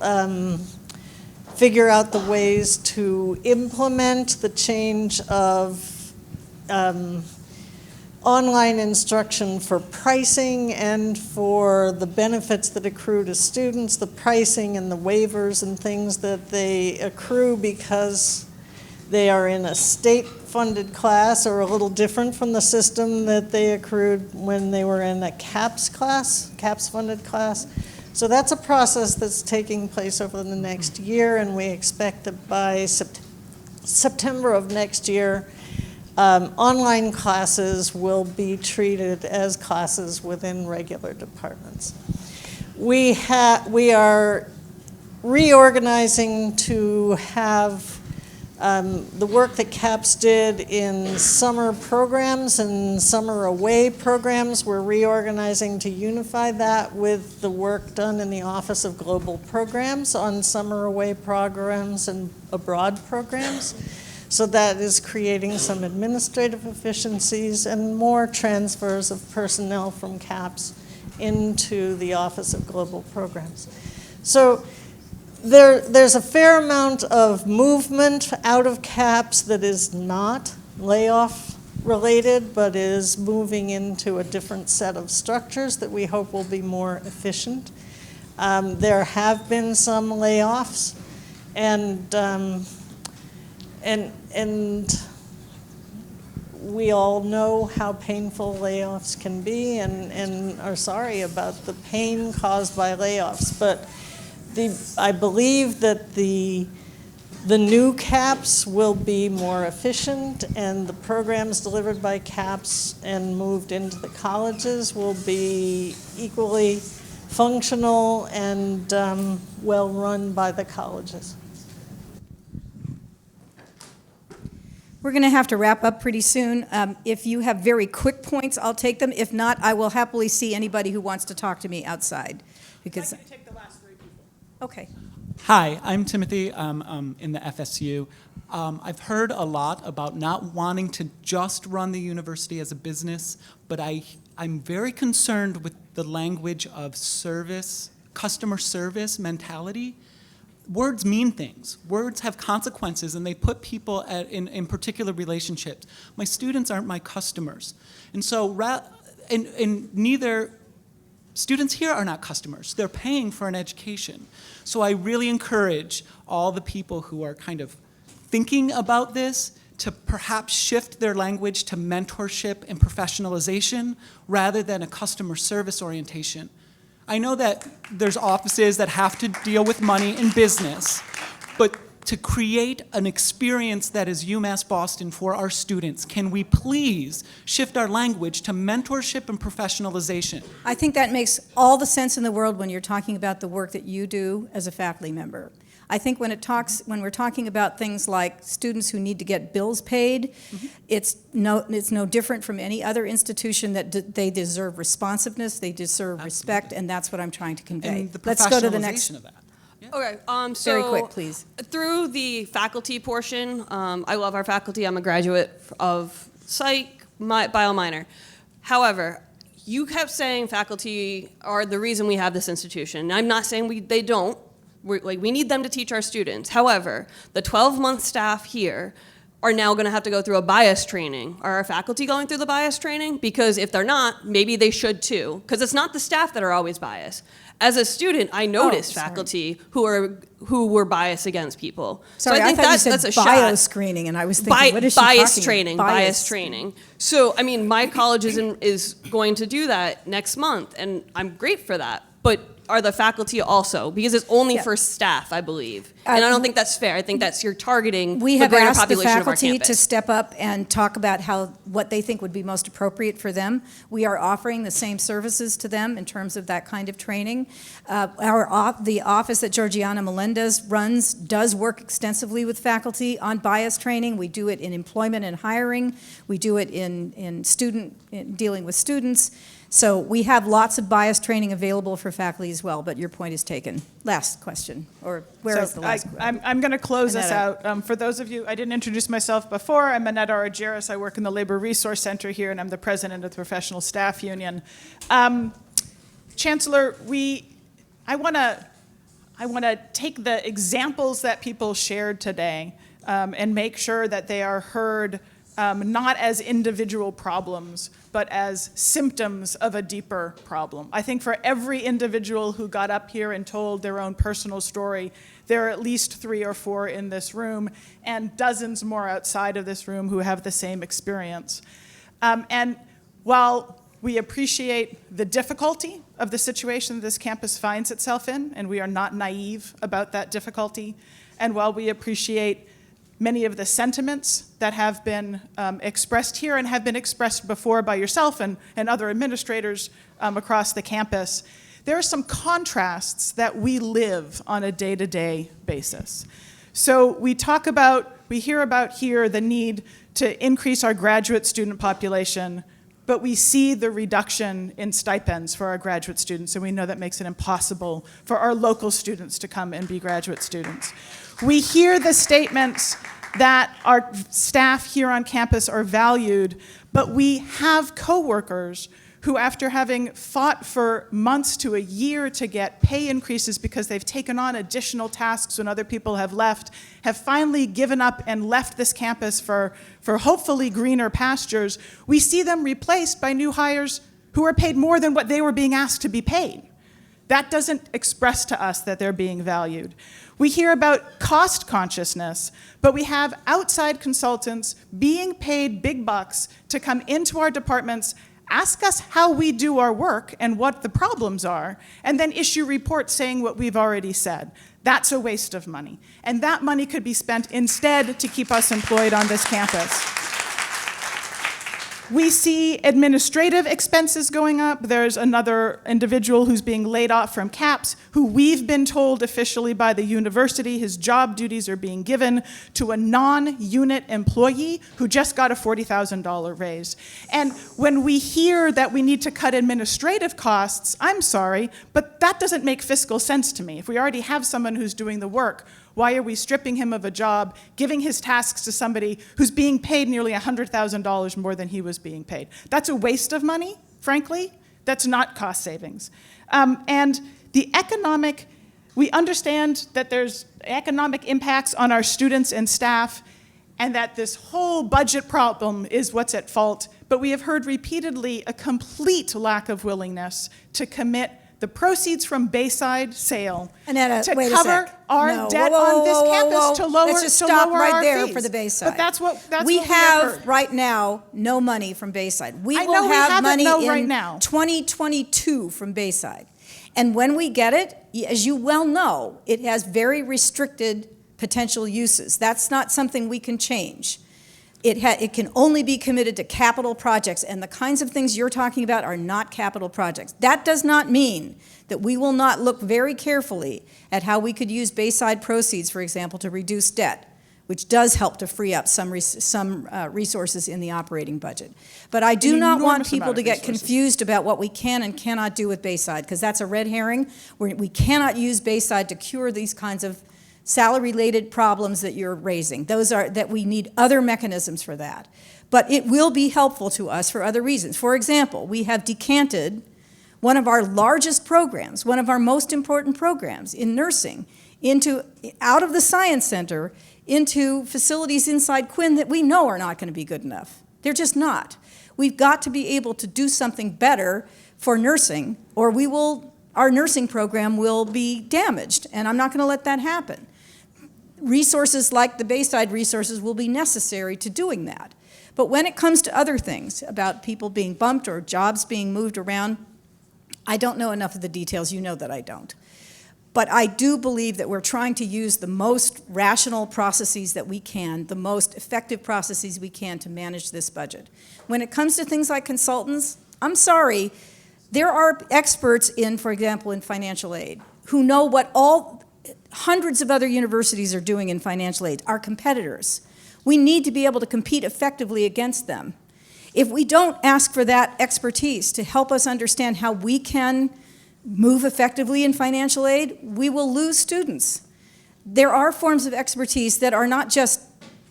figure out the ways to implement the change of online instruction for pricing and for the benefits that accrue to students, the pricing and the waivers and things that they accrue because they are in a state-funded class, or a little different from the system that they accrued when they were in a CAPS class, CAPS-funded class. So that's a process that's taking place over the next year, and we expect that by September of next year, online classes will be treated as classes within regular departments. We are reorganizing to have the work that CAPS did in summer programs and summer away programs. We're reorganizing to unify that with the work done in the Office of Global Programs on summer away programs and abroad programs. So that is creating some administrative efficiencies and more transfers of personnel from CAPS into the Office of Global Programs. So there's a fair amount of movement out of CAPS that is not layoff related, but is moving into a different set of structures that we hope will be more efficient. There have been some layoffs, and we all know how painful layoffs can be, and are sorry about the pain caused by layoffs. But I believe that the new CAPS will be more efficient, and the programs delivered by CAPS and moved into the colleges will be equally functional and well run by the colleges. We're going to have to wrap up pretty soon. If you have very quick points, I'll take them. If not, I will happily see anybody who wants to talk to me outside. Because I can take the last 3 people. Okay. Hi, I'm Timothy. I'm in the FSU. I've heard a lot about not wanting to just run the university as a business, but I'm very concerned with the language of service, customer service mentality. Words mean things. Words have consequences, and they put people in particular relationships. My students aren't my customers. And so, neither students here are not customers. They're paying for an education. So I really encourage all the people who are kind of thinking about this to perhaps shift their language to mentorship and professionalization rather than a customer service orientation. I know that there's offices that have to deal with money and business, but to create an experience that is UMass Boston for our students, can we please shift our language to mentorship and professionalization? I think that makes all the sense in the world when you're talking about the work that you do as a faculty member. I think when we're talking about things like students who need to get bills paid, it's no different from any other institution that they deserve responsiveness, they deserve respect, and that's what I'm trying to convey. And the Let's go to the next. professionalization of that. Okay, so Very quick, please. Through the faculty portion, I love our faculty. I'm a graduate of psych, bio minor. However, you kept saying faculty are the reason we have this institution. I'm not saying they don't. We need them to teach our students. However, the 12-month staff here are now going to have to go through a bias training. Are our faculty going through the bias training? Because if they're not, maybe they should too. Because it's not the staff that are always biased. As a student, I noticed faculty who were biased against people. Sorry, so I think thought you that's said a shot. bio-screening, and I was thinking, what is she bias talking training, about? bias training. So, I mean, my college is going to do that next month, and I'm great for that. But are the faculty also? Because it's only for staff, I believe. And I don't think that's fair. I think that's you're targeting We the have greater asked the population of our faculty campus. to step up and talk about what they think would be most appropriate for them. We are offering the same services to them in terms of that kind of training. The office that Georgiana Melendez runs does work extensively with faculty on bias training. We do it in employment and hiring. We do it in dealing with students. So we have lots of bias training available for faculty as well, but your point is taken. Last question, or where is the last question? I'm going to close us Annetta. out. For those of you, I didn't introduce myself before. I'm Annetta Argyris. I work in the Labor Resource Center here, and I'm the president of the Professional Staff Union. Chancellor, I want to take the examples that people shared today and make sure that they are heard not as individual problems, but as symptoms of a deeper problem. I think for every individual who got up here and told their own personal story, there are at least 3 or 4 in this room, and dozens more outside of this room who have the same experience. And while we appreciate the difficulty of the situation this campus finds itself in, and we are not naive about that difficulty, and while we appreciate many of the sentiments that have been expressed here and have been expressed before by yourself and other administrators across the campus, there are some contrasts that we live on a day-to-day basis. So we hear about here the need to increase our graduate student population, but we see the reduction in stipends for our graduate students, and we know that makes it impossible for our local students to come and be graduate students. We hear the statements that our staff here on campus are valued, but we have coworkers who, after having fought for months to a year to get pay increases because they've taken on additional tasks when other people have left, have finally given up and left this campus for hopefully greener pastures. We see them replaced by new hires who are paid more than what they were being asked to be paid. That doesn't express to us that they're being valued. We hear about cost consciousness, but we have outside consultants being paid big bucks to come into our departments, ask us how we do our work and what the problems are, and then issue reports saying what we've already said. That's a waste of money. And that money could be spent instead to keep us employed on this campus. We see administrative expenses going up. There's another individual who's being laid off from CAPS, who we've been told officially by the university his job duties are being given to a non-unit employee who just got a $40,000 raise. And when we hear that we need to cut administrative costs, I'm sorry, but that doesn't make fiscal sense to me. If we already have someone who's doing the work, why are we stripping him of a job, giving his tasks to somebody who's being paid nearly $100,000 more than he was being paid? That's a waste of money, frankly. That's not cost savings. And the economic, we understand that there's economic impacts on our students and staff, and that this whole budget problem is what's at fault, but we have heard repeatedly a complete lack of willingness to commit the proceeds from Bayside sale Annetta, to wait a cover sec. our No. debt Whoa, on this whoa, whoa, campus whoa. to lower Let's just to stop lower right our there fees. for the Bayside. But that's what we have have heard. right now no money from Bayside. We I will know we have have it money no in right now. 2022 from Bayside. And when we get it, as you well know, it has very restricted potential uses. That's not something we can change. It can only be committed to capital projects, and the kinds of things you're talking about are not capital projects. That does not mean that we will not look very carefully at how we could use Bayside proceeds, for example, to reduce debt, which does help to free up some resources in the operating budget. But I do not want people to get confused about what we can and cannot do with Bayside, because that's a red herring. We cannot use Bayside to cure these kinds of salary-related problems that you're raising. Those are that we need other mechanisms for that. But it will be helpful to us for other reasons. For example, we have decanted one of our largest programs, one of our most important programs in nursing, out of the Science Center into facilities inside Quinn that we know are not going to be good enough. They're just not. We've got to be able to do something better for nursing, or our nursing program will be damaged, and I'm not going to let that happen. Resources like the Bayside resources will be necessary to doing that. But when it comes to other things, about people being bumped or jobs being moved around, I don't know enough of the details. You know that I don't. But I do believe that we're trying to use the most rational processes that we can, the most effective processes we can to manage this budget. When it comes to things like consultants, I'm sorry, there are experts in, for example, in financial aid, who know what hundreds of other universities are doing in financial aid, our competitors. We need to be able to compete effectively against them. If we don't ask for that expertise to help us understand how we can move effectively in financial aid, we will lose students. There are forms of expertise that are not just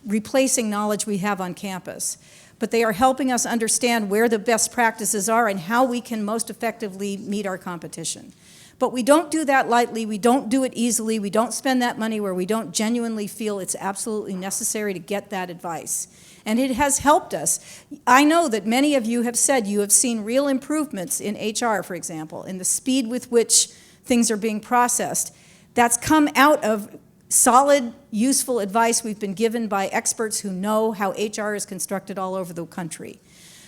replacing knowledge we have on campus, but they are helping us understand where the best practices are and how we can most effectively meet our competition. But we don't do that lightly, we don't do it easily, we don't spend that money where we don't genuinely feel it's absolutely necessary to get that advice. And it has helped us. I know that many of you have said you have seen real improvements in HR, for example, in the speed with which things are being processed. That's come out of solid, useful advice we've been given by experts who know how HR is constructed all over the country.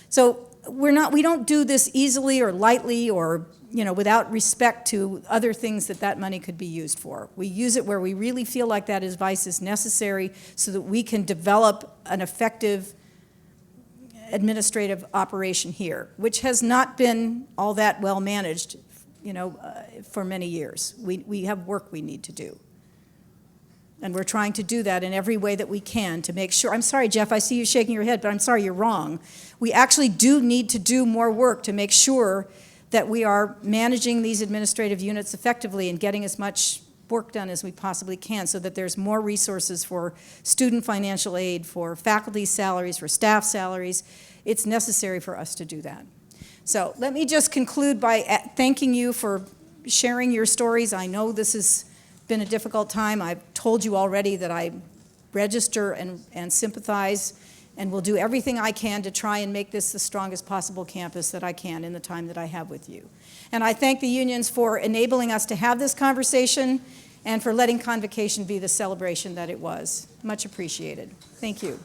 So we don't do this easily or lightly or without respect to other things that money could be used for. We use it where we really feel like that advice is necessary so that we can develop an effective administrative operation here, which has not been all that well managed, for many years. We have work we need to do. And we're trying to do that in every way that we can to make sure. I'm sorry, Jeff, I see you shaking your head, but I'm sorry, you're wrong. We actually do need to do more work to make sure that we are managing these administrative units effectively and getting as much work done as we possibly can so that there's more resources for student financial aid, for faculty salaries, for staff salaries. It's necessary for us to do that. So let me just conclude by thanking you for sharing your stories. I know this has been a difficult time. I've told you already that I register and sympathize and will do everything I can to try and make this the strongest possible campus that I can in the time that I have with you. And I thank the unions for enabling us to have this conversation and for letting Convocation be the celebration that it was. Much appreciated. Thank you.